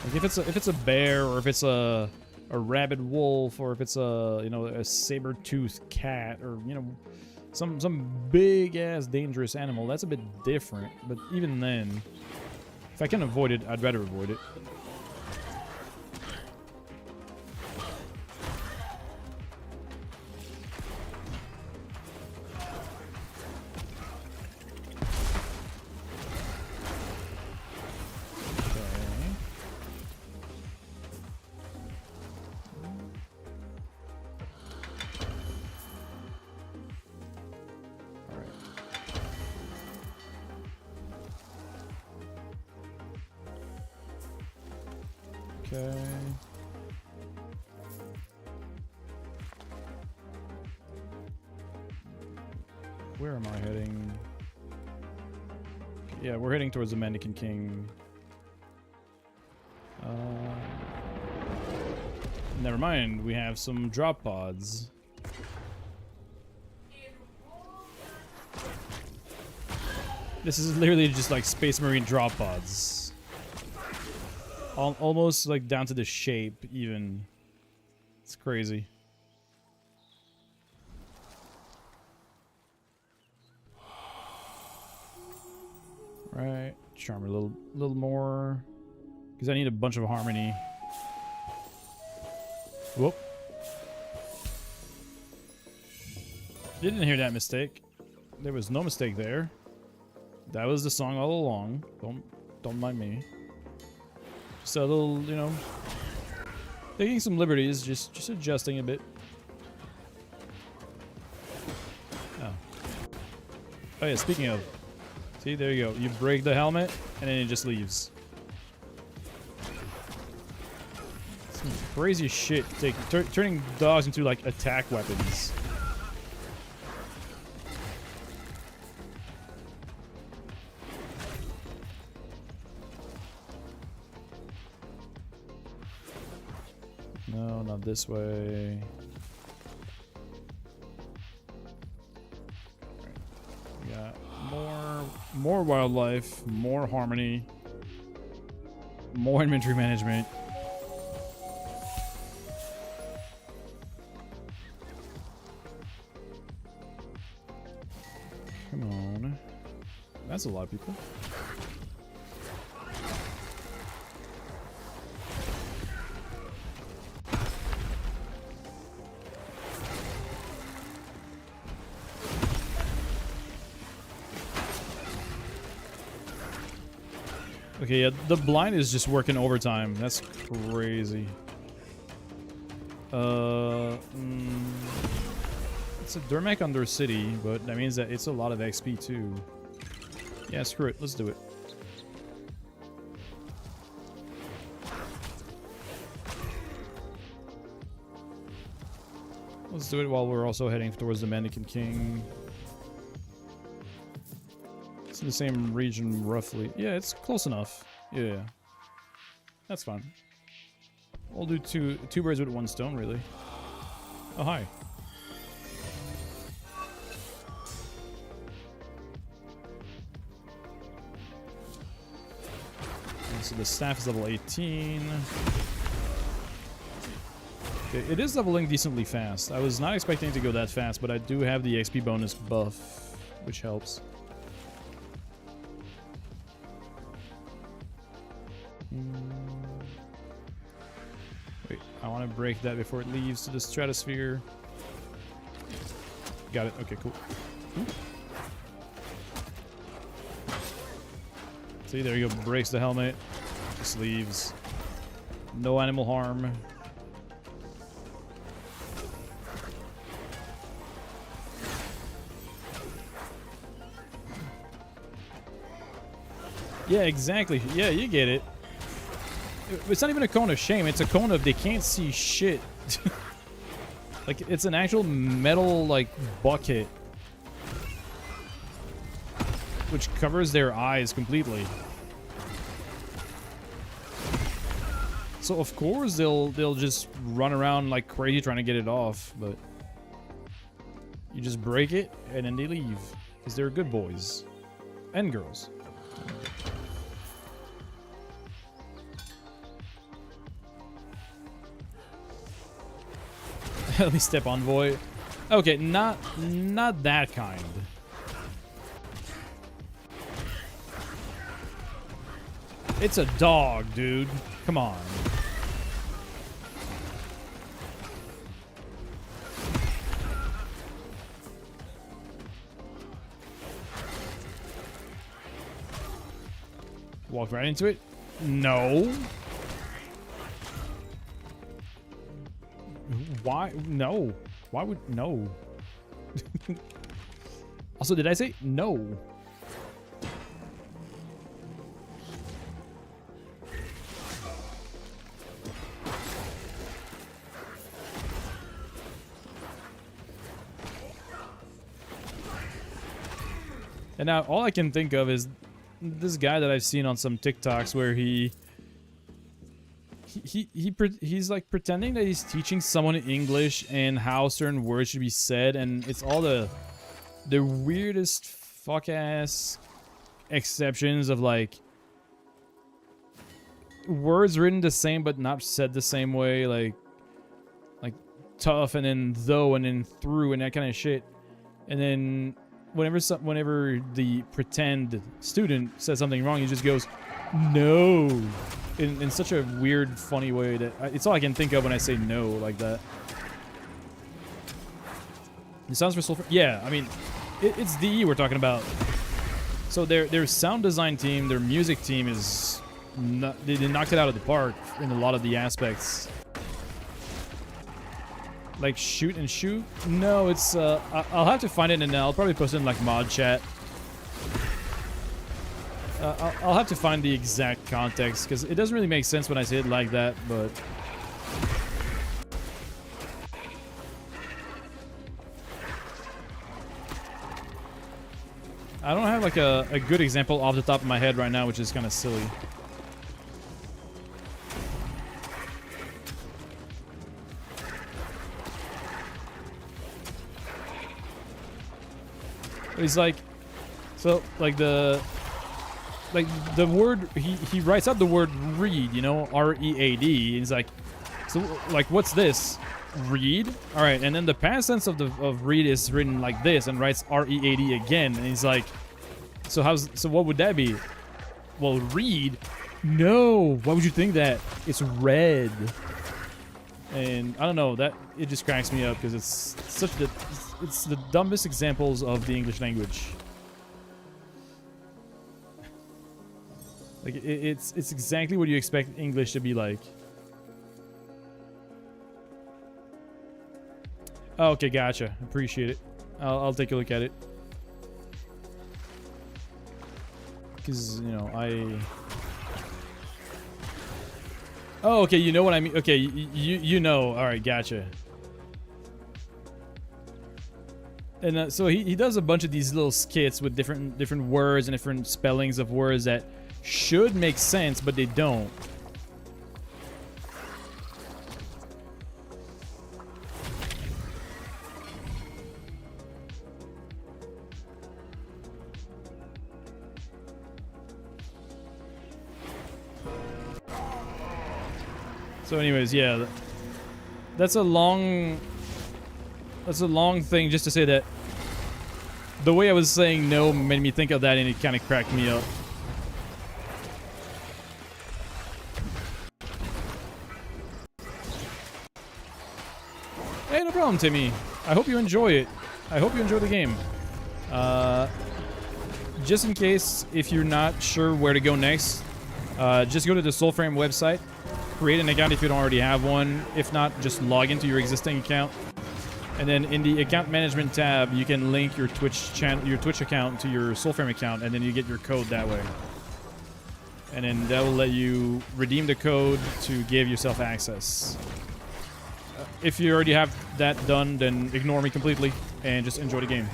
Like if it's a bear, or if it's a rabid wolf, or if it's a saber-toothed cat, or some big ass dangerous animal, that's a bit different. But even then, if I can avoid it, I'd rather avoid it. Okay. Where am I heading? Yeah, we're heading towards the Mannequin King. Never mind, we have some drop pods. This is literally just like Space Marine drop pods. Almost like down to the shape, even. It's crazy. Right, charm a little more, because I need a bunch of harmony. Whoop! Didn't hear that mistake. There was no mistake there. That was the song all along. Don't mind me. Just a little, taking some liberties, just adjusting a bit. Oh yeah, speaking of, see, there you go. You break the helmet, and then it just leaves. Some crazy shit, turning dogs into like attack weapons. No, not this way. Alright. We got more wildlife, more harmony, more inventory management. Come on. That's a lot of people. Okay, yeah, the blind is just working overtime. That's crazy. It's a Durmak under city, but that means that it's a lot of XP too. Yeah, screw it. Let's do it. Let's do it while we're also heading towards the Mannequin King. It's in the same region, roughly. Yeah, it's close enough. Yeah. That's fine. We'll do two birds with one stone, really. Oh, hi. And so the staff is level 18. Okay, it is leveling decently fast. I was not expecting it to go that fast, but I do have the XP bonus buff, which helps. Wait, I want to break that before it leaves to the stratosphere. Got it. Okay, cool. Ooh. See, there you go. Breaks the helmet. Just leaves. No animal harm. Yeah, exactly. Yeah, you get it. It's not even a cone of shame. It's a cone of they can't see shit. Like, it's an actual metal, like, bucket. Which covers their eyes completely. So, of course, they'll just run around like crazy trying to get it off. But you just break it, and then they leave. Because they're good boys. And girls. Let me step envoy. Okay, not that kind. It's a dog, dude. Come on. Walk right into it. No. Why? No. Why would... No. Also, did I say no? And now all I can think of is this guy that I've seen on some TikToks where he's like pretending that he's teaching someone English and how certain words should be said, and it's all the weirdest fuck ass exceptions of like words written the same but not said the same way, like tough and then though and then through and that kind of shit. And then whenever the pretend student says something wrong, he just goes no in such a weird, funny way that it's all I can think of when I say no like that. It sounds for Soulframe. Yeah, I mean, it's DE we're talking about. So their sound design team, their music team is they knocked it out of the park in a lot of the aspects. Like shoot and shoot? No, it's I'll have to find it and I'll probably post it in like mod chat. I'll have to find the exact context because it doesn't really make sense when I say it like that, but I don't have like a good example off the top of my head right now, which is kind of silly. He's like, so like the word he writes out the word read, you know, R-E-A-D. He's like, so like what's this? Read? All right, and then the past tense of read is written like this and writes R-E-A-D again, and he's like, so what would that be? Well, read? No, why would you think that? It's red. And I don't know, that it just cracks me up because it's the dumbest examples of the English language. Like it's exactly what you expect English to be like. Oh, okay, gotcha. Appreciate it. I'll take a look at it. Because, you know, Oh, okay, you know what I mean. Okay, you know. All right, gotcha. And so he does a bunch of these little skits with different words and different spellings of words that should make sense, but they don't. So anyways, yeah, that's a long thing just to say that the way I was saying no made me think of that, and it kind of cracked me up. Hey, no problem, Timmy. I hope you enjoy it. I hope you enjoy the game. Just in case, if you're not sure where to go next, just go to the Soulframe website. Create an account if you don't already have one. If not, just log into your existing account. And then in the account management tab, you can link your Twitch account to your Soulframe account, and then you get your code that way. And then that will let you redeem the code to give yourself access. If you already have that done, then ignore me completely and just enjoy the game.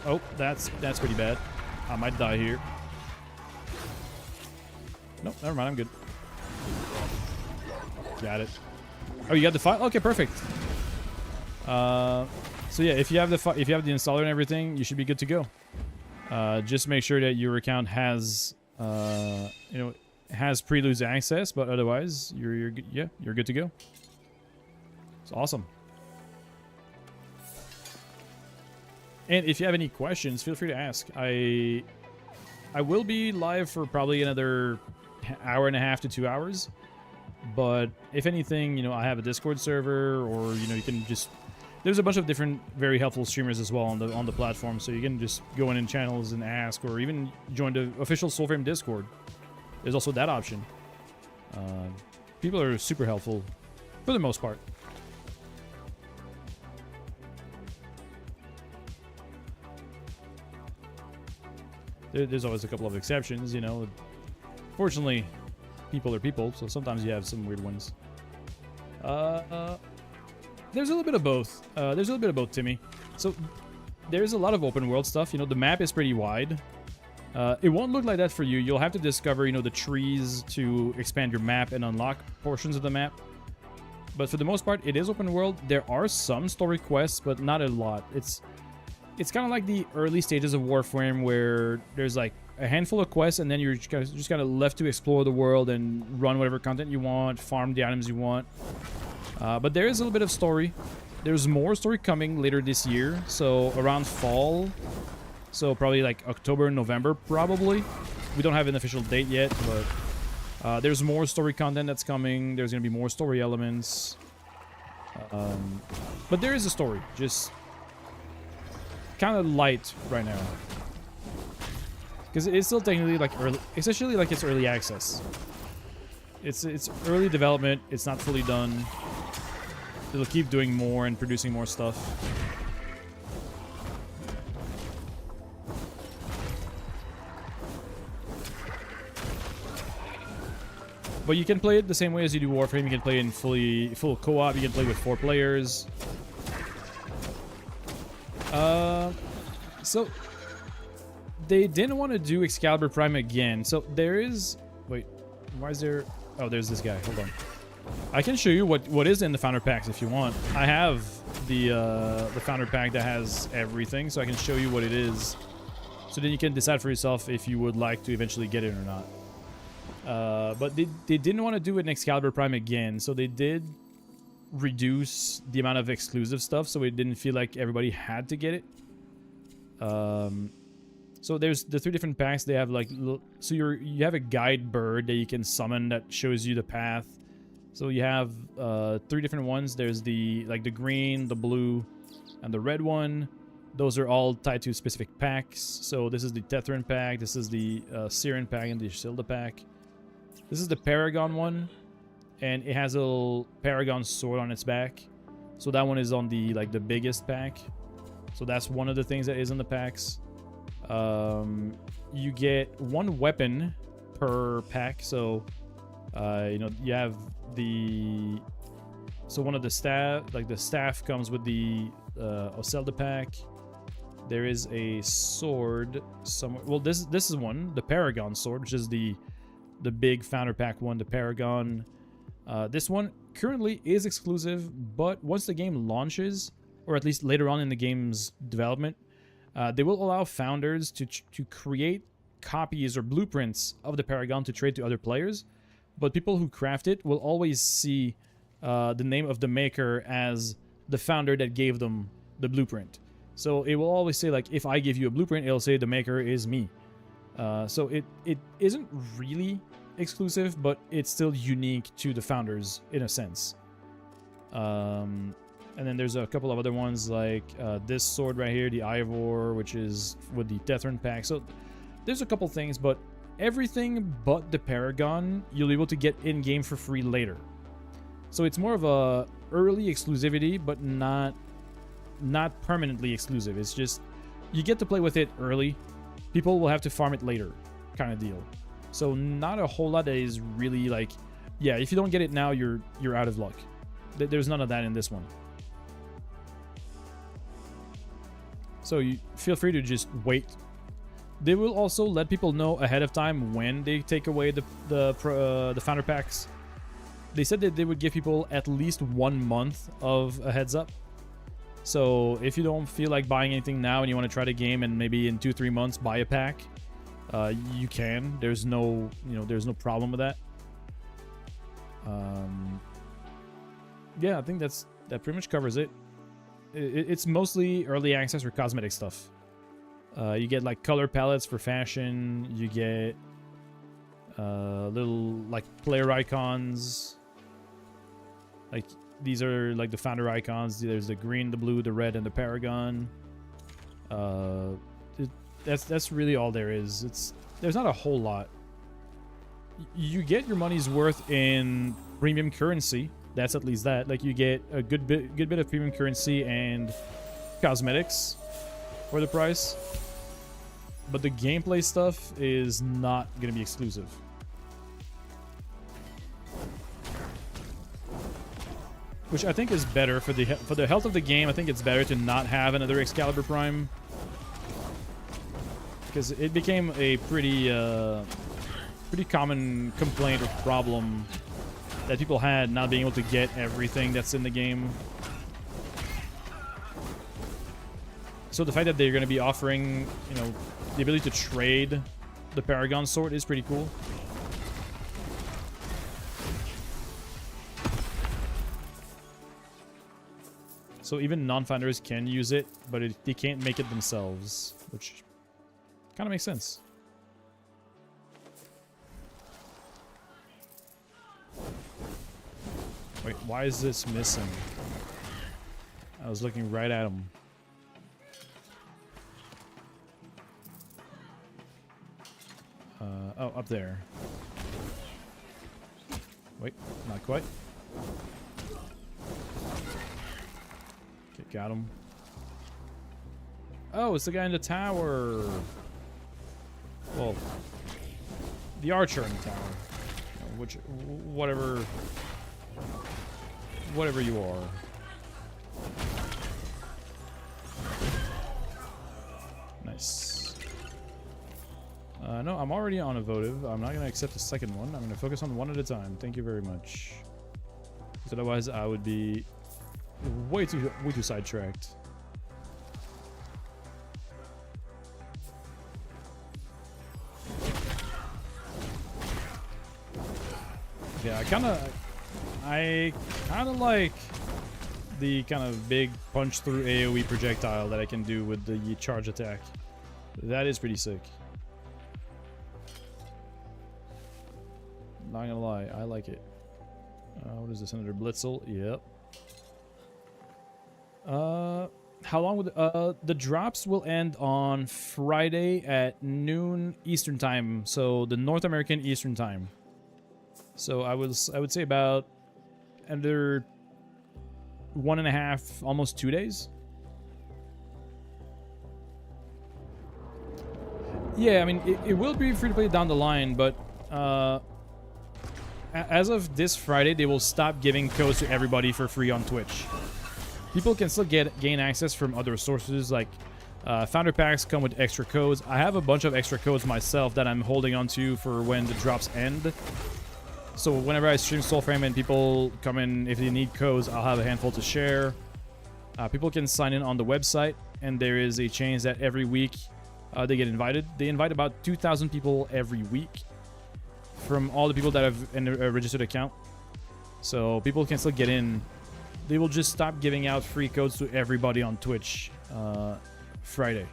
Oh, that's pretty bad. I might die here. Nope, never mind. I'm good. Got it. Oh, you got the file? Okay, perfect. So yeah, if you have the installer and everything, you should be good to go. Just make sure that your account has has prelude access, but otherwise you're good to go. It's awesome. And if you have any questions, feel free to ask. I will be live for probably another hour and a half to 2 hours. But if anything, you know, I have a Discord server, or you know, you can just, there's a bunch of different very helpful streamers as well on the platform, so you can just go in channels and ask, or even join the official Soulframe Discord. There's also that option. People are super helpful for the most part. There's always a couple of exceptions, you know. Fortunately, people are people, so sometimes you have some weird ones. There's a little bit of both. There's a little bit of both, Timmy. So there's a lot of open world stuff. You know, the map is pretty wide. It won't look like that for you. You'll have to discover, you know, the trees to expand your map and unlock portions of the map. But for the most part, it is open world. There are some story quests, but not a lot. It's kind of like the early stages of Warframe, where there's like a handful of quests, and then you're just kind of left to explore the world and run whatever content you want, farm the items you want. But there is a little bit of story. There's more story coming later this year, so around fall. So probably like October, November, probably. We don't have an official date yet, but there's more story content that's coming. There's going to be more story elements. But there is a story, just kind of light right now, because it's still technically like early, essentially like it's early access. It's early development. It's not fully done. It'll keep doing more and producing more stuff. But you can play it the same way as you do Warframe. You can play in full co-op. You can play with 4 players. So they didn't want to do Excalibur Prime again. So there is... Wait, why is there... Oh, there's this guy. Hold on. I can show you what is in the Founder Packs if you want. I have the Founder Pack that has everything, so I can show you what it is. So then you can decide for yourself if you would like to eventually get it or not. But they didn't want to do it in Excalibur Prime again, so they did reduce the amount of exclusive stuff, so it didn't feel like everybody had to get it. So there's the 3 different packs. They have like so you have a guide bird that you can summon that shows you the path. So you have 3 different ones. There's the green, the blue, and the red one. Those are all tied to specific packs. So this is the Tetherin pack. This is the Siren pack and the Shilda pack. This is the Paragon one, and it has a little Paragon sword on its back. So that one is on the the biggest pack. So that's one of the things that is in the packs. You get 1 weapon per pack. So you have the one of the staff, the staff comes with the Oselda pack. There is a sword somewhere. Well, this is one, the Paragon sword, which is the big Founder Pack one, the Paragon. This one currently is exclusive, but once the game launches, or at least later on in the game's development, they will allow founders to create copies or blueprints of the Paragon to trade to other players. But people who craft it will always see the name of the maker as the founder that gave them the blueprint. So it will always say, if I give you a blueprint, it'll say the maker is me. So it isn't really exclusive, but it's still unique to the founders in a sense. And then there's a couple of other ones like this sword right here, the Ivor, which is with the Tetherin pack. So there's a couple things, but everything but the Paragon you'll be able to get in-game for free later. So it's more of a early exclusivity, but not permanently exclusive. It's just you get to play with it early. People will have to farm it later kind of deal. So not a whole lot that is really yeah, if you don't get it now, you're out of luck. There's none of that in this one. So you feel free to just wait. They will also let people know ahead of time when they take away the Founder Packs. They said that they would give people at least 1 month of a heads up. So if you don't feel like buying anything now and you want to try the game and maybe in 2-3 months buy a pack, you can. There's no problem with that. Yeah, I think that pretty much covers it. It's mostly early access or cosmetic stuff. You get color palettes for fashion. You get little player icons. These are the founder icons. There's the green, the blue, the red, and the Paragon. That's really all there is. There's not a whole lot. You get your money's worth in premium currency. That's at least that. You get a good bit of premium currency and cosmetics for the price. But the gameplay stuff is not going to be exclusive. Which I think is better for the health of the game. I think it's better to not have another Excalibur Prime, because it became a pretty common complaint or problem that people had not being able to get everything that's in the game. So the fact that they're going to be offering, the ability to trade the Paragon sword is pretty cool. So even non-founders can use it, but they can't make it themselves, which kind of makes sense. Wait, why is this missing? I was looking right at him. Oh, up there. Wait, not quite. Okay, got him. Oh, it's the guy in the tower. Well, the archer in the tower. Whatever you are. Nice. No, I'm already on a votive. I'm not going to accept a second one. I'm going to focus on one at a time. Thank you very much. Because otherwise I would be way too sidetracked. Yeah, I kind of like the kind of big punch through AoE projectile that I can do with the charge attack. That is pretty sick. Not gonna lie, I like it. What is this? Senator Blitzel? Yep. How long would the drops will end on Friday at noon Eastern time, so the North American Eastern time. So I would say about under 1.5, almost 2 days. Yeah, I mean it will be free to play down the line, but as of this Friday, they will stop giving codes to everybody for free on Twitch. People can still gain access from other sources, like founder packs come with extra codes. I have a bunch of extra codes myself that I'm holding on to for when the drops end. So whenever I stream Soulframe and people come in, if they need codes, I'll have a handful to share. People can sign in on the website, and there is a chance that every week they get invited. They invite about 2,000 people every week from all the people that have a registered account. So people can still get in. They will just stop giving out free codes to everybody on Twitch Friday.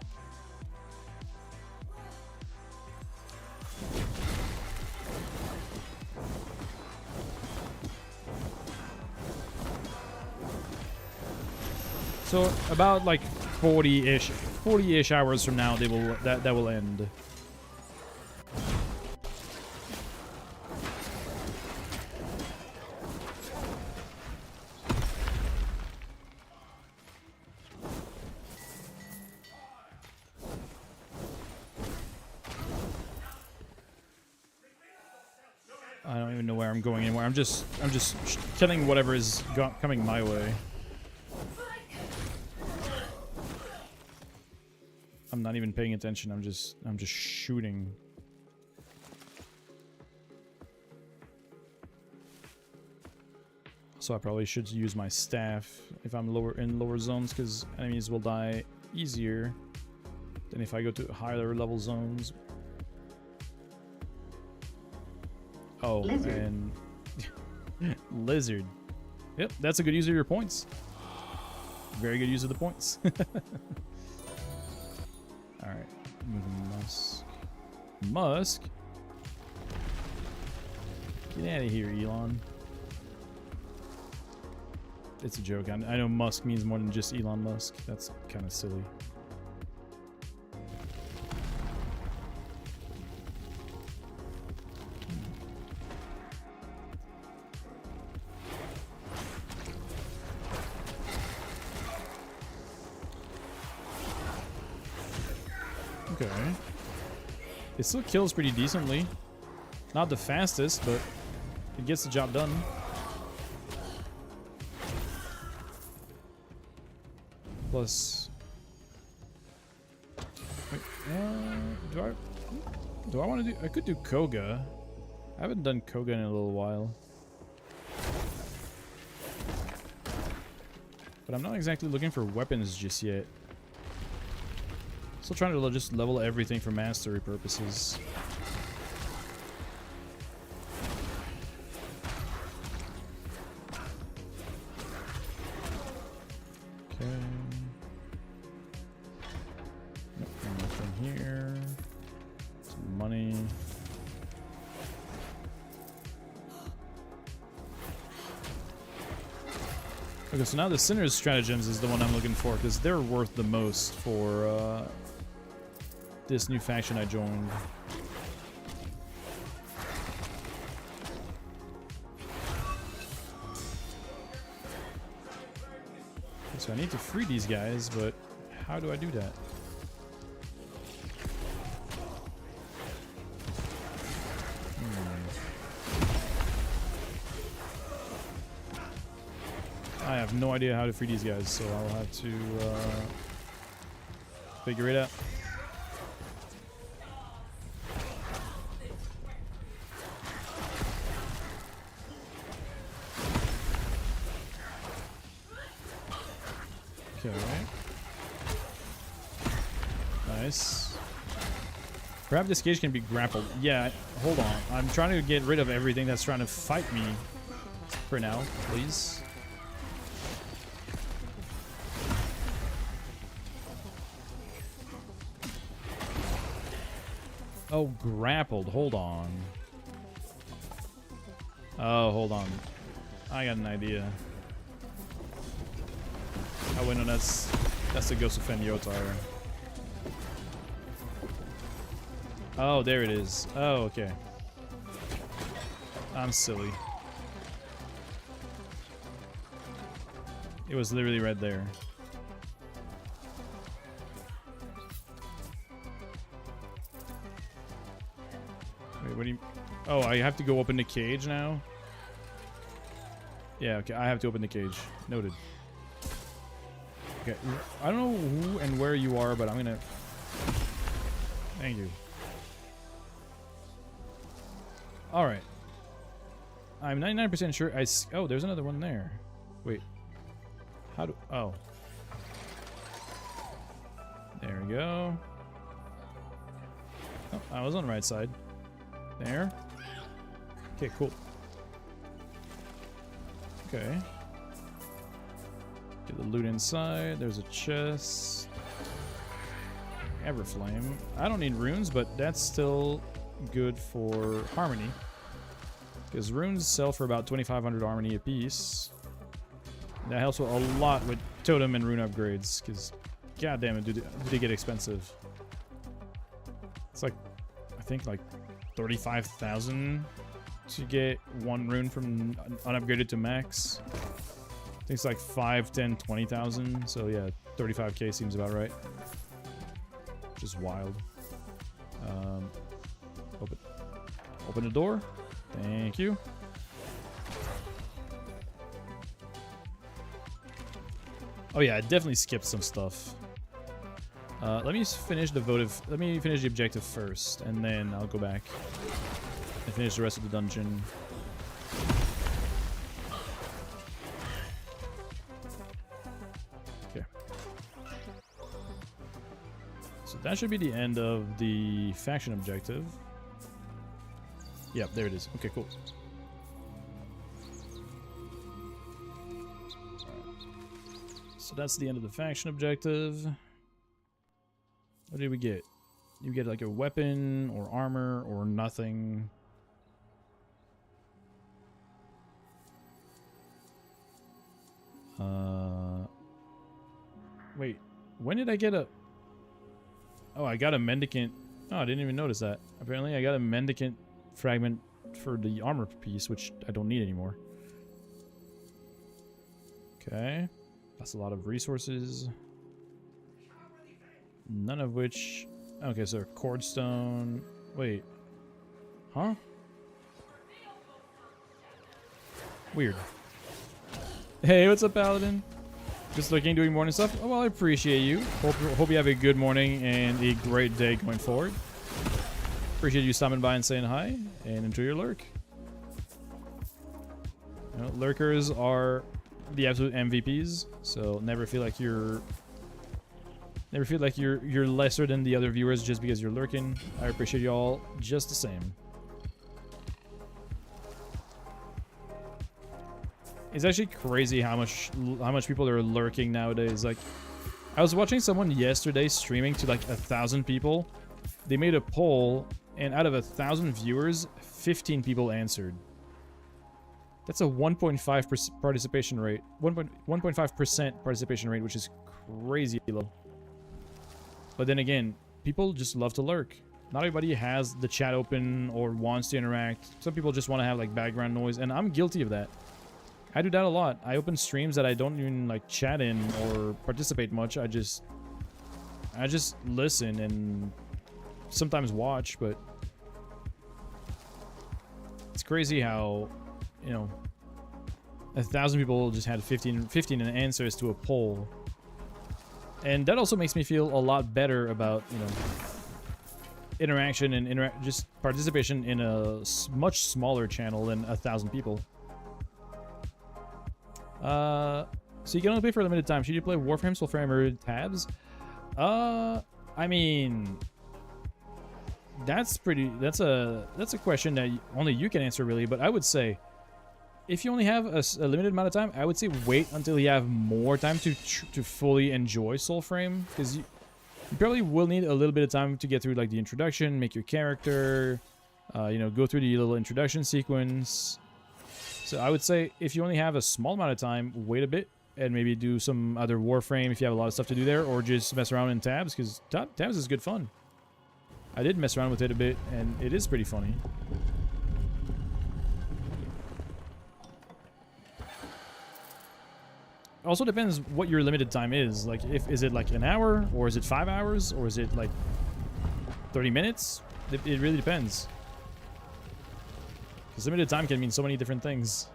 So about like 40-ish hours from now, they will that will end. I don't even know where I'm going anymore. I'm just killing whatever is coming my way. I'm not even paying attention. I'm just shooting. So I probably should use my staff if I'm in lower zones, because enemies will die easier than if I go to higher level zones. Oh, Lizard. And Lizard. Yep, that's a good use of your points. Very good use of the points. Alright, moving Musk. Musk? Get out of here, Elon. It's a joke. I know Musk means more than just Elon Musk. That's kind of silly. Okay. It still kills pretty decently. Not the fastest, but it gets the job done. Plus... Wait, do I want to do... I could do Koga. I haven't done Koga in a little while. But I'm not exactly looking for weapons just yet. Still trying to just level everything for mastery purposes. Okay. Nope, nothing here. Some money. Okay, so now the Sinner's Stratagems is the one I'm looking for, because they're worth the most for this new faction I joined. Okay, so I need to free these guys, but how do I do that? I have no idea how to free these guys, so I'll have to figure it out. Okay. Nice. Perhaps this cage can be grappled. Yeah, hold on. I'm trying to get rid of everything that's trying to fight me for now, please. Oh, grappled. Hold on. Oh, hold on. I got an idea. Oh, wait, no, that's the Ghost of Fenyotar. Oh, there it is. Oh, okay. I'm silly. It was literally right there. Wait, what do you... Oh, I have to go open the cage now? Yeah, okay, I have to open the cage. Noted. Okay, I don't know who and where you are, but I'm gonna... Thank you. Alright. I'm 99% sure oh, there's another one there. Wait. How do... Oh. There we go. Oh, I was on the right side. There. Okay, cool. Okay. Get the loot inside. There's a chest. Everflame. I don't need runes, but that's still good for harmony. Because runes sell for about 2,500 harmony apiece. That helps a lot with totem and rune upgrades. Because, goddamn it, do they get expensive. It's like, I think like 35,000 to get one rune from unupgraded to max. I think it's like 5, 10, 20,000. So yeah, 35k seems about right. Which is wild. Open the door. Thank you. Oh yeah, I definitely skipped some stuff. Let me finish the votive. Let me finish the objective first, and then I'll go back and finish the rest of the dungeon. Okay. So that should be the end of the faction objective. Yep, there it is. Okay, cool. So that's the end of the faction objective. What did we get? You get like a weapon or armor or nothing. Wait, when did I get a... Oh, I got a mendicant. Oh, I didn't even notice that. Apparently I got a mendicant fragment for the armor piece, which I don't need anymore. Okay. That's a lot of resources. None of which... Okay, so cordstone... Wait. Huh? Weird. Hey, what's up, Paladin? Just looking, doing morning stuff? Oh, well, I appreciate you. Hope you have a good morning and a great day going forward. Appreciate you stopping by and saying hi, and enjoy your lurk. You know, lurkers are the absolute MVPs, so never feel like you're lesser than the other viewers just because you're lurking. I appreciate you all just the same. It's actually crazy how much people are lurking nowadays. Like, I was watching someone yesterday streaming to like 1,000 people. They made a poll, and out of 1,000 viewers, 15 people answered. That's a 1.5% participation rate. 1.5% participation rate, which is crazy low. But then again, people just love to lurk. Not everybody has the chat open or wants to interact. Some people just want to have like background noise, and I'm guilty of that. I do that a lot. I open streams that I don't even like chat in or participate much. I just listen and sometimes watch, but it's crazy how, you know, 1,000 people just had 15 answers to a poll. And that also makes me feel a lot better about, you know, interaction and just participation in a much smaller channel than 1,000 people. So you can only play for a limited time. Should you play Warframe, Soulframe, or tabs? I mean, that's a question that only you can answer really. But I would say, if you only have a limited amount of time, I would say wait until you have more time to fully enjoy Soulframe, because you probably will need a little bit of time to get through like the introduction, make your character, you know, go through the little introduction sequence. So I would say if you only have a small amount of time, wait a bit and maybe do some other Warframe if you have a lot of stuff to do there, or just mess around in tabs, because tabs is good fun. I did mess around with it a bit, and it is pretty funny. Also depends what your limited time is. Like, is it like an hour, or is it 5 hours, or is it like 30 minutes? It really depends. Because limited time can mean so many different things.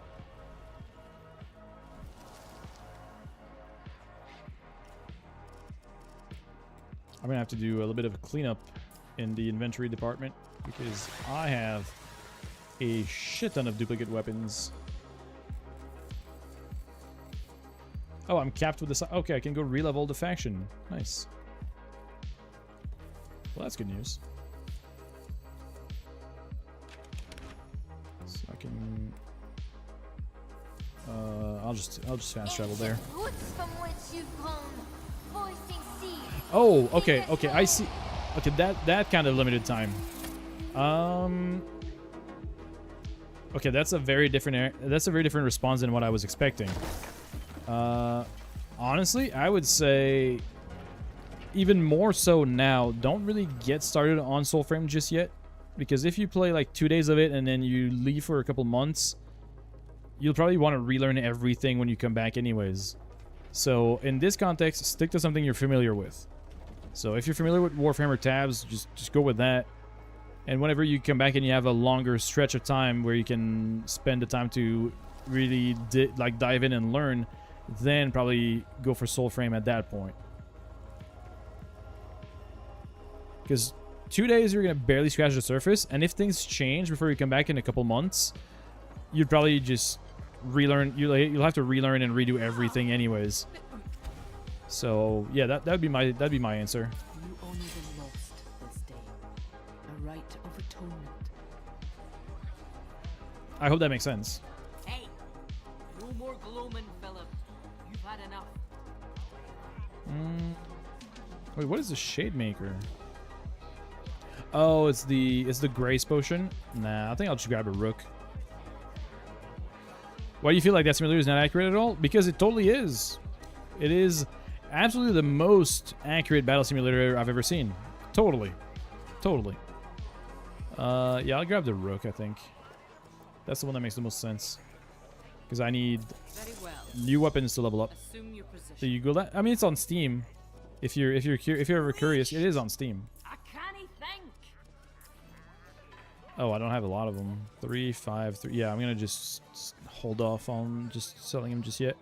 I'm gonna have to do a little bit of a cleanup in the inventory department, because I have a shit ton of duplicate weapons. Oh, I'm capped with this. Okay, I can go re-level the faction. Nice. Well, that's good news. So I can. I'll just fast travel there. Oh, okay, okay, I see. Okay, that kind of limited time. Okay, that's a very different response than what I was expecting. Honestly, I would say even more so now, don't really get started on Soulframe just yet, because if you play like 2 days of it and then you leave for a couple months, you'll probably want to relearn everything when you come back anyways. So in this context, stick to something you're familiar with. So if you're familiar with Warframe or tabs, just go with that. And whenever you come back and you have a longer stretch of time where you can spend the time to really dive in and learn, then probably go for Soulframe at that point. Because 2 days you're gonna barely scratch the surface, and if things change before you come back in a couple months, you'd probably just relearn. You'll have to relearn and redo everything anyways. So yeah, that'd be my answer. You only been lost this day. A rite of atonement. I hope that makes sense. Hey, no more gloaming, Philip. You've had enough. Wait, what is the Shade Maker? Oh, it's the Grace Potion. Nah, I think I'll just grab a Rook. Why do you feel like that simulator is not accurate at all? Because it totally is. It is absolutely the most accurate battle simulator I've ever seen. Totally. Totally. Yeah, I'll grab the Rook, I think. That's the one that makes the most sense. Because I need new weapons to level up. Assume your position. So you go that. I mean, it's on Steam. If you're ever curious, it is on Steam. I can't think. Oh, I don't have a lot of them. 3, 5, 3. Yeah, I'm gonna just hold off on just selling them just yet.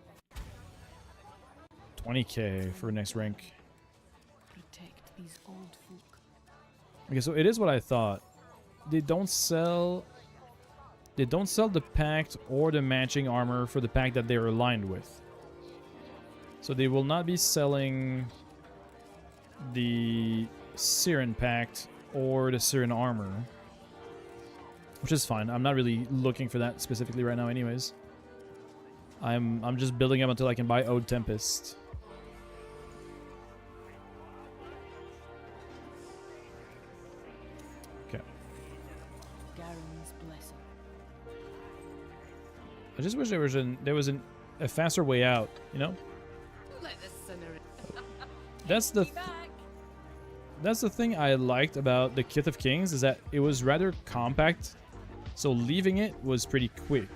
20k for next rank. Protect these old folk. Okay, so it is what I thought. They don't sell the pact or the matching armor for the pack that they're aligned with. So they will not be selling the Siren pact or the Siren armor, which is fine. I'm not really looking for that specifically right now anyways. I'm just building up until I can buy Ode Tempest. Okay. Garen's blessing. I just wish there was a faster way out, you know? Let the sinner in. That's the thing I liked about the Kith of Kings, is that it was rather compact, so leaving it was pretty quick.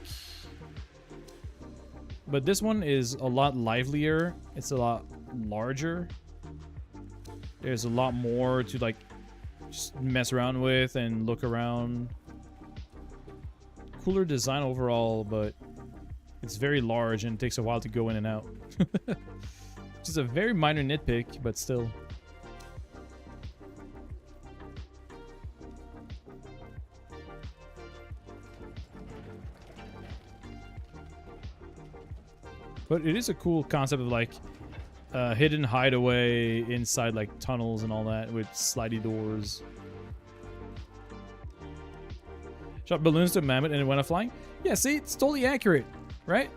But this one is a lot livelier. It's a lot larger. There's a lot more to like just mess around with and look around. Cooler design overall, but it's very large and it takes a while to go in and out. Just a very minor nitpick, but still. But it is a cool concept of like hidden hideaway inside like tunnels and all that with slidey doors. Shot balloons to a mammoth and it went up flying. Yeah, see, it's totally accurate, right?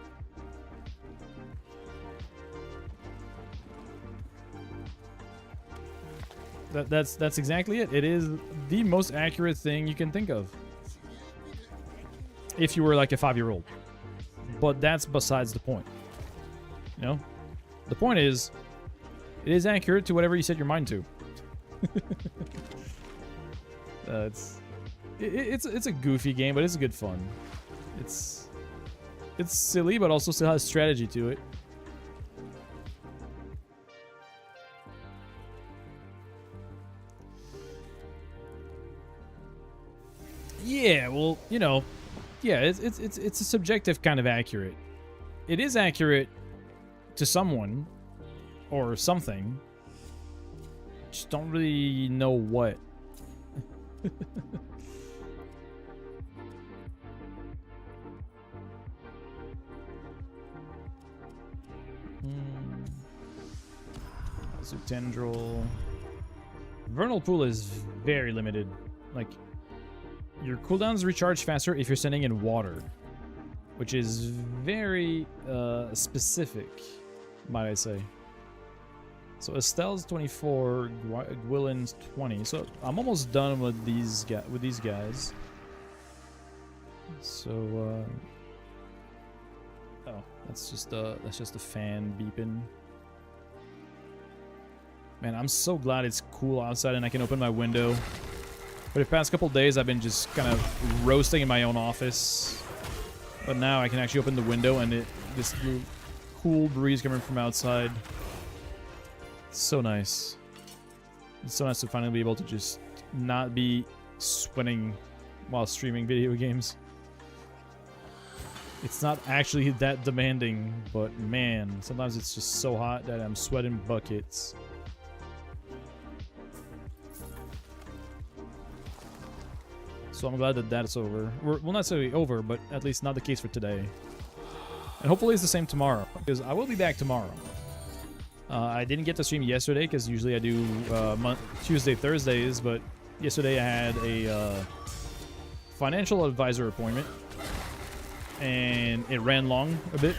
That's exactly it. It is the most accurate thing you can think of. If you were like a 5-year-old. But that's besides the point. You know? The point is, it is accurate to whatever you set your mind to. It's a goofy game, but it's good fun. It's silly, but also still has strategy to it. Yeah, well, you know, yeah, it's a subjective kind of accurate. It is accurate to someone or something. Just don't really know what. Tendril. Vernal Pool is very limited. Like, your cooldowns recharge faster if you're standing in water, which is very specific, might I say. So Estelle's 24, Gwilyn's 20. So I'm almost done with these guys. So oh, that's just a fan beeping. Man, I'm so glad it's cool outside and I can open my window. For the past couple days, I've been just kind of roasting in my own office. But now I can actually open the window and this cool breeze coming from outside. It's so nice. It's so nice to finally be able to just not be sweating while streaming video games. It's not actually that demanding, but man, sometimes it's just so hot that I'm sweating buckets. So I'm glad that that's over. Well, not necessarily over, but at least not the case for today. And hopefully it's the same tomorrow, because I will be back tomorrow. I didn't get to stream yesterday, because usually I do Tuesday, Thursdays, but yesterday I had a financial advisor appointment, and it ran long a bit.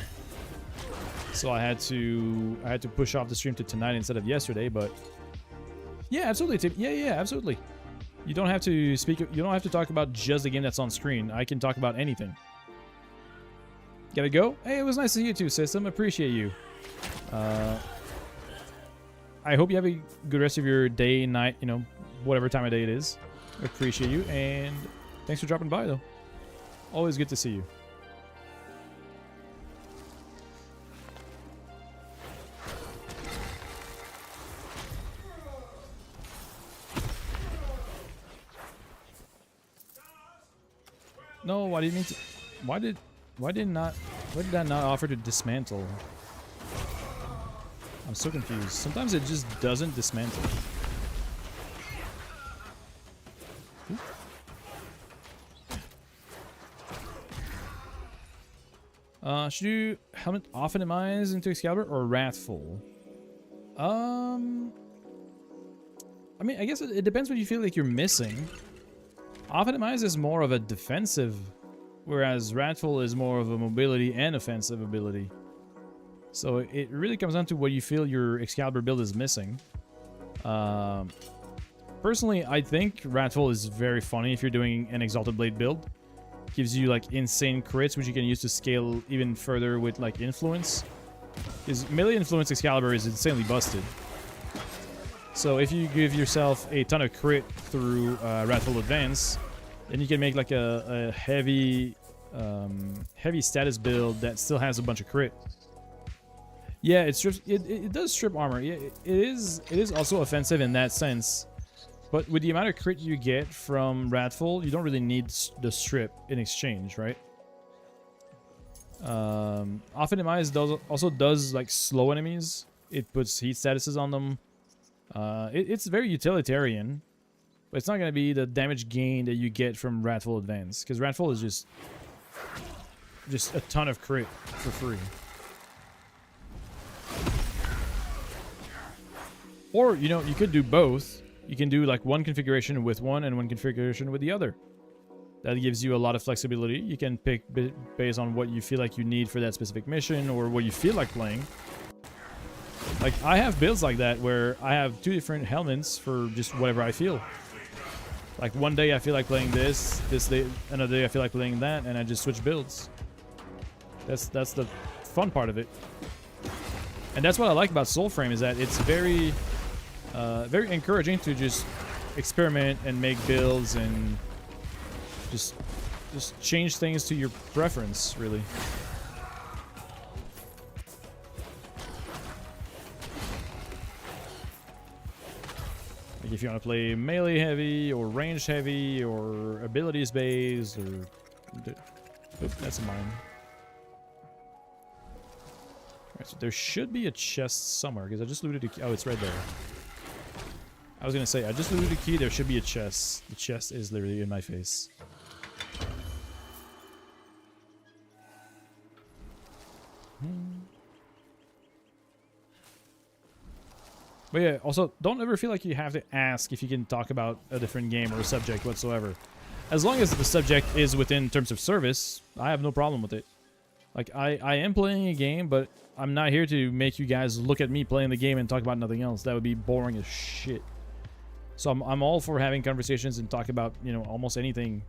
So I had to push off the stream to tonight instead of yesterday, but yeah, absolutely. Yeah, absolutely. You don't have to speak. You don't have to talk about just the game that's on screen. I can talk about anything. Gotta go? Hey, it was nice to see you too, System. Appreciate you. I hope you have a good rest of your day, night, you know, whatever time of day it is. Appreciate you, and thanks for dropping by, though. Always good to see you. No, why did you mean to? Why did that not offer to dismantle? I'm so confused. Sometimes it just doesn't dismantle. Should you helmet optimize into Excalibur or Wrathful? I mean, I guess it depends what you feel like you're missing. Optimize is more of a defensive, whereas Wrathful is more of a mobility and offensive ability. So it really comes down to what you feel your Excalibur build is missing. Personally, I think Wrathful is very funny if you're doing an Exalted Blade build. Gives you like insane crits, which you can use to scale even further with like influence. Because melee influence Excalibur is insanely busted. So if you give yourself a ton of crit through Wrathful Advance, then you can make like a heavy status build that still has a bunch of crit. Yeah, it does strip armor. Yeah, it is also offensive in that sense. But with the amount of crit you get from Wrathful, you don't really need the strip in exchange, right? Optimize also does like slow enemies. It puts heat statuses on them. It's very utilitarian, but it's not going to be the damage gain that you get from Wrathful Advance, because Wrathful is just a ton of crit for free. Or, you know, you could do both. You can do like one configuration with one and one configuration with the other. That gives you a lot of flexibility. You can pick based on what you feel like you need for that specific mission or what you feel like playing. Like, I have builds like that where I have 2 different helmets for just whatever I feel. Like, one day I feel like playing this day, another day I feel like playing that, and I just switch builds. That's the fun part of it. And that's what I like about Soulframe, is that it's very encouraging to just experiment and make builds and just change things to your preference, really. Like if you want to play melee heavy or range heavy or abilities based or... Oop, that's a mine. Alright, so there should be a chest somewhere because I just looted a key. Oh, it's right there. I was gonna say, I just looted a key, there should be a chest. The chest is literally in my face. But yeah, also, don't ever feel like you have to ask if you can talk about a different game or a subject whatsoever. As long as the subject is within terms of service, I have no problem with it. Like, I am playing a game, but I'm not here to make you guys look at me playing the game and talk about nothing else. That would be boring as shit. So I'm all for having conversations and talk about, you know, almost anything.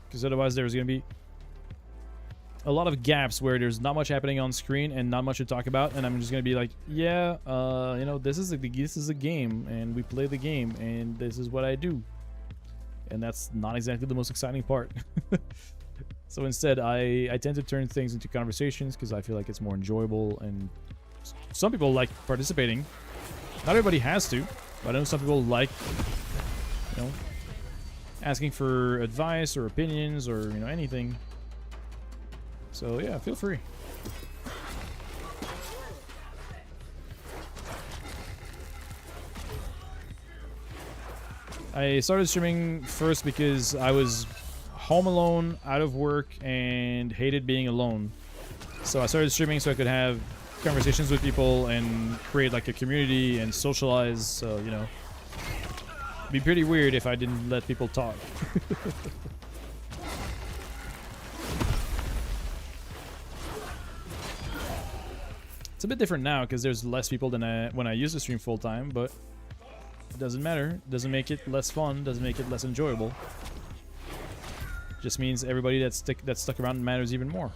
Because otherwise there's going to be a lot of gaps where there's not much happening on screen and not much to talk about, and I'm just gonna be like, yeah, you know, this is a game, and we play the game, and this is what I do, and that's not exactly the most exciting part. So instead, I tend to turn things into conversations because I feel like it's more enjoyable, and some people like participating. Not everybody has to, but I know some people like, you know, asking for advice or opinions or, you know, anything. So yeah, feel free. I started streaming first because I was home alone, out of work, and hated being alone. So I started streaming so I could have conversations with people and create like a community and socialize. So, you know, it'd be pretty weird if I didn't let people talk. It's a bit different now because there's less people than when I used to stream full time, but it doesn't matter. It doesn't make it less fun, doesn't make it less enjoyable. It just means everybody that's stuck around matters even more.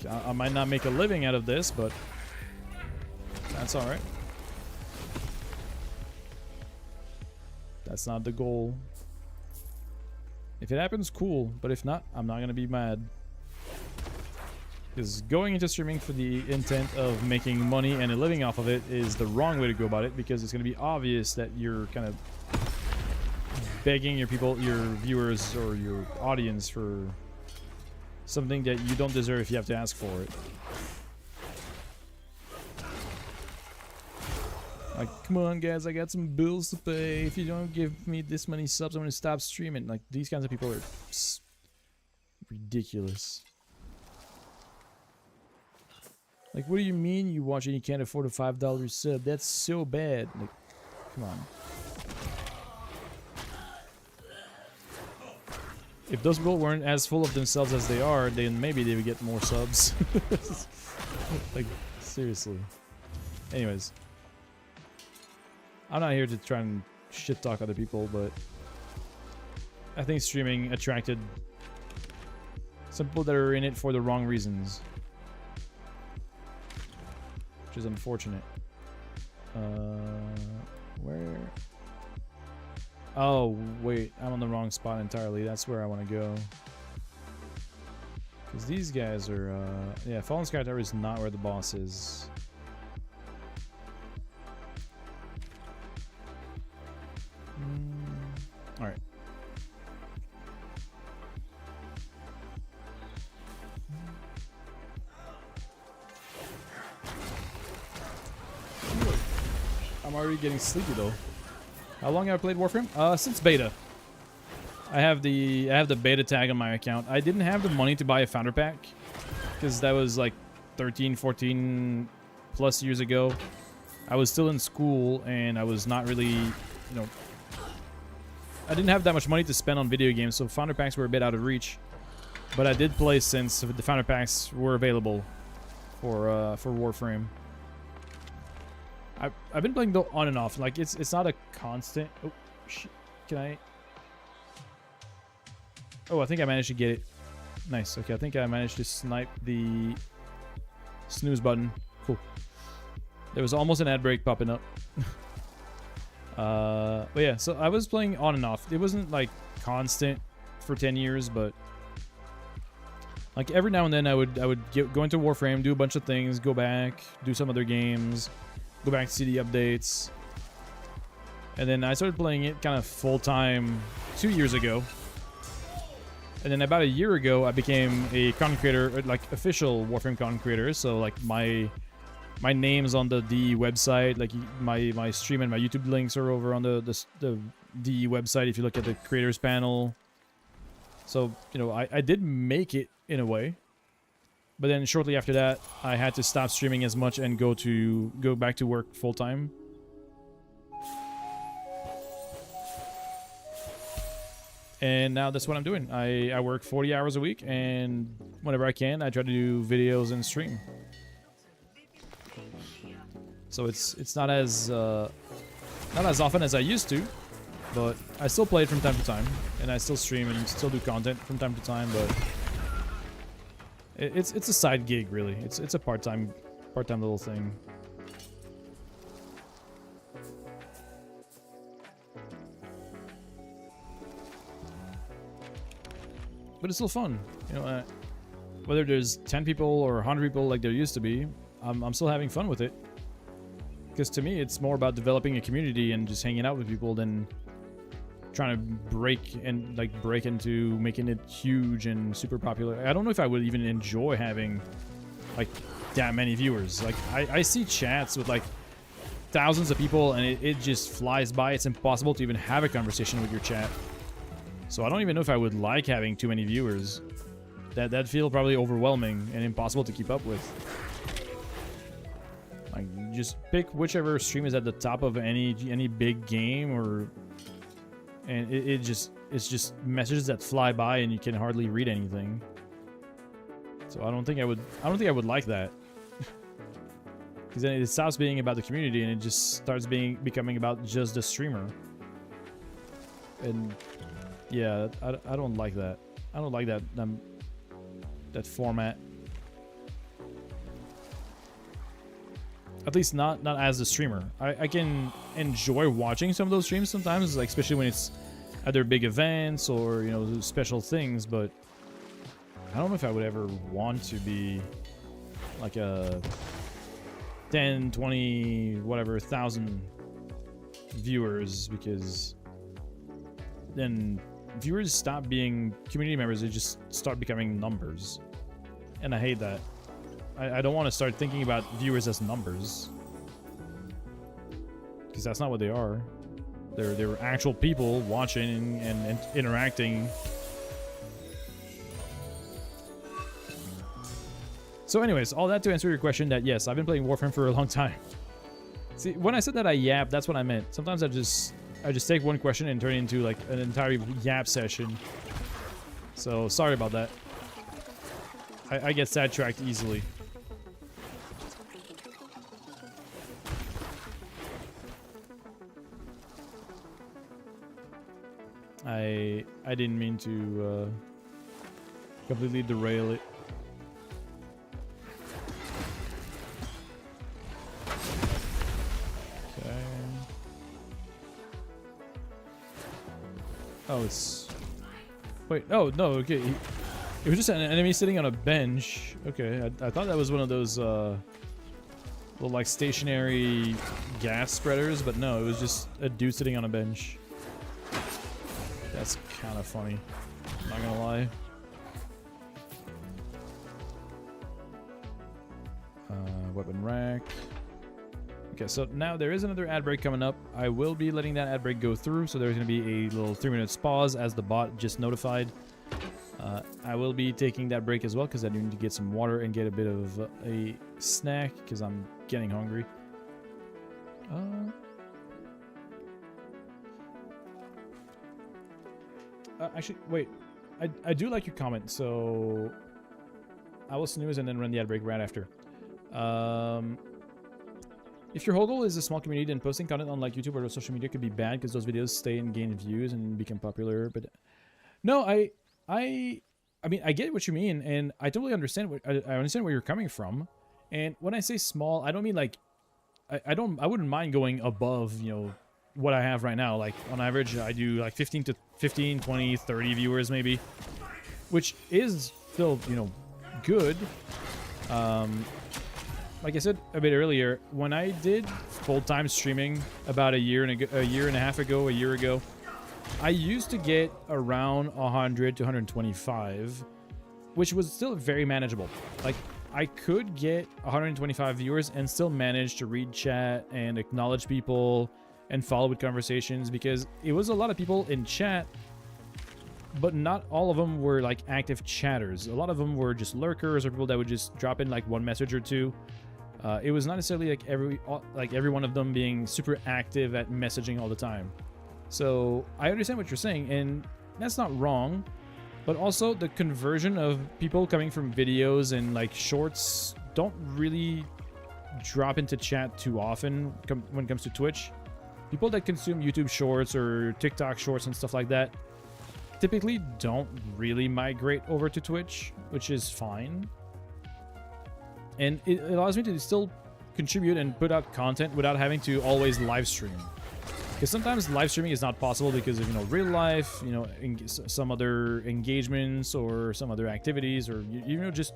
I might not make a living out of this, but that's alright. That's not the goal. If it happens, cool. But if not, I'm not going to be mad. Because going into streaming for the intent of making money and a living off of it is the wrong way to go about it. Because it's going to be obvious that you're kind of begging your viewers or your audience for something that you don't deserve if you have to ask for it. Like, come on, guys, I got some bills to pay. If you don't give me this many subs, I'm gonna stop streaming. Like, these kinds of people are ridiculous. Like, what do you mean you watch and you can't afford a $5 sub? That's so bad. Like, come on. If those people weren't as full of themselves as they are, then maybe they would get more subs. Like, seriously. Anyways. I'm not here to try and shit talk other people, but I think streaming attracted some people that are in it for the wrong reasons, which is unfortunate. Where? Oh, wait, I'm on the wrong spot entirely. That's where I want to go. Because these guys are, yeah, Fallen Sky Tower is not where the boss is. Alright. I'm already getting sleepy though. How long have I played Warframe? Since beta. I have the beta tag on my account. I didn't have the money to buy a founder pack because that was like 13, 14 plus years ago. I was still in school and I was not really, you know, I didn't have that much money to spend on video games, so founder packs were a bit out of reach. But I did play since the founder packs were available for Warframe. I've been playing though on and off. Like it's not a constant. Oh shit! Can I? Oh, I think I managed to get it. Nice. Okay, I think I managed to snipe the snooze button. Cool. There was almost an ad break popping up. But yeah, so I was playing on and off. It wasn't like constant for 10 years, but like every now and then I would go into Warframe, do a bunch of things, go back, do some other games, go back to see the updates. And then I started playing it kind of full-time 2 years ago. And then about a year ago, I became a content creator, like official Warframe content creator. So like my name's on the DE website. Like my stream and my YouTube links are over on the DE website if you look at the creators panel. So, you know, I did make it in a way. But then shortly after that, I had to stop streaming as much and go back to work full time. And now that's what I'm doing. I work 40 hours a week, and whenever I can, I try to do videos and stream. So it's not as often as I used to, but I still play it from time to time, and I still stream and still do content from time to time. But it's a side gig, really. It's a part-time little thing. But it's still fun, you know. Whether there's 10 people or 100 people like there used to be, I'm still having fun with it. Because to me, it's more about developing a community and just hanging out with people than trying to break into making it huge and super popular. I don't know if I would even enjoy having like that many viewers. Like I see chats with like thousands of people and it just flies by. It's impossible to even have a conversation with your chat. So I don't even know if I would like having too many viewers. That'd feel probably overwhelming and impossible to keep up with. Like, just pick whichever stream is at the top of any big game, and it's just messages that fly by and you can hardly read anything. So I don't think I would like that. Because then it stops being about the community and it just starts becoming about just the streamer. And yeah, I don't like that. I don't like that format. At least not as a streamer. I can enjoy watching some of those streams sometimes, like especially when it's either big events or, you know, special things, but I don't know if I would ever want to be like a 10, 20, whatever, 1,000 viewers, because then viewers stop being community members. They just start becoming numbers, and I hate that. I don't want to start thinking about viewers as numbers, because that's not what they are. They're actual people watching and interacting. So anyways, all that to answer your question that yes, I've been playing Warframe for a long time. See, when I said that I yap, that's what I meant. Sometimes I just take one question and turn it into like an entire yap session. So sorry about that. I get sidetracked easily. I didn't mean to completely derail it. Okay. Oh, it's... Wait, oh, no, okay. It was just an enemy sitting on a bench. Okay, I thought that was one of those little like stationary gas spreaders, but no, it was just a dude sitting on a bench. That's kind of funny, not gonna lie. Weapon rack. Okay, so now there is another ad break coming up. I will be letting that ad break go through, so there's going to be a little 3-minute pause as the bot just notified. I will be taking that break as well because I do need to get some water and get a bit of a snack because I'm getting hungry. Actually, wait. I do like your comment, so I will snooze and then run the ad break right after. If your whole goal is a small community, then posting content on like YouTube or social media could be bad because those videos stay and gain views and become popular. But no, I mean, I get what you mean, and I totally understand I understand where you're coming from. And when I say small, I don't mean like I wouldn't mind going above, you know, what I have right now. Like on average, I do like 15, 20, 30 viewers maybe, which is still, you know, good. Like I said a bit earlier, when I did full-time streaming about a year and a half ago, I used to get around 100 to 125, which was still very manageable. Like, I could get 125 viewers and still manage to read chat and acknowledge people and follow with conversations because it was a lot of people in chat, but not all of them were like active chatters. A lot of them were just lurkers or people that would just drop in like one message or two. It was not necessarily like every one of them being super active at messaging all the time. So I understand what you're saying, and that's not wrong. But also the conversion of people coming from videos and like shorts don't really drop into chat too often when it comes to Twitch. People that consume YouTube shorts or TikTok shorts and stuff like that typically don't really migrate over to Twitch, which is fine. And it allows me to still contribute and put out content without having to always live stream. Because sometimes live streaming is not possible because of, you know, real life, you know, some other engagements or some other activities, or, you know, just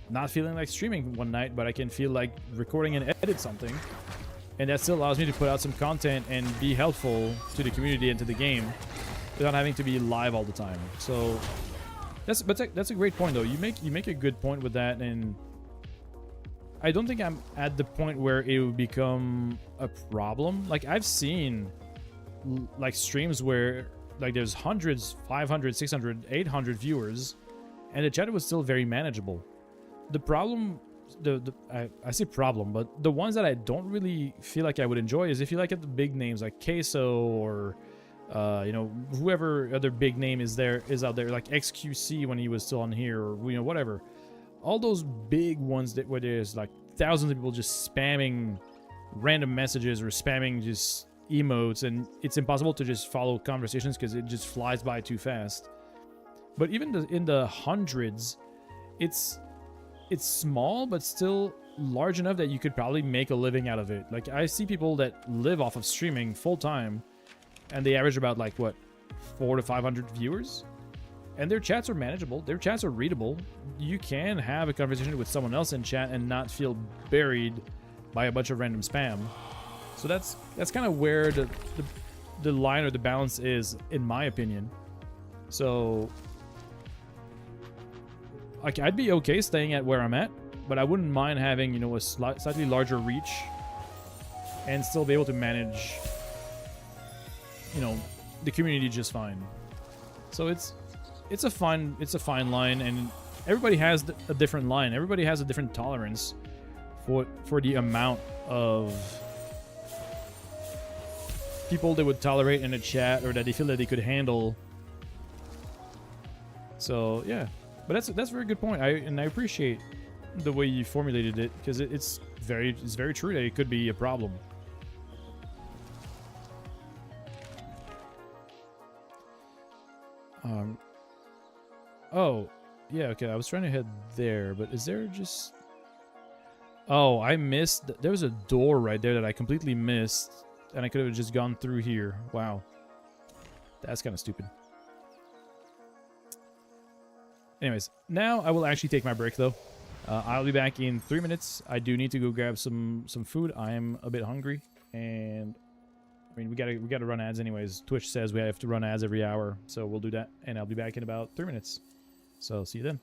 not feeling like streaming one night, but I can feel like recording and edit something. And that still allows me to put out some content and be helpful to the community and to the game without having to be live all the time. So that's a great point though. You make a good point with that, and I don't think I'm at the point where it would become a problem. Like, I've seen like streams where like there's hundreds, 500, 600, 800 viewers, and the chat was still very manageable. The problem, I say problem, but the ones that I don't really feel like I would enjoy is if you like at the big names like Queso or you know, whoever other big name is out there, like XQC when he was still on here, or, you know, whatever. All those big ones where there's like thousands of people just spamming random messages or spamming just emotes, and it's impossible to just follow conversations because it just flies by too fast. But even in the hundreds, it's small but still large enough that you could probably make a living out of it. Like, I see people that live off of streaming full time, and they average about like what, 400 to 500 viewers. And their chats are manageable. Their chats are readable. You can have a conversation with someone else in chat and not feel buried by a bunch of random spam. So that's kind of where the line or the balance is, in my opinion. So, like, I'd be okay staying at where I'm at, but I wouldn't mind having, you know, a slightly larger reach and still be able to manage, you know, the community just fine. So it's a fine line, and everybody has a different line. Everybody has a different tolerance for the amount of people they would tolerate in a chat or that they feel that they could handle. So yeah, but that's a very good point. I appreciate the way you formulated it, because it's very true that it could be a problem. Oh, yeah, okay, I was trying to head there, but is there just... Oh, I missed... There was a door right there that I completely missed, and I could have just gone through here. Wow. That's kind of stupid. Anyways, now I will actually take my break, though. I'll be back in 3 minutes. I do need to go grab some food. I am a bit hungry, and... I mean, we gotta run ads anyways. Twitch says we have to run ads every hour, so we'll do that, and I'll be back in about 3 minutes. So, see you then.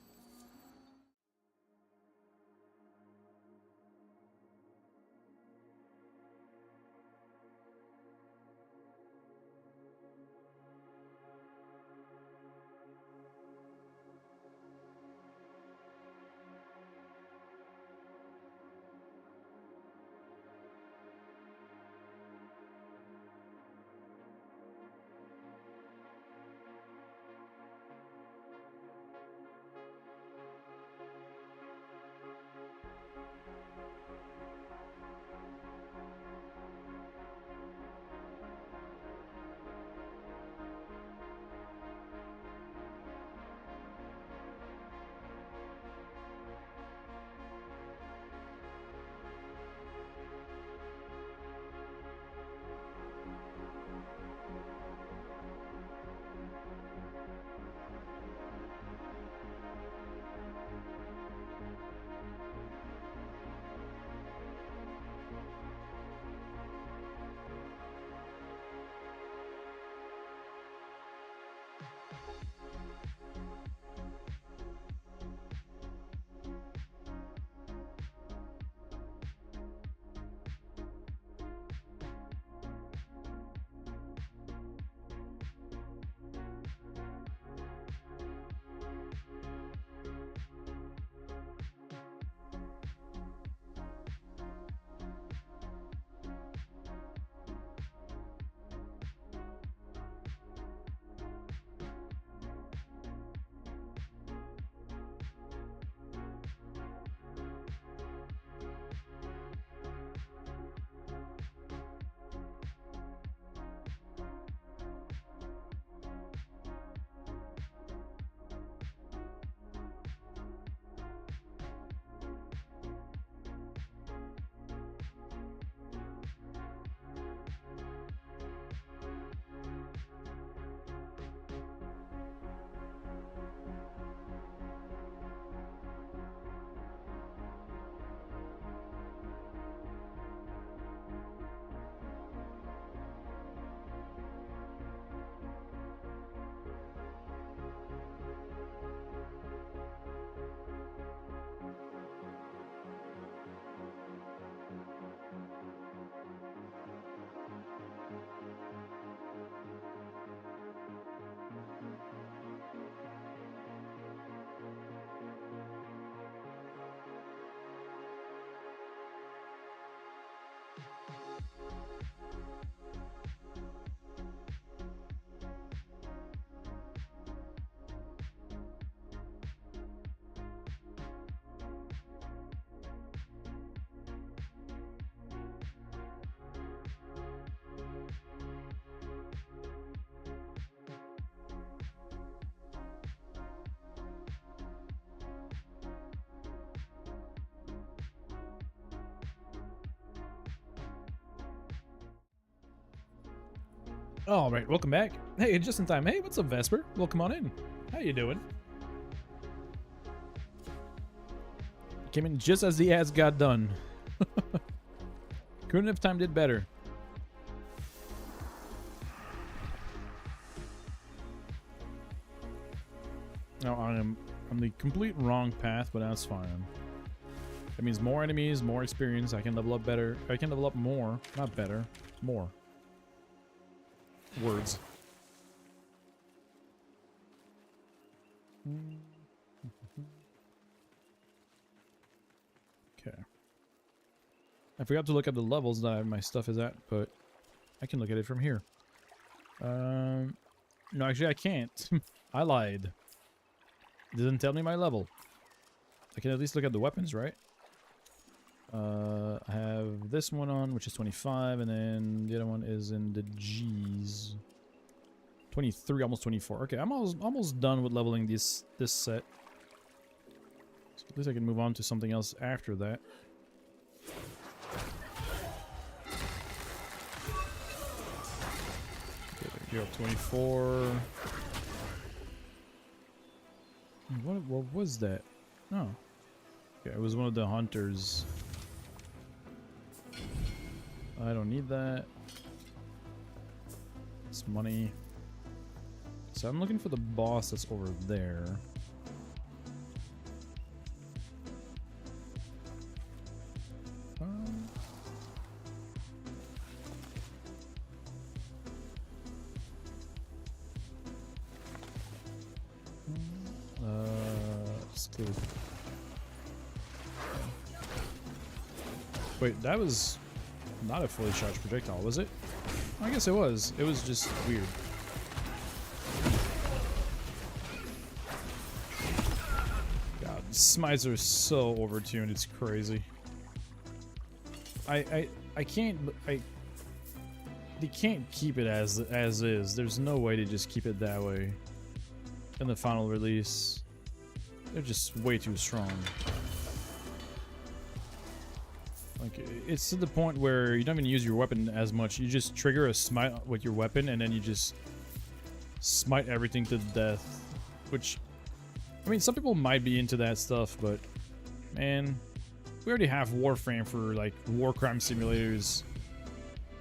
All right, welcome back. Hey, just in time. Hey, what's up, Vesper? Welcome on in. How you doing? Came in just as the ads got done. Couldn't have timed it better. No, I'm on the complete wrong path, but that's fine. That means more enemies, more experience. I can level up better. I can level up more, not better, more. Words. Okay. I forgot to look at the levels that my stuff is at, but I can look at it from here. No, actually I can't. I lied. It doesn't tell me my level. I can at least look at the weapons, right? I have this one on, which is 25, and then the other one is in the G's. 23, almost 24. Okay, I'm almost done with leveling this set. So at least I can move on to something else after that. Okay, you're up 24. What was that? Oh. Okay, it was one of the hunters. I don't need that. It's money. So I'm looking for the boss that's over there. Still. Wait, that was not a fully charged projectile, was it? I guess it was. It was just weird. God, smites are so overtuned, it's crazy. I can't they can't keep it as is. There's no way to just keep it that way in the final release. They're just way too strong. Like, it's to the point where you don't even use your weapon as much. You just trigger a smite with your weapon, and then you just smite everything to death. Which, I mean, some people might be into that stuff, but man, we already have Warframe for like war crime simulators.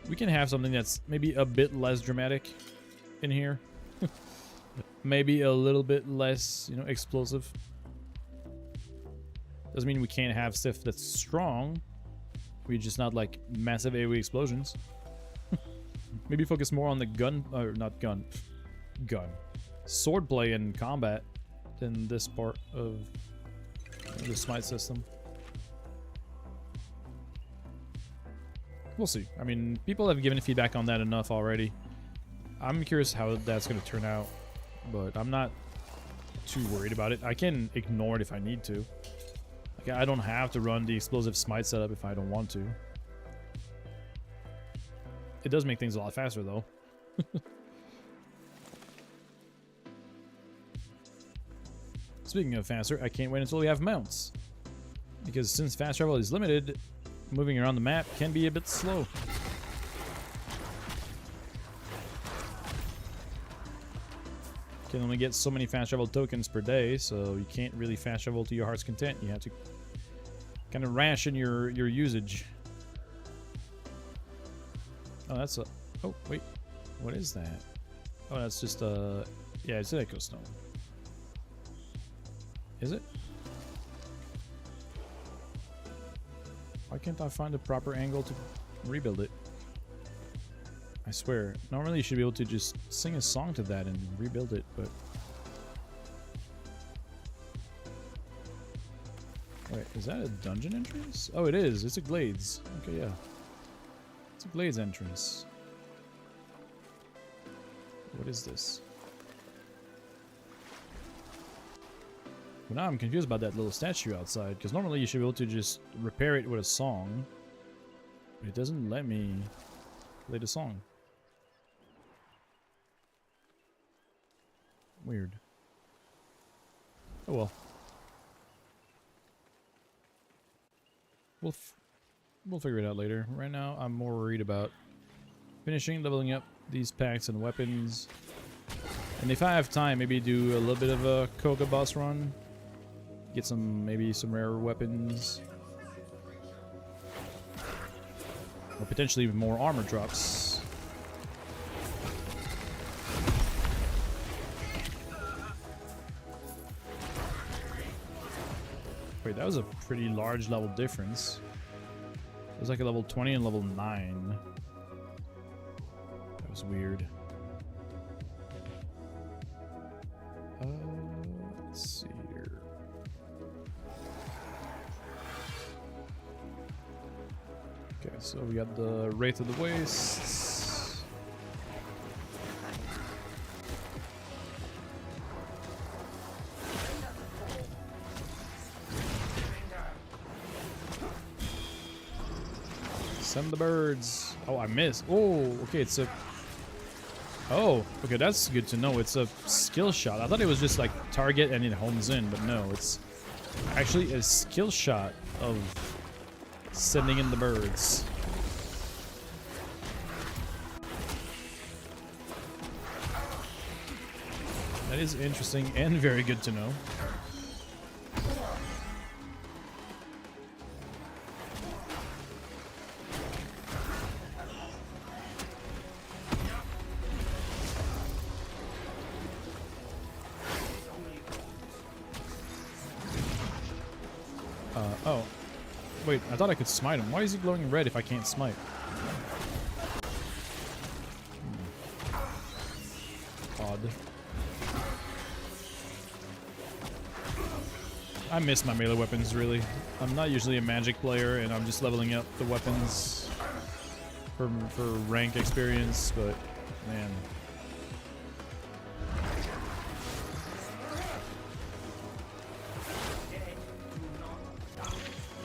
We can have something that's maybe a bit less dramatic in here. Maybe a little bit less, you know, explosive. Doesn't mean we can't have stuff that's strong. We just not like massive AoE explosions. Maybe focus more on the gun, or not gun, swordplay and combat than this part of the smite system. We'll see. I mean, people have given feedback on that enough already. I'm curious how that's going to turn out, but I'm not too worried about it. I can ignore it if I need to. Like, I don't have to run the explosive smite setup if I don't want to. It does make things a lot faster, though. Speaking of faster, I can't wait until we have mounts. Because since fast travel is limited, moving around the map can be a bit slow. You can only get so many fast travel tokens per day, so you can't really fast travel to your heart's content. You have to kind of ration your usage. Oh, that's a... Oh, wait. What is that? Oh, that's just a... Yeah, it's an echo stone. Is it? Why can't I find a proper angle to rebuild it? I swear, normally you should be able to just sing a song to that and rebuild it, but... Wait, is that a dungeon entrance? Oh, it is. It's a Glades. Okay, yeah. It's a Glades entrance. What is this? Well, now I'm confused about that little statue outside, because normally you should be able to just repair it with a song. But it doesn't let me play the song. Weird. Oh well. We'll figure it out later. Right now, I'm more worried about finishing leveling up these packs and weapons. And if I have time, maybe do a little bit of a Koga boss run. Get some, maybe some rare weapons. Or potentially even more armor drops. Wait, that was a pretty large level difference. It was like a level 20 and level 9. That was weird. Let's see here. Okay, so we got the Wraith of the Wastes. Send the birds. Oh, I missed. Oh, okay, it's a... Oh, okay, that's good to know. It's a skill shot. I thought it was just like target and it homes in, but no, it's actually a skill shot of sending in the birds. That is interesting and very good to know. Oh. Wait, I thought I could smite him. Why is he glowing red if I can't smite? Odd. I miss my melee weapons, really. I'm not usually a magic player, and I'm just leveling up the weapons for rank experience, but man.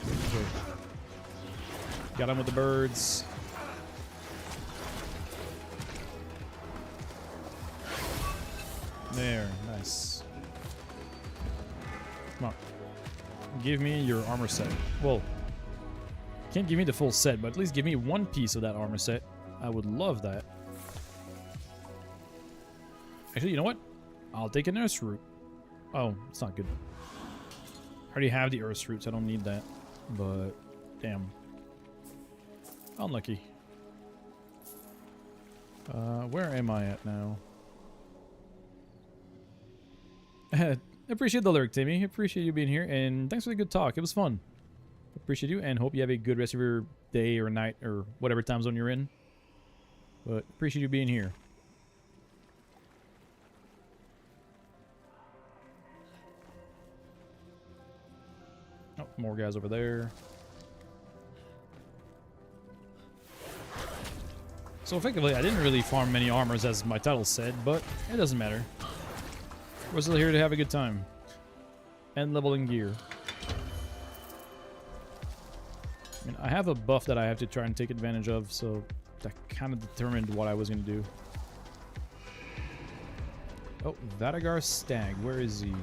Okay. Got him with the birds. There, nice. Come on. Give me your armor set. Well, can't give me the full set, but at least give me one piece of that armor set. I would love that. Actually, you know what? I'll take an earth root. Oh, it's not good. I already have the earth roots. I don't need that. But, damn. Unlucky. Where am I at now? Appreciate the lurk, Timmy. Appreciate you being here, and thanks for the good talk. It was fun. Appreciate you, and hope you have a good rest of your day or night or whatever time zone you're in. But appreciate you being here. Oh, more guys over there. So effectively, I didn't really farm many armors as my title said, but it doesn't matter. We're still here to have a good time. And leveling gear. I mean, I have a buff that I have to try and take advantage of, so that kind of determined what I was going to do. Oh, Vadagar Stag. Where is he?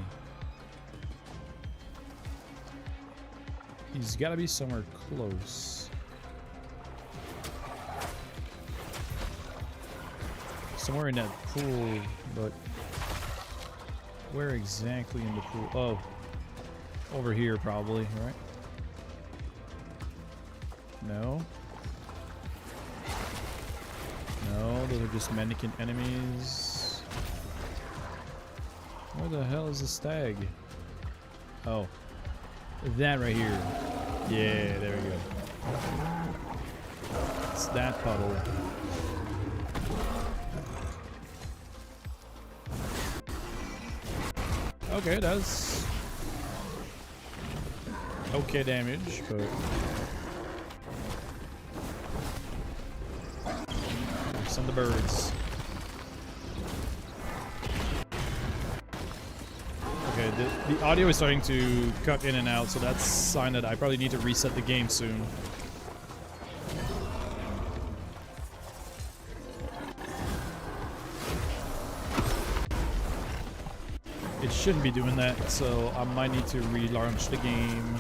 He's got to be somewhere close. Somewhere in that pool, but where exactly in the pool? Oh, over here probably, right? No. No, those are just mannequin enemies. Where the hell is the stag? Oh, that right here. Yeah, there we go. It's that puddle. Okay, that's okay damage, but send the birds. Okay, the audio is starting to cut in and out, so that's a sign that I probably need to reset the game soon. It shouldn't be doing that, so I might need to relaunch the game.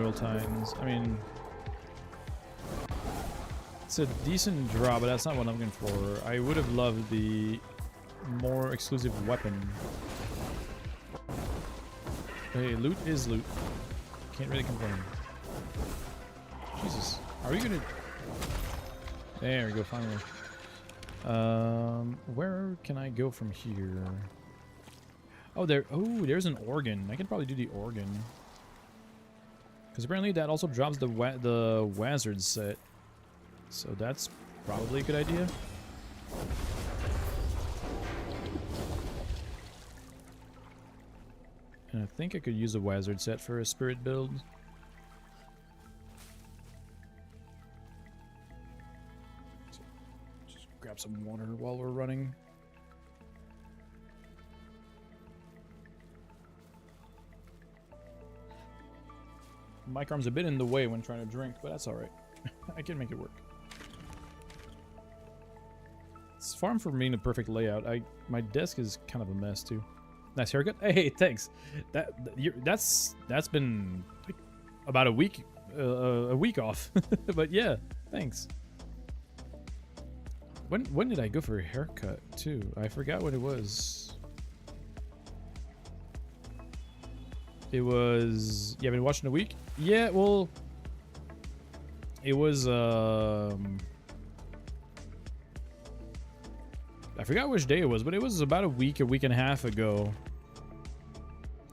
Emerald Tines. I mean, it's a decent draw, but that's not what I'm looking for. I would have loved the more exclusive weapon. Hey, loot is loot. Can't really complain. Jesus, are we gonna? There we go, finally. Where can I go from here? Oh, there's an organ. I could probably do the organ. Because apparently that also drops the Wazard set. So that's probably a good idea. And I think I could use a Wazard set for a spirit build. So just grab some water while we're running. My arm's a bit in the way when trying to drink, but that's alright. I can make it work. It's far from being the perfect layout. My desk is kind of a mess too. Nice haircut. Hey, thanks. That's been like about a week off. But yeah, thanks. When did I go for a haircut too? I forgot what it was. It was, yeah, I've been watching a week. Yeah, well, it was, I forgot which day it was, but it was about a week and a half ago.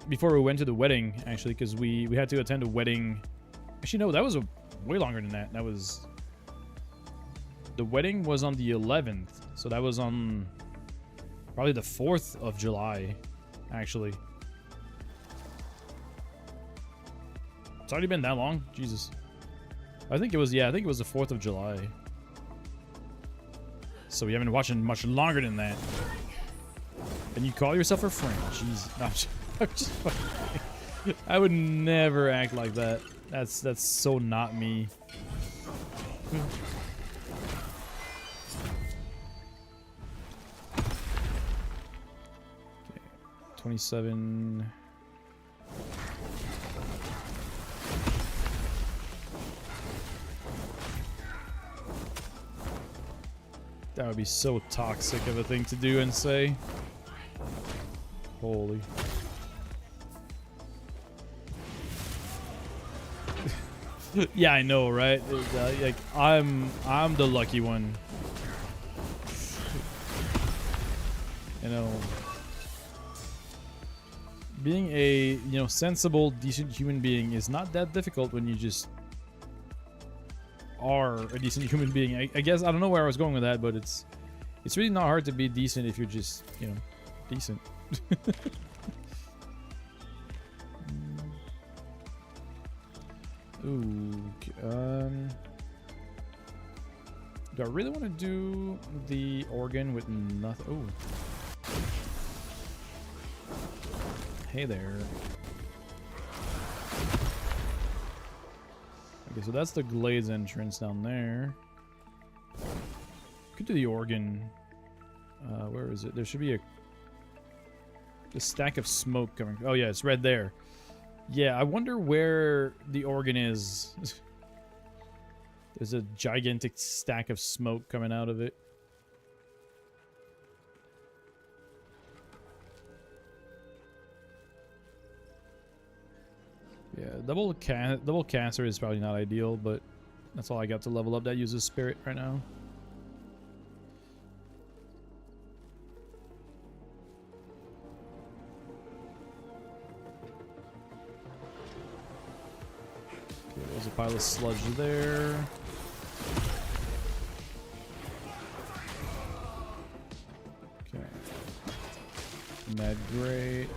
Before we went to the wedding, actually, because we had to attend a wedding. Actually, no, that was way longer than that. That was, the wedding was on the 11th. So that was on probably the 4th of July, actually. It's already been that long? Jesus. I think it was, yeah, I think it was the 4th of July. So we haven't been watching much longer than that. And you call yourself a friend? Jeez. No, I'm just fucking, I would never act like that. That's so not me. Okay. 27. That would be so toxic of a thing to do and say. Holy. Yeah, I know, right? Like I'm the lucky one. You know, being a, you know, sensible, decent human being is not that difficult when you just are a decent human being. I guess I don't know where I was going with that, but it's really not hard to be decent if you're just, you know, decent. Ooh, do I really want to do the organ with nothing? Ooh. Hey there. Okay, so that's the Glades entrance down there. Could do the organ. Where is it? There should be a stack of smoke coming. Oh yeah, it's right there. Yeah, I wonder where the organ is. There's a gigantic stack of smoke coming out of it. Yeah, double caster is probably not ideal, but that's all I got to level up that uses spirit right now. Okay, there's a pile of sludge there. Okay. Mad great.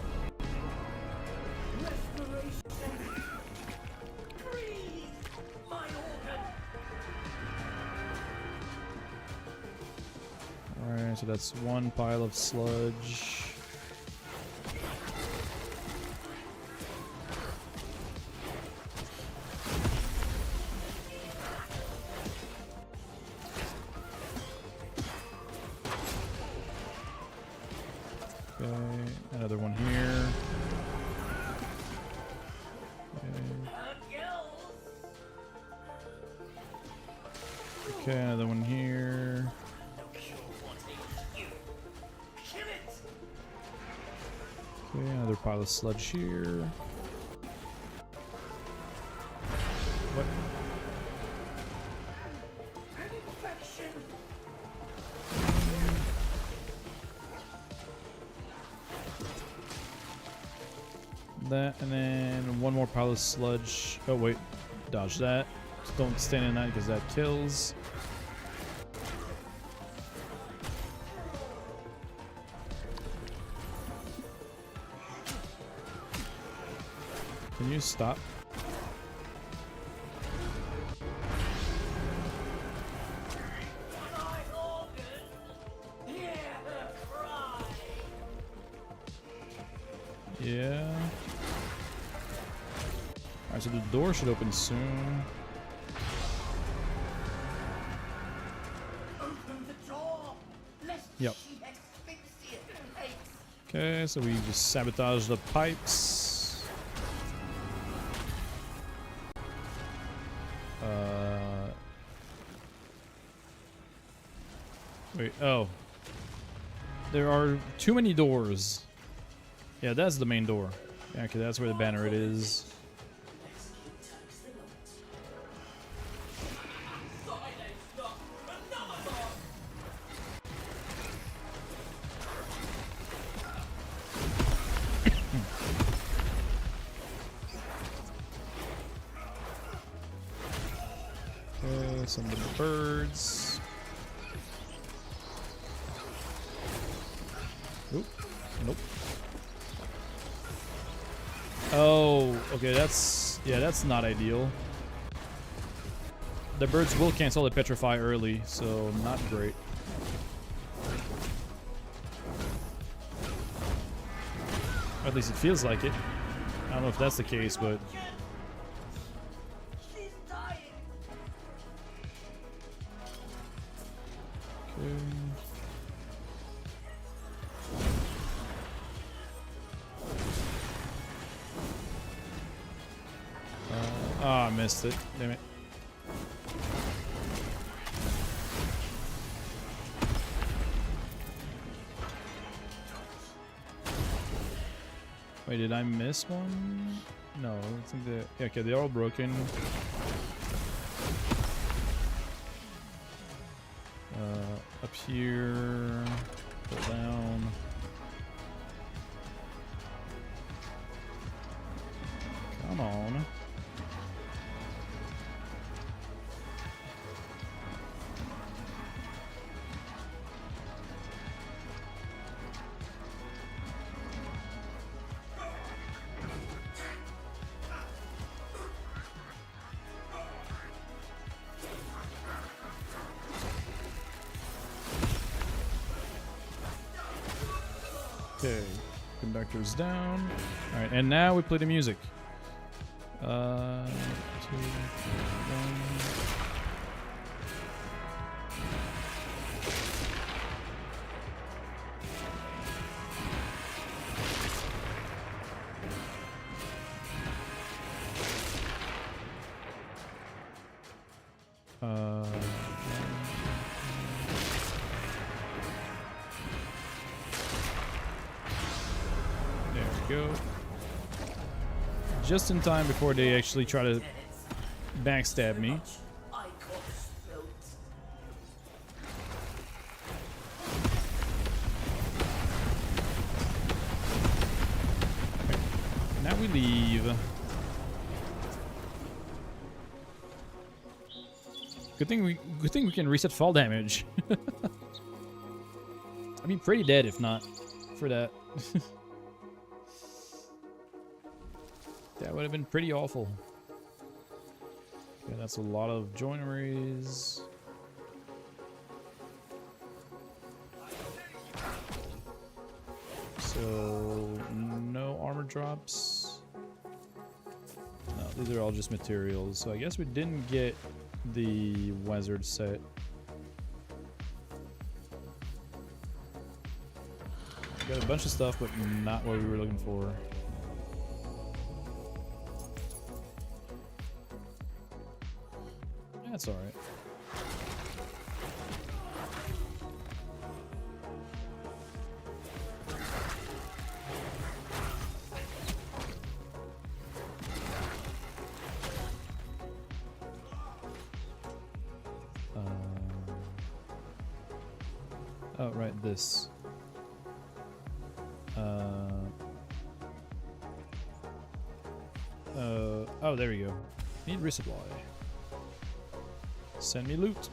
Alright, so that's one pile of sludge. Okay, another one here. Okay. Okay, another one here. Okay, another pile of sludge here. What? That, and then one more pile of sludge. Oh wait, dodge that. Just don't stand in that because that kills. Can you stop? Yeah. Alright, so the door should open soon. Open the door, lest Yep. she asphyxiate the place. Okay, so we just sabotage the pipes. Wait, oh. There are too many doors. Yeah, that's the main door. Yeah, okay, that's where the banner it is. Okay, some of the birds. Oop, nope. Oh, okay, that's not ideal. The birds will cancel the petrify early, so not great. At least it feels like it. I don't know if that's the case, but She's dying. okay. I missed it. Damn it. Wait, did I miss one? No, I think that. Yeah, okay, they're all broken. Up here, pull down. Come on. Okay, conductor's down. All right, and now we play the music. 2, 3, 1. There we go. Just in time before they actually try to backstab me. I got spilt. Now we leave. Good thing we can reset fall damage. I'd be pretty dead if not for that. That would have been pretty awful. Okay, that's a lot of joineries. So, no armor drops. No, these are all just materials. So I guess we didn't get the wizard set. Got a bunch of stuff, but not what we were looking for. That's alright. Oh, right, this. Oh, there we go. Need resupply. Send me loot.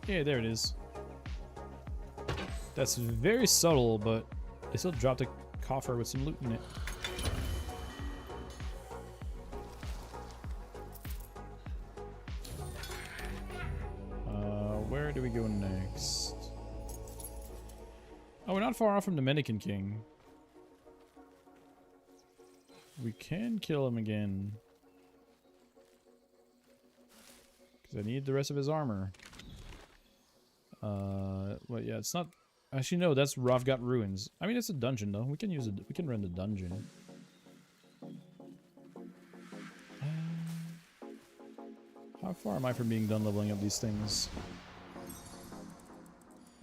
Yeah, there it is. That's very subtle, but they still dropped a coffer with some loot in it. Where do we go next? Oh, we're not far off from the Dominican King. We can kill him again. Because I need the rest of his armor. Well, yeah, it's not... Actually, no, that's Ravgat Ruins. I mean, it's a dungeon, though. We can use it. We can run the dungeon. How far am I from being done leveling up these things?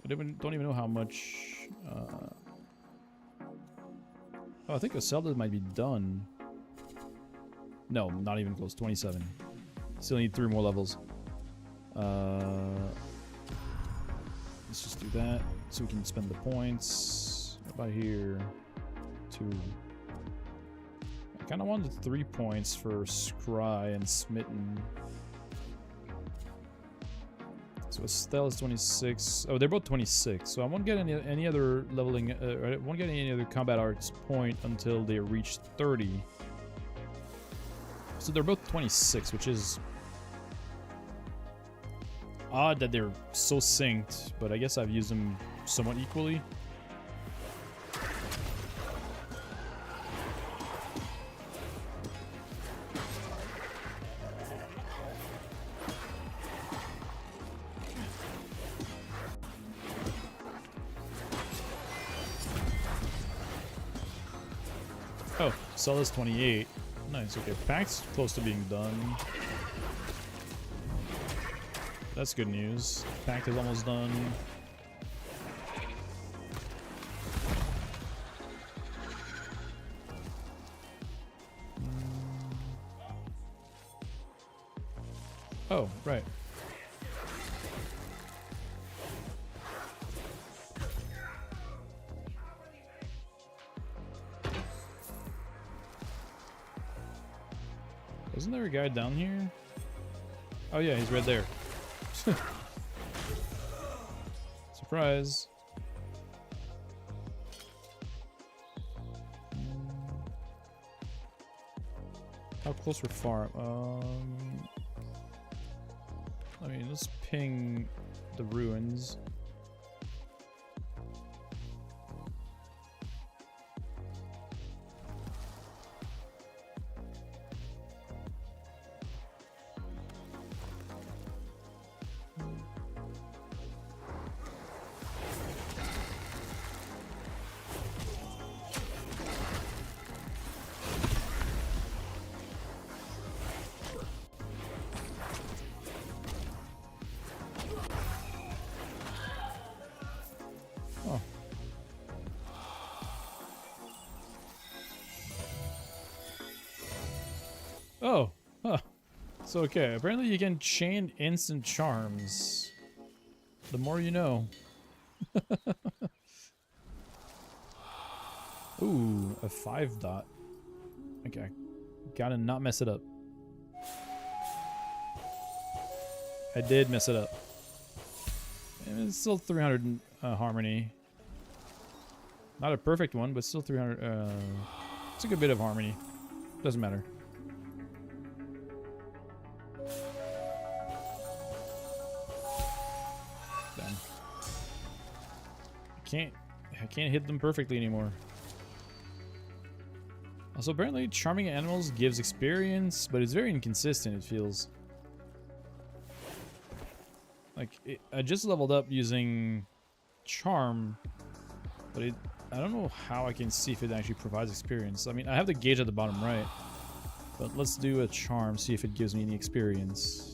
I don't even know how much... Oh, I think Zelda might be done. No, not even close. 27. Still need 3 more levels. Let's just do that so we can spend the points. About here. 2. I kind of wanted 3 points for Scry and Smitten. So Estelle is 26. Oh, they're both 26. So I won't get any other leveling. I won't get any other combat arts point until they reach 30. So they're both 26, which is odd that they're so synced. But I guess I've used them somewhat equally. Oh, Cella's 28. Nice, okay. Pack's close to being done. That's good news. Pact is almost done. Oh, right. Isn't there a guy down here? Oh yeah, he's right there. Surprise. How close or far? I mean, let's ping the ruins. Oh, huh. So okay, apparently you can chain instant charms. The more you know. Ooh, a 5 dot. Okay, gotta not mess it up. I did mess it up. And it's still 300 harmony. Not a perfect one, but still 300. It's a good bit of harmony. Doesn't matter. I can't hit them perfectly anymore. Also, apparently charming animals gives experience, but it's very inconsistent, it feels. Like, I just leveled up using charm, but I don't know how I can see if it actually provides experience. I mean, I have the gauge at the bottom right, but let's do a charm, see if it gives me any experience.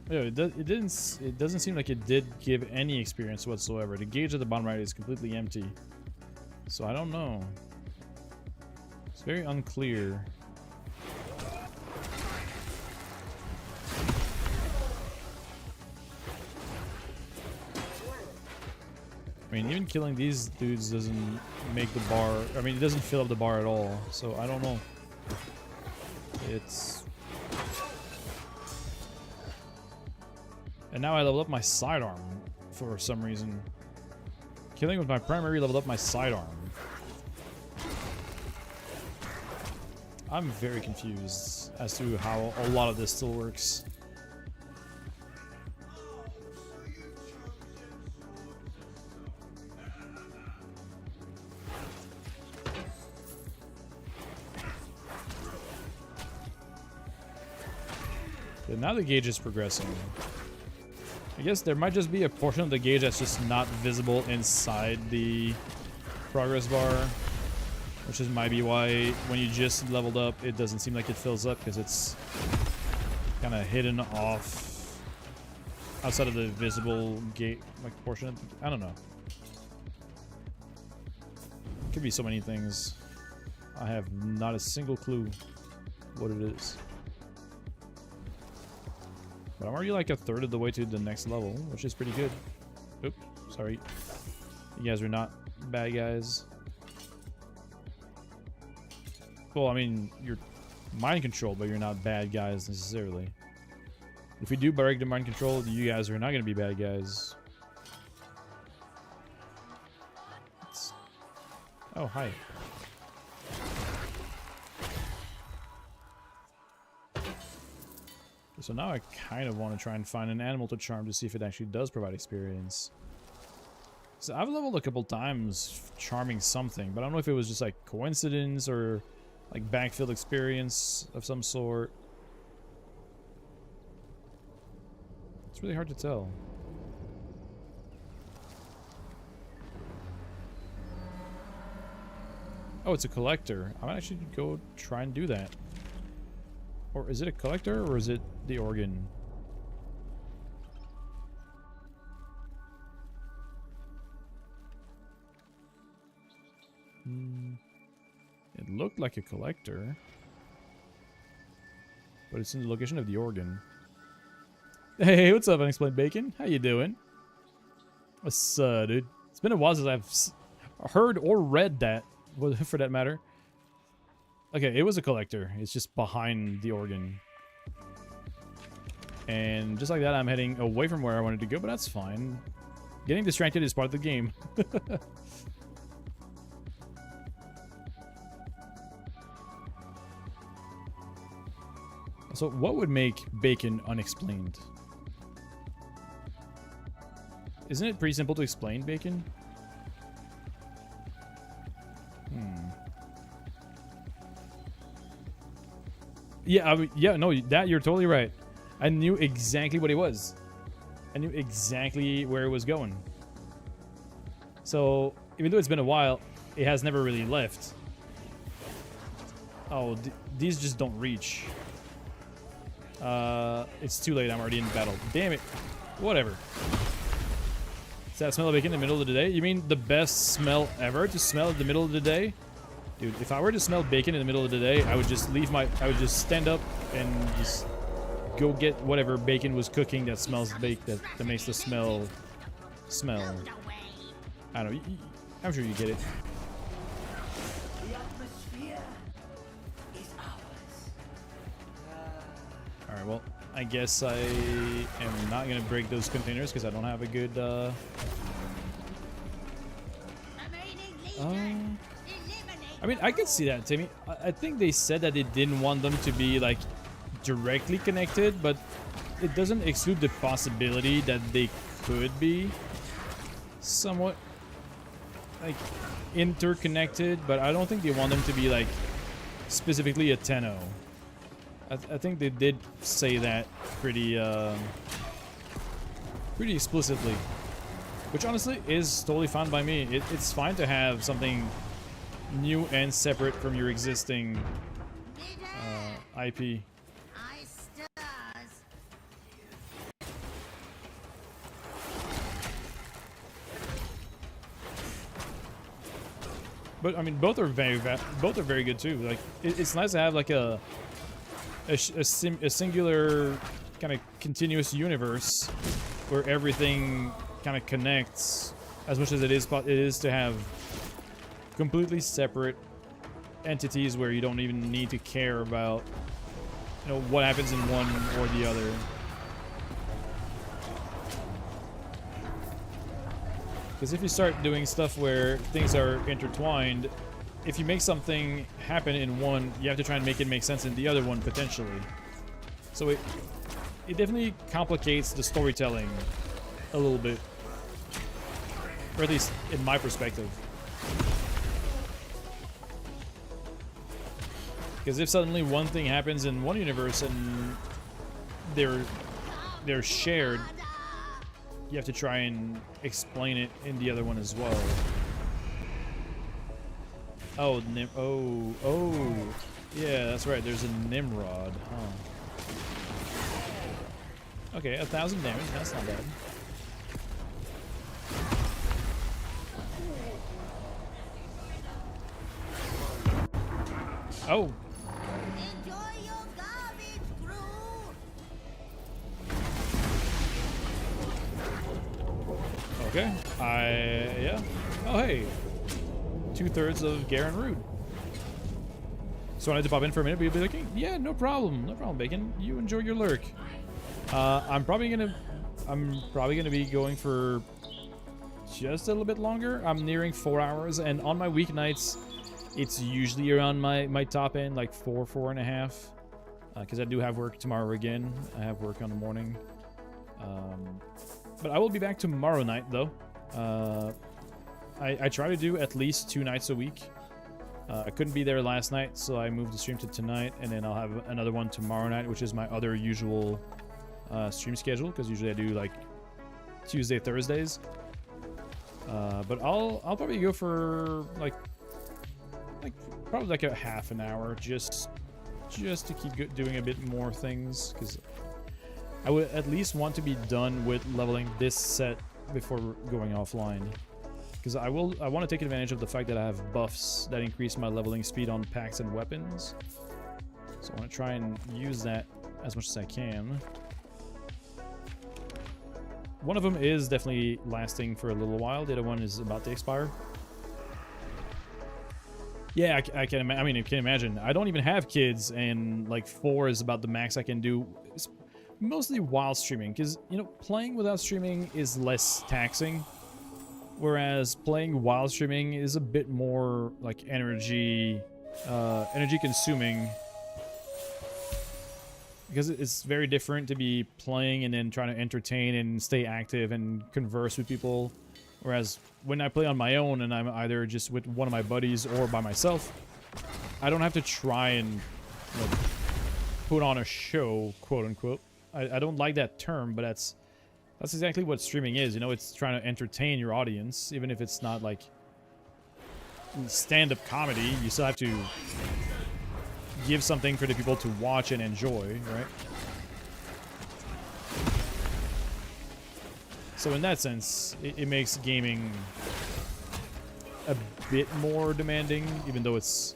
Yeah, it doesn't seem like it did give any experience whatsoever. The gauge at the bottom right is completely empty. So I don't know. It's very unclear. I mean, even killing these dudes doesn't make the bar... I mean, it doesn't fill up the bar at all. So I don't know. It's... And now I leveled up my sidearm for some reason. Killing with my primary leveled up my sidearm. I'm very confused as to how a lot of this still works. Okay, now the gauge is progressing. I guess there might just be a portion of the gauge that's just not visible inside the progress bar, which is might be why when you just leveled up, it doesn't seem like it fills up because it's kind of hidden off outside of the visible gate like portion. I don't know. Could be so many things. I have not a single clue what it is. But I'm already like a third of the way to the next level, which is pretty good. Oops, sorry. You guys are not bad guys. Well, I mean, you're mind controlled, but you're not bad guys necessarily. If we do break the mind control, you guys are not going to be bad guys. Oh, hi. So now I kind of want to try and find an animal to charm to see if it actually does provide experience. So I've leveled a couple times charming something, but I don't know if it was just like coincidence or like backfill experience of some sort. It's really hard to tell. Oh, it's a collector. I might actually go try and do that. Or is it a collector or is it the organ? It looked like a collector, but it's in the location of the organ. Hey, what's up, Unexplained Bacon? How you doing? What's up, dude? It's been a while since I've heard or read that, for that matter. Okay, it was a collector. It's just behind the organ. And just like that, I'm heading away from where I wanted to go, but that's fine. Getting distracted is part of the game. So what would make bacon unexplained? Isn't it pretty simple to explain bacon? Yeah, yeah, no, that you're totally right. I knew exactly what it was. I knew exactly where it was going. So, even though it's been a while, it has never really left. Oh, these just don't reach. It's too late. I'm already in battle. Damn it. Whatever. Is that smell of bacon in the middle of the day? You mean the best smell ever to smell in the middle of the day? Dude, if I were to smell bacon in the middle of the day, I would just leave my... I would just stand up and just go get whatever bacon was cooking that smells baked, that makes the smell... I don't know. I'm sure you get it. The atmosphere is ours. Alright, well, I guess I am not going to break those containers because I don't have a good... I mean, I could see that, Timmy. I think they said that they didn't want them to be, like, directly connected, but it doesn't exclude the possibility that they could be somewhat, like, interconnected, but I don't think they want them to be, like, specifically a 10-0. I think they did say that pretty explicitly, which honestly is totally fine by me. It's fine to have something new and separate from your existing IP. But I mean, both are both are very good too. Like, it's nice to have like a singular kind of continuous universe where everything kind of connects as much as it is to have completely separate entities where you don't even need to care about, you know, what happens in one or the other. Because if you start doing stuff where things are intertwined, if you make something happen in one, you have to try and make it make sense in the other one potentially. So it definitely complicates the storytelling a little bit, or at least in my perspective. Because if suddenly one thing happens in one universe and they're shared, you have to try and explain it in the other one as well. Oh, oh, yeah, that's right. There's a Nimrod, huh? Okay, 1,000 damage. That's not bad. Oh. Enjoy your garbage, crew. Okay. Yeah. Oh, hey. 2/3 of Garen Rude. So I wanted to pop in for a minute, but you'll be like, yeah, no problem. No problem, Bacon. You enjoy your lurk. I'm probably gonna be going for just a little bit longer. I'm nearing 4 hours, and on my weeknights, it's usually around my top end, like 4.5. Because I do have work tomorrow again. I have work on the morning. But I will be back tomorrow night, though. I try to do at least 2 nights a week. I couldn't be there last night, so I moved the stream to tonight, and then I'll have another one tomorrow night, which is my other usual stream schedule, because usually I do like Tuesday, Thursdays. But I'll probably go for like probably like a half an hour, just to keep doing a bit more things, because I would at least want to be done with leveling this set before going offline. Because I want to take advantage of the fact that I have buffs that increase my leveling speed on packs and weapons. So I want to try and use that as much as I can. One of them is definitely lasting for a little while. The other one is about to expire. Yeah, I can imagine. I don't even have kids, and like 4 is about the max I can do. It's mostly while streaming, because, you know, playing without streaming is less taxing. Whereas playing while streaming is a bit more like energy consuming, because it's very different to be playing and then trying to entertain and stay active and converse with people. Whereas when I play on my own and I'm either just with one of my buddies or by myself, I don't have to try and, you know, put on a show, quote unquote. I don't like that term, but that's exactly what streaming is. You know, it's trying to entertain your audience, even if it's not like stand-up comedy. You still have to give something for the people to watch and enjoy, right? So in that sense, it makes gaming a bit more demanding, even though it's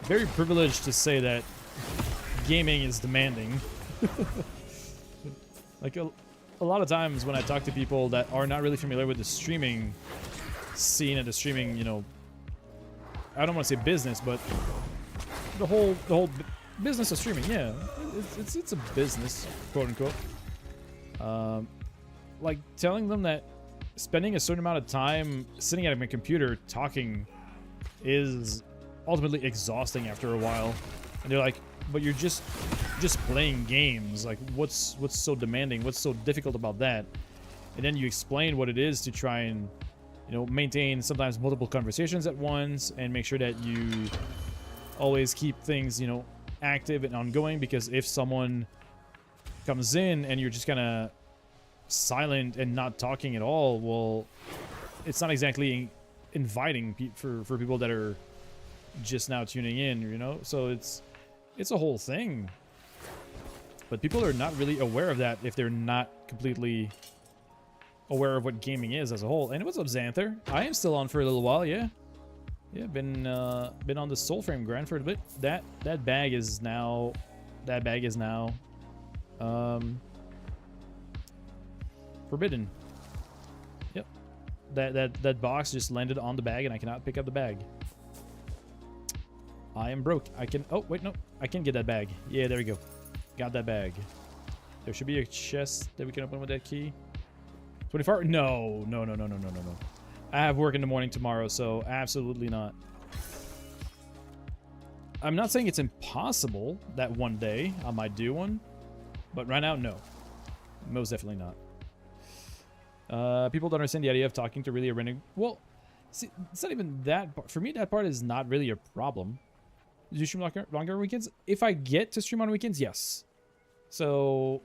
very privileged to say that gaming is demanding. Like a lot of times when I talk to people that are not really familiar with the streaming scene and the streaming, you know, I don't want to say business, but the whole business of streaming, yeah, it's a business, quote unquote. Like telling them that spending a certain amount of time sitting at my computer talking is ultimately exhausting after a while, and they're like, but you're just playing games. Like, what's so demanding? What's so difficult about that? And then you explain what it is to try and, you know, maintain sometimes multiple conversations at once and make sure that you always keep things, you know, active and ongoing. Because if someone comes in and you're just kind of silent and not talking at all, well, it's not exactly inviting for people that are just now tuning in, you know. So it's a whole thing, but people are not really aware of that if they're not completely aware of what gaming is as a whole. And what's up, Xanther? I am still on for a little while, yeah. Yeah, been on the Soulframe grind for a bit. That bag is now forbidden. Yep. That box just landed on the bag and I cannot pick up the bag. I am broke. I can oh wait no. I can get that bag. Yeah, there we go. Got that bag. There should be a chest that we can open with that key. 24? No. I have work in the morning tomorrow, so absolutely not. I'm not saying it's impossible that one day I might do one, but right now, no. Most definitely not. People don't understand the idea of talking to really a renegade. Well, see, it's not even that part. For me, that part is not really a problem. Do you stream longer weekends? If I get to stream on weekends, yes. So,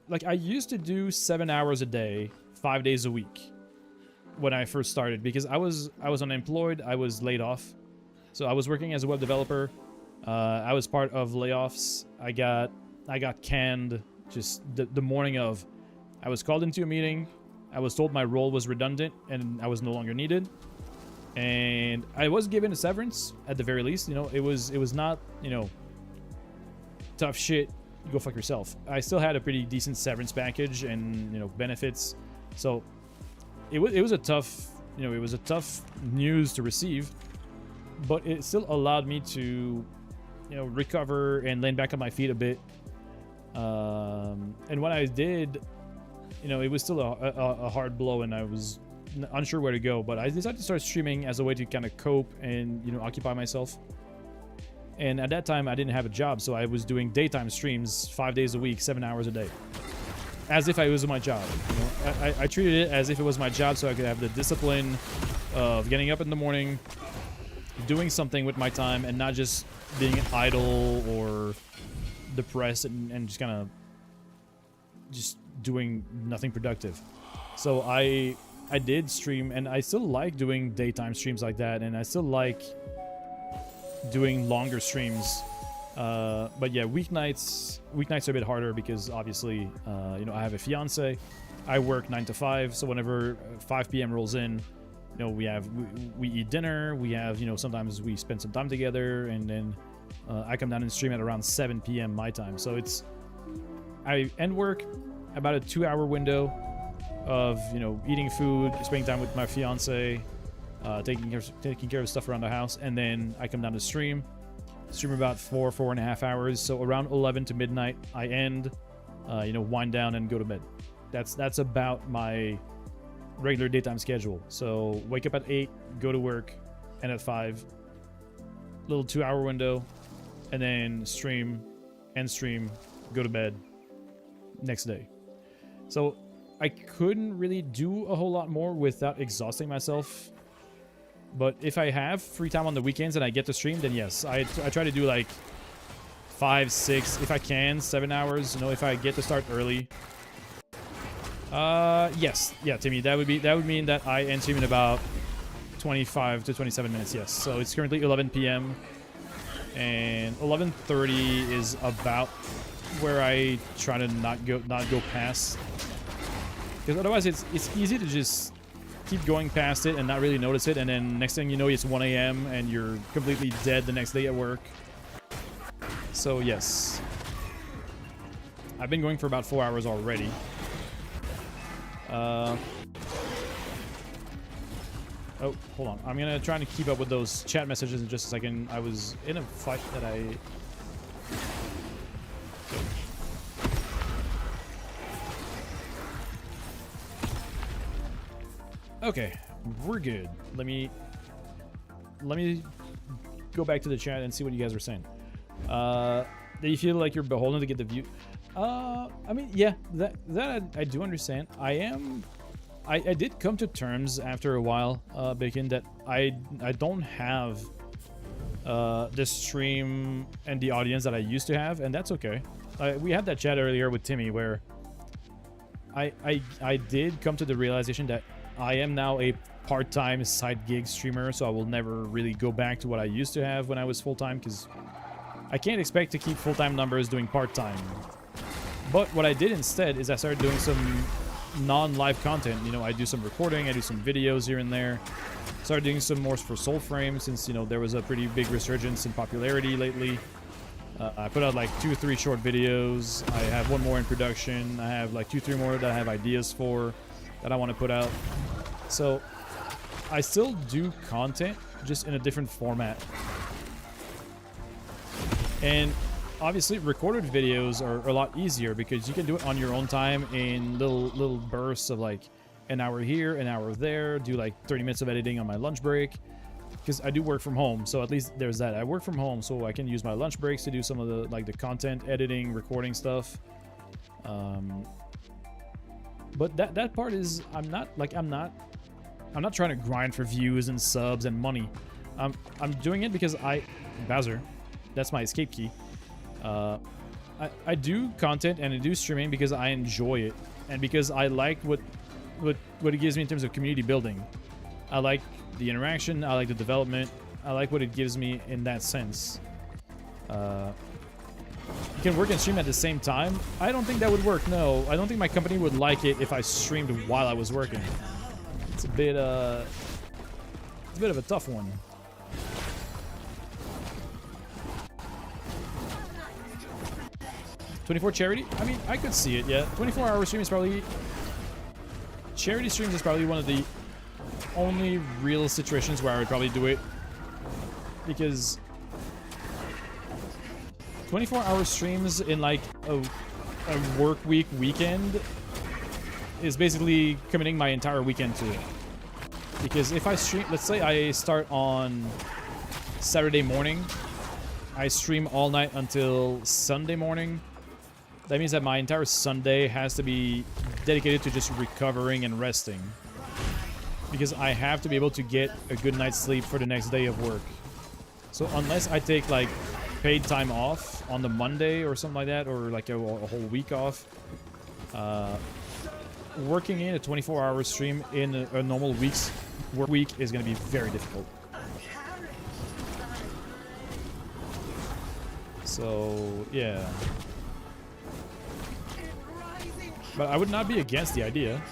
like, I used to do 7 hours a day, 5 days a week when I first started because I was unemployed. I was laid off. So I was working as a web developer. I was part of layoffs. I got canned just the morning of. I was called into a meeting. I was told my role was redundant and I was no longer needed. And I was given a severance at the very least. You know, it was not, you know, tough shit. Go fuck yourself. I still had a pretty decent severance package and, you know, benefits. So it was a tough, you know, it was a tough news to receive, but it still allowed me to, you know, recover and land back on my feet a bit. And when I did, you know, it was still a hard blow and I was unsure where to go, but I decided to start streaming as a way to kind of cope and, you know, occupy myself. And at that time, I didn't have a job, so I was doing daytime streams 5 days a week, 7 hours a day. As if it was my job. You know? I treated it as if it was my job so I could have the discipline of getting up in the morning, doing something with my time, and not just being idle or depressed and just kind of just doing nothing productive. So I did stream, and I still like doing daytime streams like that, and I still like doing longer streams. But yeah, weeknights are a bit harder because obviously, you know, I have a fiance. I work 9 to 5, so whenever 5 p.m. rolls in, you know, we eat dinner. We have, you know, sometimes we spend some time together, and then I come down and stream at around 7 p.m. my time. So I end work about a 2-hour window of, you know, eating food, spending time with my fiance, taking care of stuff around the house, and then I come down to stream about 4.5 hours. So around 11 to midnight, I end, you know, wind down and go to bed. That's about my regular daytime schedule. So wake up at 8, go to work, and at 5, little 2-hour window, and then stream, go to bed next day. So I couldn't really do a whole lot more without exhausting myself. But if I have free time on the weekends and I get to stream, then yes, I try to do like 5, 6, if I can, 7 hours. You know, if I get to start early. Yes, yeah, Timmy, that would mean that I end stream in about 25 to 27 minutes. Yes, so it's currently 11 p.m. and 11:30 is about where I try to not go past, because otherwise it's easy to just keep going past it and not really notice it, and then next thing you know, it's 1 a.m. and you're completely dead the next day at work. So yes, I've been going for about 4 hours already. Oh, hold on. I'm gonna try to keep up with those chat messages in just a second. I was in a fight that I... Okay, we're good. Let me go back to the chat and see what you guys are saying. Do you feel like you're beholden to get the view? I mean, yeah, that I do understand. I did come to terms after a while, Bacon, that I don't have the stream and the audience that I used to have, and that's okay. We had that chat earlier with Timmy where I did come to the realization that I am now a part-time side gig streamer, so I will never really go back to what I used to have when I was full-time, because I can't expect to keep full-time numbers doing part-time. But what I did instead is I started doing some non-live content. You know, I do some recording, I do some videos here and there. Started doing some more for Soulframe since, you know, there was a pretty big resurgence in popularity lately. I put out like 2 or 3 short videos. I have 1 more in production. I have like 2 or 3 more that I have ideas for that I want to put out. So I still do content, just in a different format. And obviously recorded videos are a lot easier because you can do it on your own time in little bursts of like an hour here, an hour there, do like 30 minutes of editing on my lunch break. Because I do work from home, so at least there's that. I work from home, so I can use my lunch breaks to do some of the like the content editing, recording stuff. But that part is I'm not trying to grind for views and subs and money. I'm doing it because Bowser, that's my escape key. I do content and I do streaming because I enjoy it and because I like what it gives me in terms of community building. I like the interaction, I like the development, I like what it gives me in that sense. You can work and stream at the same time. I don't think that would work, no. I don't think my company would like it if I streamed while I was working. It's a bit of a tough one. $24 charity? I mean, I could see it, yeah. 24-hour stream is probably... Charity streams is probably one of the only real situations where I would probably do it. Because 24-hour streams in like a work week weekend is basically committing my entire weekend to it. Because if I stream, let's say I start on Saturday morning, I stream all night until Sunday morning. That means that my entire Sunday has to be dedicated to just recovering and resting. Because I have to be able to get a good night's sleep for the next day of work. So unless I take like paid time off on the Monday or something like that, or like a whole week off, working in a 24-hour stream in a normal work week is going to be very difficult. So yeah. But I would not be against the idea.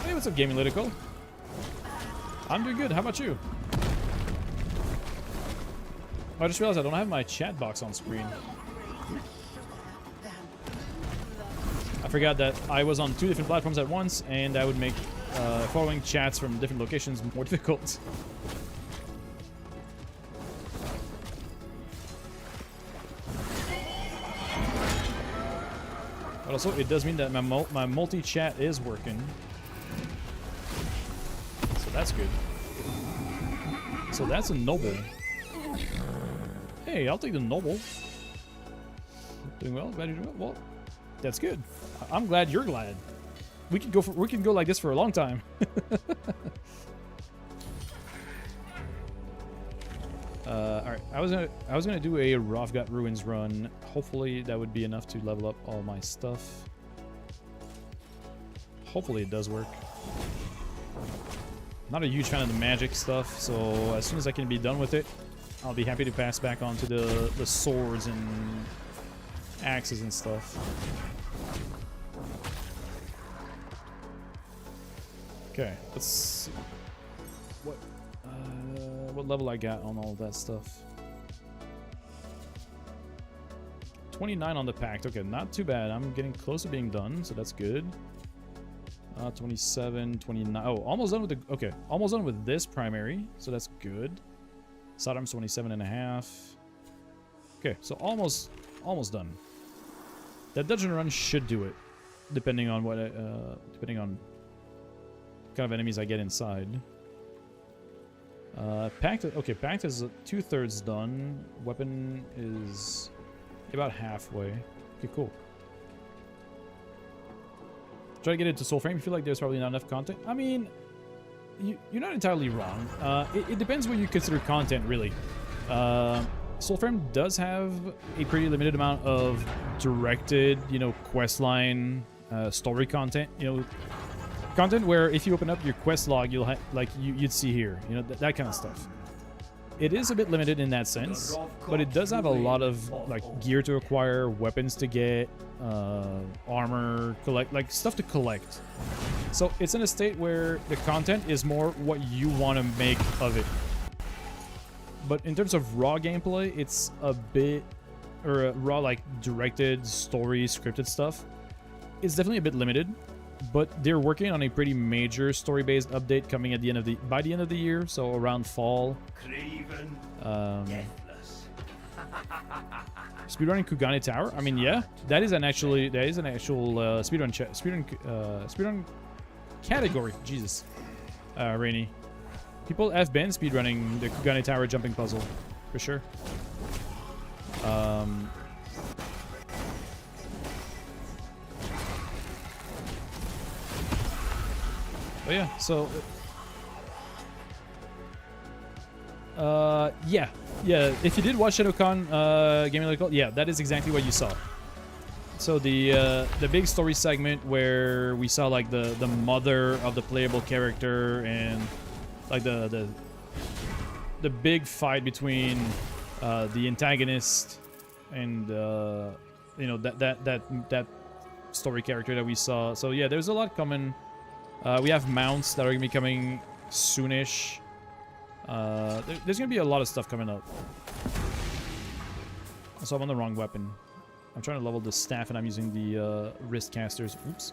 Hey, what's up, Gaming Lytical? I'm doing good. How about you? I just realized I don't have my chat box on screen. I forgot that I was on 2 different platforms at once, and that would make following chats from different locations more difficult. But also, it does mean that my multi-chat is working. So that's good. So that's a noble. Hey, I'll take the noble. Doing well? Glad you're doing well. Well, that's good. I'm glad you're glad. We can go like this for a long time. Alright, I was gonna do a Rovgot Ruins run. Hopefully that would be enough to level up all my stuff. Hopefully it does work. Not a huge fan of the magic stuff, so as soon as I can be done with it, I'll be happy to pass back on to the swords and axes and stuff. Okay, let's see. What level I got on all of that stuff? 29 on the pact. Okay, not too bad. I'm getting close to being done, so that's good. 27, 29. Oh, almost done with the... Okay, almost done with this primary, so that's good. Sidearms 27 and a half. Okay, so almost done. That dungeon run should do it, depending on what depending on what kind of enemies I get inside. Pact. Okay, pact is 2/3 done. Weapon is about halfway. Okay, cool. Try to get into Soulframe. You feel like there's probably not enough content. I mean, you're not entirely wrong. It depends what you consider content, really. Soulframe does have a pretty limited amount of directed, questline, story content. Content where if you open up your quest log, you'll you'd see here, that kind of stuff. it is a bit limited in that sense, but it does have a lot of like gear to acquire, weapons to get, armor, collect, like stuff to collect. So it's in a state where the content is more what you want to make of it. But in terms of raw gameplay, it's a bit, or raw like directed story scripted stuff, it's definitely a bit limited. But they're working on a pretty major story-based update coming at the end of by the end of the year, so around fall. Speedrunning Kugane Tower. I mean, yeah, that is an actual speedrun category. Jesus, Rainy. People have been speedrunning the Kugane Tower jumping puzzle for sure. But yeah, so yeah, if you did watch ShadowCon Gaming Local, yeah, that is exactly what you saw. So the big story segment where we saw like the mother of the playable character and like the big fight between the antagonist and you know, that story character that we saw. So yeah, there's a lot coming. We have mounts that are going to be coming soonish. There's going to be a lot of stuff coming up. So I'm on the wrong weapon. I'm trying to level the staff and I'm using the wrist casters. Oops.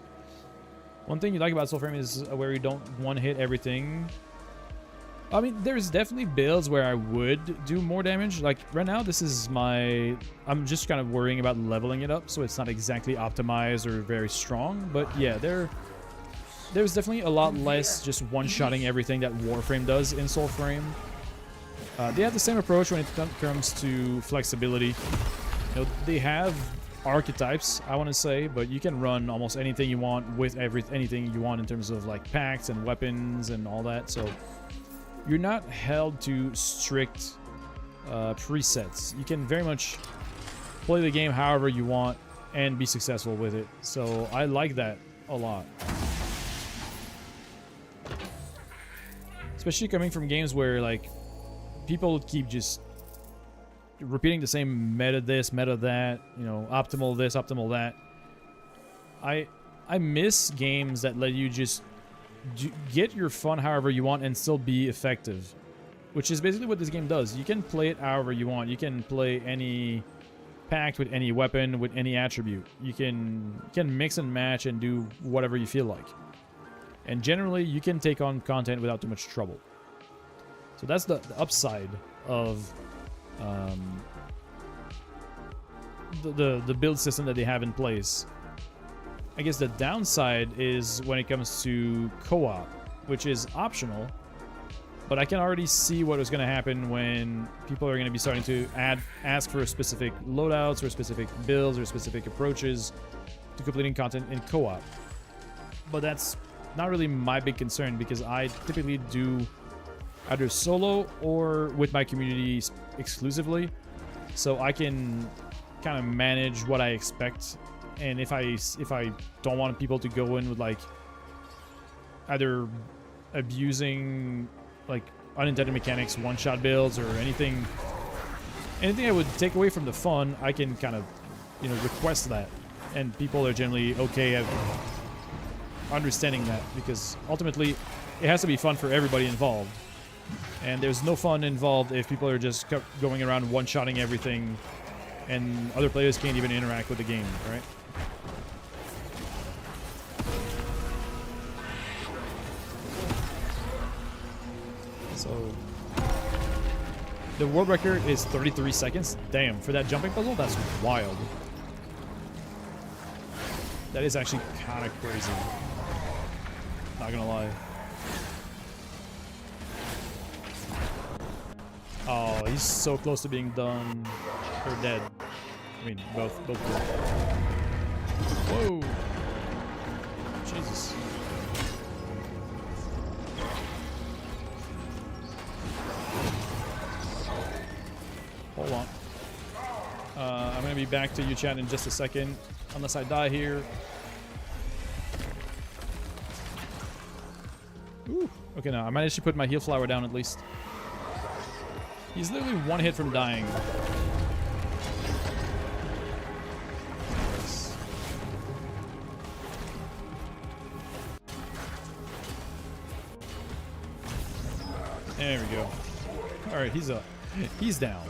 One thing you like about Soulframe is where you don't one-hit everything. I mean, there's definitely builds where I would do more damage. Like right now, this is my... I'm just kind of worrying about leveling it up, so it's not exactly optimized or very strong. But yeah, there's definitely a lot less just one-shotting everything that Warframe does in Soulframe. They have the same approach when it comes to flexibility. You know, they have archetypes, I want to say, but you can run almost anything you want with anything you want in terms of like packs and weapons and all that. So you're not held to strict presets. You can very much play the game however you want and be successful with it. So I like that a lot. Especially coming from games where like people keep just repeating the same meta this, meta that, you know, optimal this, optimal that. I miss games that let you just get your fun however you want and still be effective, which is basically what this game does. You can play it however you want. You can play any pact with any weapon, with any attribute. You can mix and match and do whatever you feel like. And generally, you can take on content without too much trouble. So that's the upside of the build system that they have in place. I guess the downside is when it comes to co-op, which is optional. But I can already see what is going to happen when people are going to be starting to ask for specific loadouts or specific builds or specific approaches to completing content in co-op. But that's not really my big concern because I typically do either solo or with my community exclusively, so I can kind of manage what I expect. And if I don't want people to go in with like either abusing like unintended mechanics, one-shot builds, or anything that would take away from the fun, I can kind of, you know, request that, and people are generally okay at understanding that, because ultimately it has to be fun for everybody involved, and there's no fun involved if people are just going around one-shotting everything and other players can't even interact with the game, right? So the world record is 33 seconds. Damn, for that jumping puzzle, that's wild. That is actually kind of crazy. Not gonna lie. Oh, he's so close to being done. Or dead. I mean, both dead. Whoa! Jesus. Hold on. I'm gonna be back to you, chat, in just a second. Unless I die here. Ooh. Okay, now I managed to put my heal flower down at least. He's literally one hit from dying. There we go. Alright, he's up. He's down.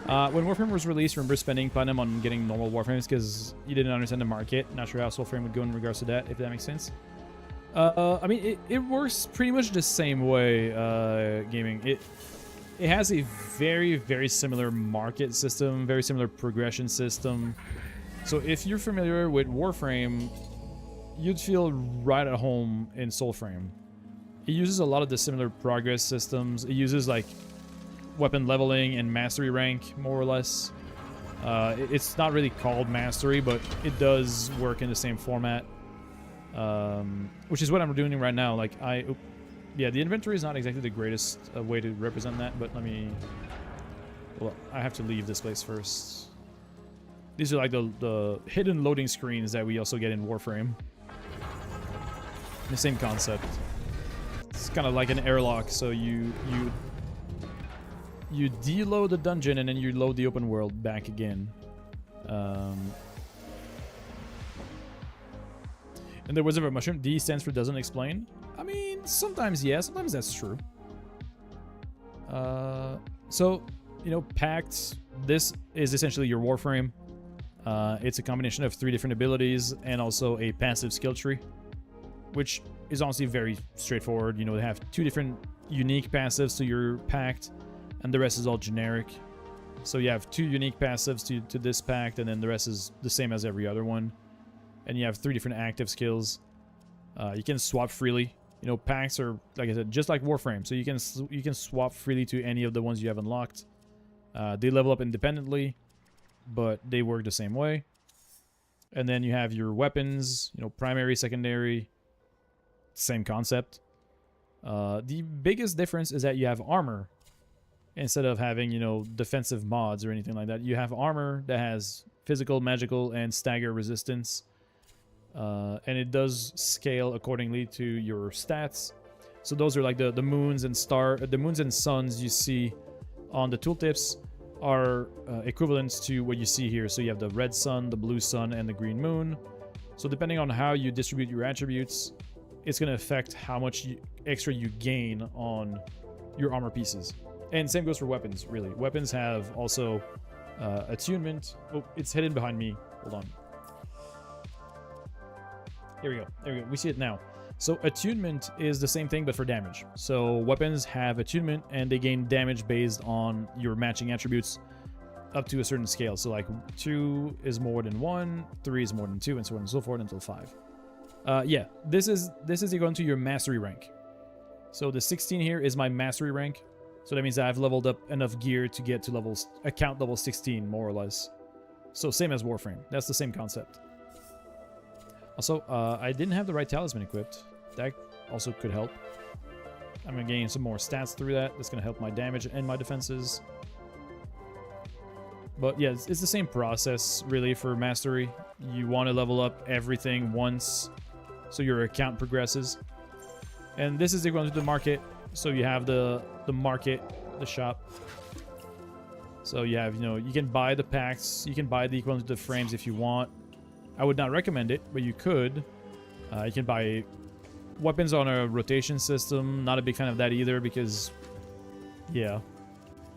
When Warframe was released, remember spending platinum on getting normal Warframes because you didn't understand the market. Not sure how Soulframe would go in regards to that, if that makes sense. I mean, it works pretty much the same way, gaming. It has a very, very similar market system, very similar progression system. So if you're familiar with Warframe, you'd feel right at home in Soulframe. It uses a lot of the similar progress systems. It uses like weapon leveling and mastery rank, more or less. It's not really called mastery, but it does work in the same format. Which is what I'm doing right now. Like yeah, the inventory is not exactly the greatest way to represent that, but let me. Well, I have to leave this place first. These are like the hidden loading screens that we also get in Warframe. The same concept. It's kind of like an airlock, so you deload the dungeon and then you load the open world back again. And the Wizard of a Mushroom, D stands for doesn't explain. I mean, sometimes yeah, sometimes that's true. So, you know, Pact, this is essentially your Warframe. It's a combination of 3 different abilities and also a passive skill tree, which is honestly very straightforward. You know, they have 2 different unique passives to your Pact, and the rest is all generic. So you have 2 unique passives to this Pact, and then the rest is the same as every other one. And you have 3 different active skills. You can swap freely. You know, Pacts are, like I said, just like Warframe, so you can swap freely to any of the ones you have unlocked. They level up independently, but they work the same way. And then you have your weapons, you know, primary, secondary, same concept. The biggest difference is that you have armor instead of having, you know, defensive mods or anything like that. You have armor that has physical, magical, and stagger resistance. And it does scale accordingly to your stats. So those are like the moons and the moons and suns you see on the tooltips are equivalents to what you see here. So you have the red sun, the blue sun, and the green moon. So depending on how you distribute your attributes, it's going to affect how much extra you gain on your armor pieces. And same goes for weapons, really. Weapons have also attunement. Oh, it's hidden behind me. Hold on. Here we go. There we go. We see it now. So attunement is the same thing, but for damage. So weapons have attunement, and they gain damage based on your matching attributes up to a certain scale. So like 2 is more than 1, 3 is more than 2, and so on and so forth until 5. Yeah, this is equal to your mastery rank. So the 16 here is my mastery rank. So that means that I've leveled up enough gear to get to account level 16, more or less. So same as Warframe. That's the same concept. Also, I didn't have the right talisman equipped. That also could help. I'm going to gain some more stats through that. That's going to help my damage and my defenses. But yeah, it's the same process, really, for mastery. You want to level up everything once so your account progresses. And this is equivalent to the market. So you have the market, the shop. So you have, you know, you can buy the packs. You can buy the equivalent to the frames if you want. I would not recommend it, but you could. You can buy weapons on a rotation system. Not a big fan of that either because, yeah.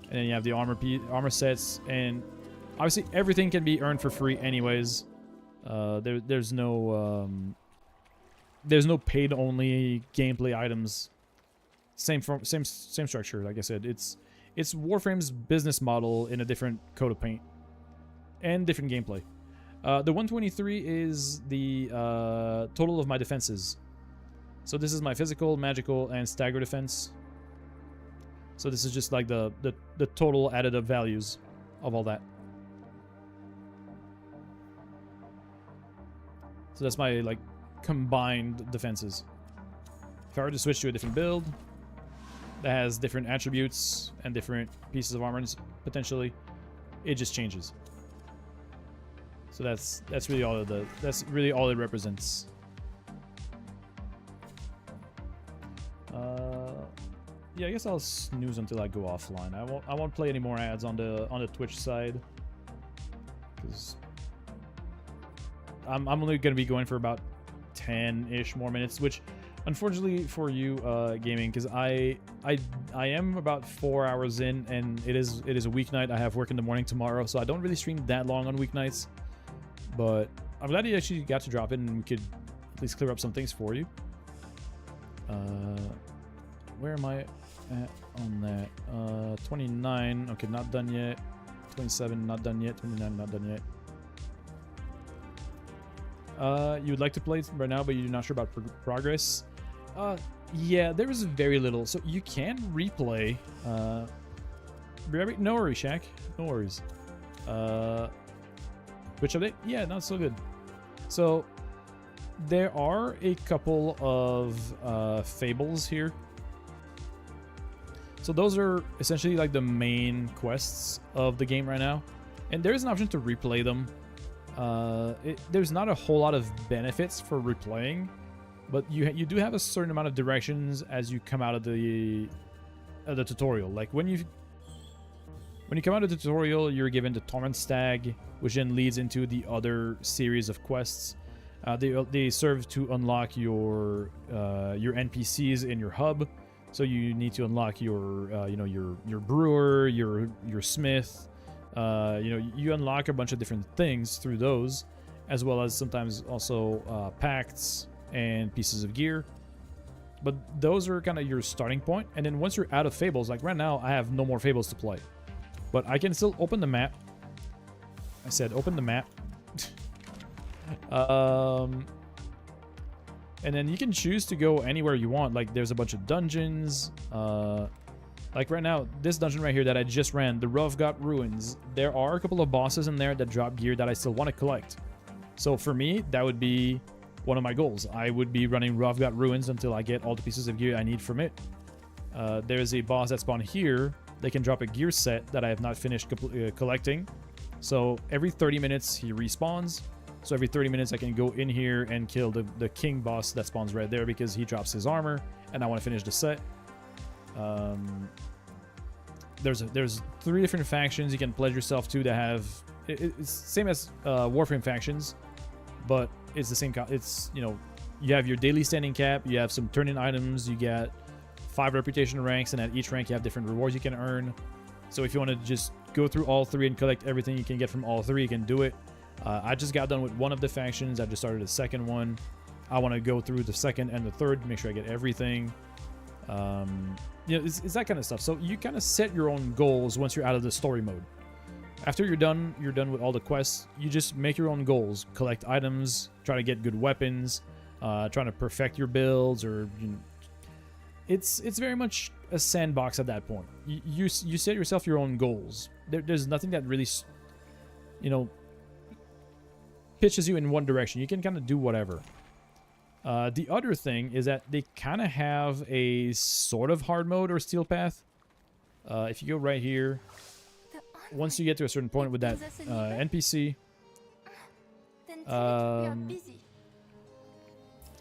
And then you have the armor sets, and obviously everything can be earned for free anyways. There's no paid-only gameplay items. Same structure, like I said. It's Warframe's business model in a different coat of paint and different gameplay. The 123 is the total of my defenses. So this is my physical, magical, and stagger defense. So this is just like the total added up values of all that. So that's my like combined defenses. If I were to switch to a different build that has different attributes and different pieces of armor potentially, it just changes. So that's really all it represents. Yeah, I guess I'll snooze until I go offline. I won't play any more ads on the Twitch side, because I'm only gonna be going for about 10-ish more minutes, which unfortunately for you, gaming, because I am about 4 hours in, and it is a weeknight. I have work in the morning tomorrow, so I don't really stream that long on weeknights. But I'm glad you actually got to drop in, and we could at least clear up some things for you. Where am I at on that? 29. Okay, not done yet. 27, not done yet. 29, not done yet. You would like to play it right now, but you're not sure about progress. Yeah, there is very little. So you can replay. No worries, Shaq. No worries. Which update? Yeah, not so good. So there are a couple of fables here. So those are essentially like the main quests of the game right now, and there is an option to replay them. There's not a whole lot of benefits for replaying, but you do have a certain amount of directions as you come out of the tutorial. Like when you come out of the tutorial, you're given the Torment Stag, which then leads into the other series of quests. They serve to unlock your NPCs in your hub. So you need to unlock your your brewer, your smith. You unlock a bunch of different things through those, as well as sometimes also pacts and pieces of gear. But those are kind of your starting point. And then once you're out of fables, like right now, I have no more fables to play, but I can still open the map. I said open the map. And then you can choose to go anywhere you want. Like there's a bunch of dungeons. Like right now, this dungeon right here that I just ran, the Rovgot Ruins, there are a couple of bosses in there that drop gear that I still want to collect. So for me, that would be one of my goals. I would be running Rovgot Ruins until I get all the pieces of gear I need from it. There's a boss that spawned here. They can drop a gear set that I have not finished collecting. So every 30 minutes, he respawns. So every 30 minutes I can go in here and kill the king boss that spawns right there because he drops his armor and I want to finish the set. There's 3 different factions you can pledge yourself to that have it's same as Warframe factions, but it's the same. It's you have your daily standing cap, you have some turn-in items, you get 5 reputation ranks, and at each rank you have different rewards you can earn. So if you want to just go through all 3 and collect everything you can get from all 3, you can do it. I just got done with one of the factions. I just started the second one. I want to go through the second and the third to make sure I get everything. It's that kind of stuff. So you kind of set your own goals once you're out of the story mode. After you're done with all the quests, you just make your own goals. Collect items, try to get good weapons, trying to perfect your builds, or it's very much a sandbox at that point. You set yourself your own goals. There's nothing that really pitches you in one direction. You can kind of do whatever. The other thing is that they kind of have a sort of hard mode or steel path. If you go right here, once you get to a certain point with that NPC,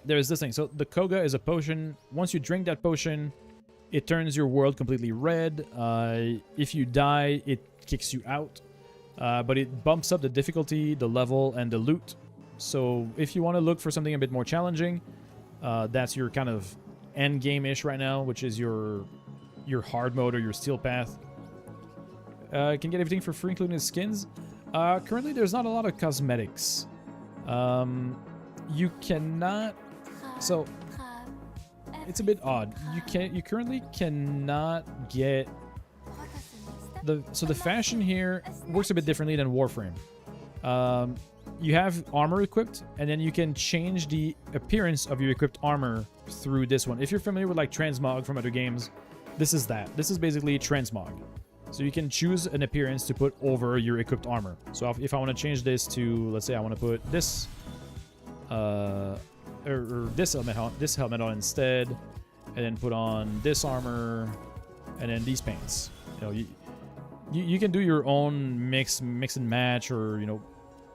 there's this thing. So the Koga is a potion. Once you drink that potion, it turns your world completely red. If you die, it kicks you out. But it bumps up the difficulty, the level, and the loot. So if you want to look for something a bit more challenging, that's your kind of end game-ish right now, which is your hard mode or your steel path. Can get everything for free, including the skins. Currently, there's not a lot of cosmetics. You cannot. So it's a bit odd. You currently cannot get the fashion here works a bit differently than Warframe. You have armor equipped, and then you can change the appearance of your equipped armor through this one. If you're familiar with like transmog from other games, this is that. This is basically transmog. So you can choose an appearance to put over your equipped armor. So if I want to change this to, let's say I want to put this or this helmet on instead, and then put on this armor, and then these paints. You can do your own mix and match, or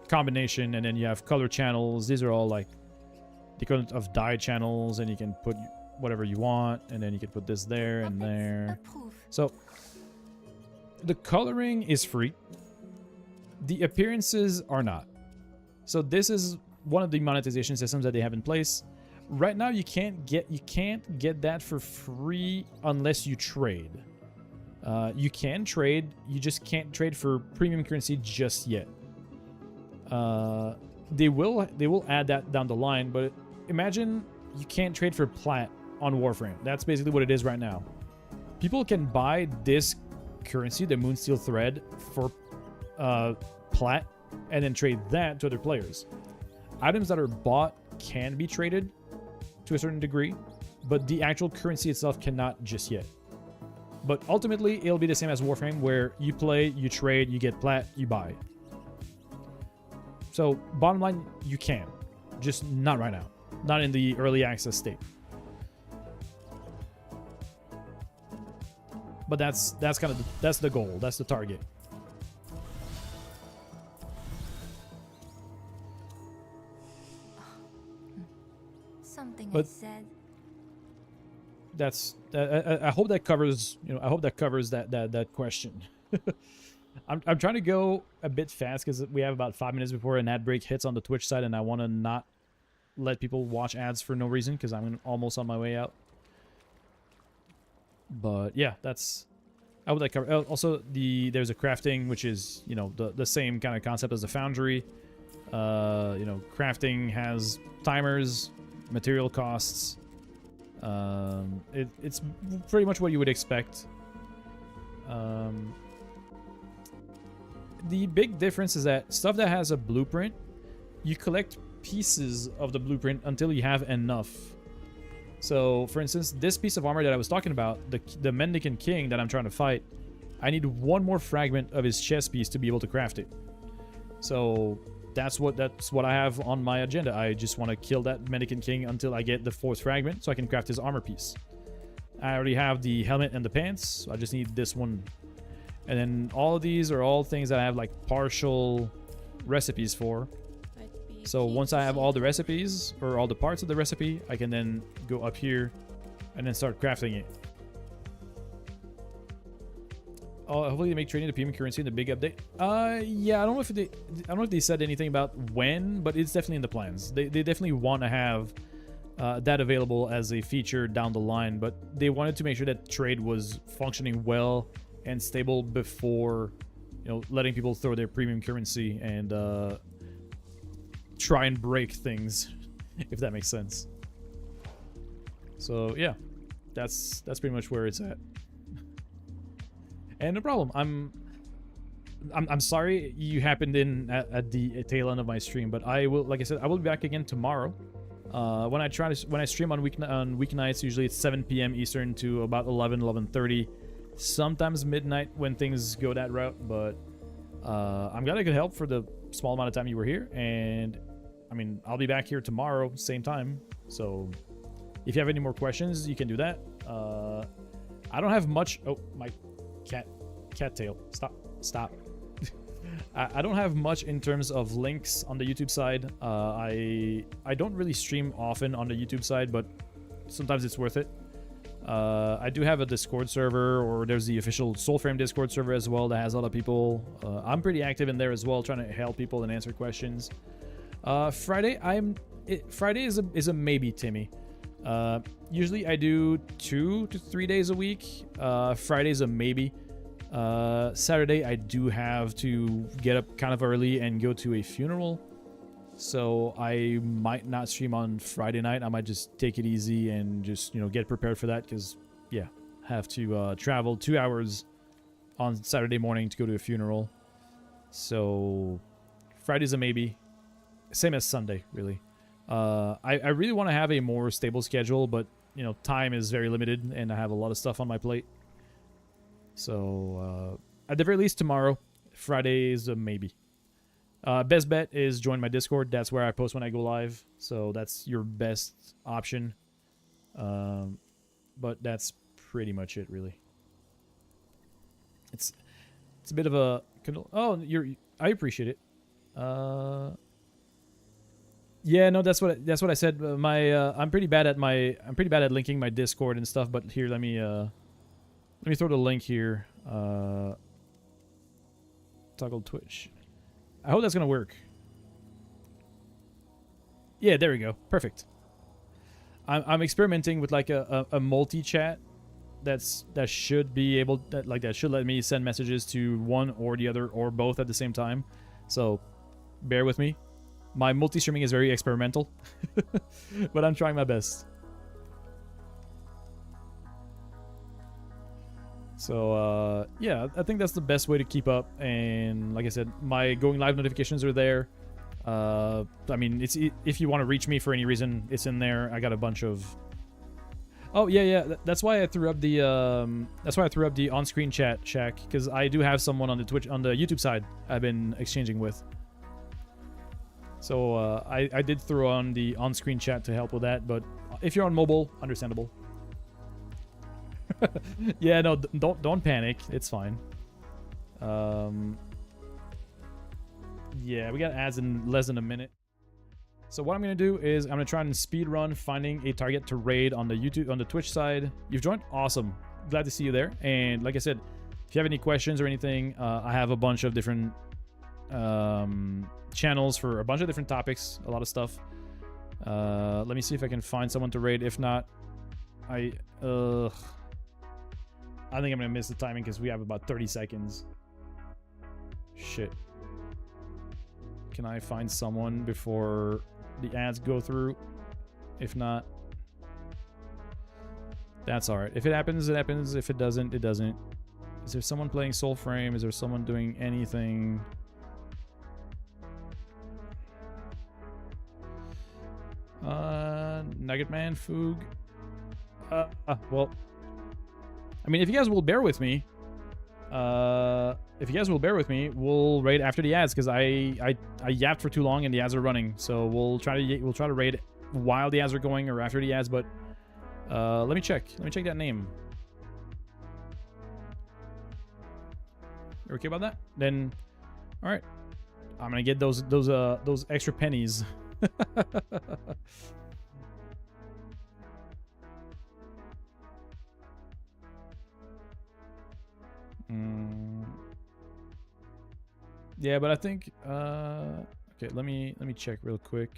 combination, and then you have color channels. These are all like the equivalent of dye channels, and you can put whatever you want, and then you can put this there and there. So the coloring is free. The appearances are not. So this is one of the monetization systems that they have in place. Right now you can't get that for free unless you trade. You can trade, you just can't trade for premium currency just yet. They will add that down the line, but imagine you can't trade for plat on Warframe. That's basically what it is right now. People can buy this currency, the Moonsteel Thread, for plat, and then trade that to other players. Items that are bought can be traded to a certain degree, but the actual currency itself cannot just yet. But ultimately, it'll be the same as Warframe, where you play, you trade, you get plat, you buy. So, bottom line, you can. Just not right now. Not in the early access state. But that's kind of that's the goal. That's the target. Something But I said. That's I hope that covers, you know, I hope that covers that question. I'm trying to go a bit fast because we have about 5 minutes before an ad break hits on the Twitch side, and I want to not let people watch ads for no reason because I'm almost on my way out. But yeah, that's I would like cover. Also, there's a crafting, which is, you know, the same kind of concept as the foundry. You know, crafting has timers, material costs. It's pretty much what you would expect. The big difference is that stuff that has a blueprint, you collect pieces of the blueprint until you have enough. So, for instance, this piece of armor that I was talking about, the Mendicant King that I'm trying to fight, I need one more fragment of his chest piece to be able to craft it. So that's what I have on my agenda. I just want to kill that Mendicant King until I get the 4th fragment so I can craft his armor piece. I already have the helmet and the pants, so I just need this one. And then all of these are all things that I have like partial recipes for. So once I have all the recipes, or all the parts of the recipe, I can then go up here and then start crafting it. Hopefully they make trading the premium currency in the big update. Yeah, I don't know if they said anything about when, but it's definitely in the plans. They definitely want to have that available as a feature down the line, but they wanted to make sure that trade was functioning well and stable before, you know, letting people throw their premium currency and try and break things, if that makes sense. So yeah, that's pretty much where it's at. And no problem. I'm sorry you happened in at the tail end of my stream, but I will, like I said, I will be back again tomorrow. When I stream on weeknights, usually it's 7 p.m. Eastern to about 11:30. Sometimes midnight when things go that route, but I'm glad I could help for the small amount of time you were here. And I mean, I'll be back here tomorrow, same time. So if you have any more questions, you can do that. I don't have much. Oh, my cat tail. Stop. I don't have much in terms of links on the YouTube side. I don't really stream often on the YouTube side, but sometimes it's worth it. I do have a Discord server, or there's the official Soulframe Discord server as well that has a lot of people. I'm pretty active in there as well, trying to help people and answer questions. Friday is a maybe, Timmy. Usually I do 2 to 3 days a week. Friday's a maybe. Saturday I do have to get up kind of early and go to a funeral, so I might not stream on Friday night. I might just take it easy and just, you know, get prepared for that, because yeah, have to travel 2 hours on Saturday morning to go to a funeral. So Friday's a maybe, same as Sunday really. I really want to have a more stable schedule, but you know, time is very limited and I have a lot of stuff on my plate. So at the very least tomorrow. Friday is a maybe. Best bet is join my Discord. That's where I post when I go live, so that's your best option. But that's pretty much it really. It's a bit of a, oh, I appreciate it. Yeah, no, that's what I said. I'm pretty bad at linking my Discord and stuff. But here, let me throw the link here. Toggle Twitch. I hope that's gonna work. Yeah, there we go. Perfect. I'm experimenting with like a multi chat that should be able that should let me send messages to one or the other or both at the same time. So bear with me. My multi streaming is very experimental, but I'm trying my best. So yeah, I think that's the best way to keep up. And like I said, my going live notifications are there. I mean, it's if you want to reach me for any reason, it's in there. I got a bunch of. Oh yeah. That's why I threw up the on-screen chat, Shaq, because I do have someone on the YouTube side I've been exchanging with. So I did throw on the on-screen chat to help with that, but if you're on mobile, understandable. Yeah, no, don't panic. It's fine. Yeah, we got ads in less than a minute. So what I'm gonna do is I'm gonna try and speed run finding a target to raid on the Twitch side. You've joined, awesome. Glad to see you there. And like I said, if you have any questions or anything, I have a bunch of different channels for a bunch of different topics, a lot of stuff. Let me see if I can find someone to raid. If not, I think I'm gonna miss the timing because we have about 30 seconds. Shit. Can I find someone before the ads go through? If not, that's alright. If it happens, it happens. If it doesn't, it doesn't. Is there someone playing Soulframe? Is there someone doing anything? Nugget Man, Foog. Well, I mean, if you guys will bear with me, we'll raid after the ads because I yapped for too long and the ads are running. So we'll try to raid while the ads are going or after the ads. But let me check that name. You're okay about that? Then, all right, I'm gonna get those extra pennies. Yeah, but I think okay, let me check real quick.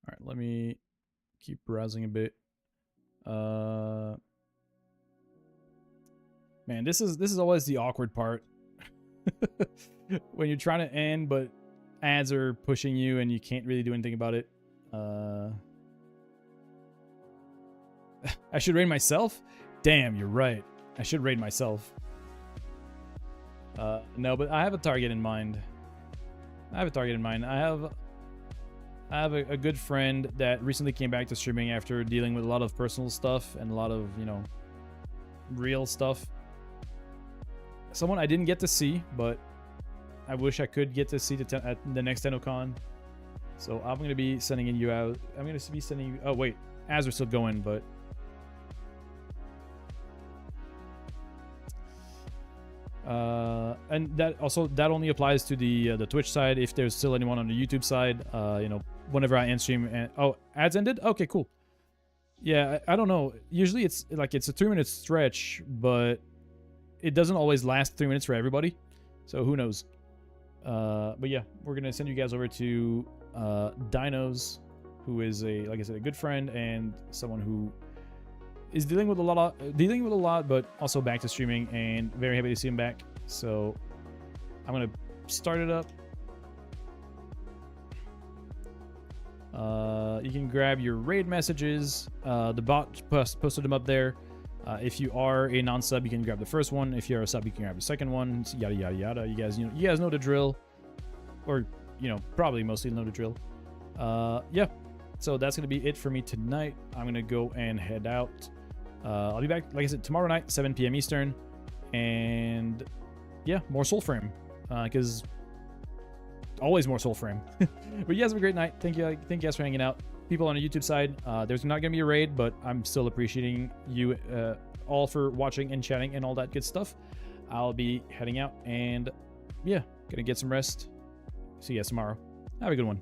All right, let me keep browsing a bit. Man, this is always the awkward part. When you're trying to end, but ads are pushing you and you can't really do anything about it. I should raid myself? Damn, you're right. I should raid myself. No, but I have a target in mind. I have a good friend that recently came back to streaming after dealing with a lot of personal stuff and a lot of, you know, real stuff. Someone I didn't get to see, but I wish I could get to see at the next TennoCon. So I'm going to be sending you out. I'm going to be sending you... Oh, wait. Ads are still going, but... and that only applies to the Twitch side. If there's still anyone on the YouTube side, you know, whenever I end stream and ads ended. Okay, cool. Yeah, I don't know. Usually it's a 3-minute stretch, but it doesn't always last 3 minutes for everybody. So who knows? But yeah, we're gonna send you guys over to Dinos, who is like I said, a good friend and someone who is dealing with a lot, but also back to streaming, and very happy to see him back. So I'm gonna start it up. You can grab your raid messages. The bot posted them up there. If you are a non-sub, you can grab the first one. If you're a sub, you can grab the second one. Yada yada yada. You guys know the drill, or you know, probably mostly know the drill. Yeah, so that's gonna be it for me tonight. I'm gonna go and head out. I'll be back, like I said, tomorrow night, 7 p.m. Eastern, and yeah, more Soulframe, because always more Soulframe. But you guys have a great night. Thank you guys for hanging out. People on the YouTube side, there's not gonna be a raid, but I'm still appreciating you all for watching and chatting and all that good stuff. I'll be heading out, and yeah, gonna get some rest. See you guys tomorrow. Have a good one.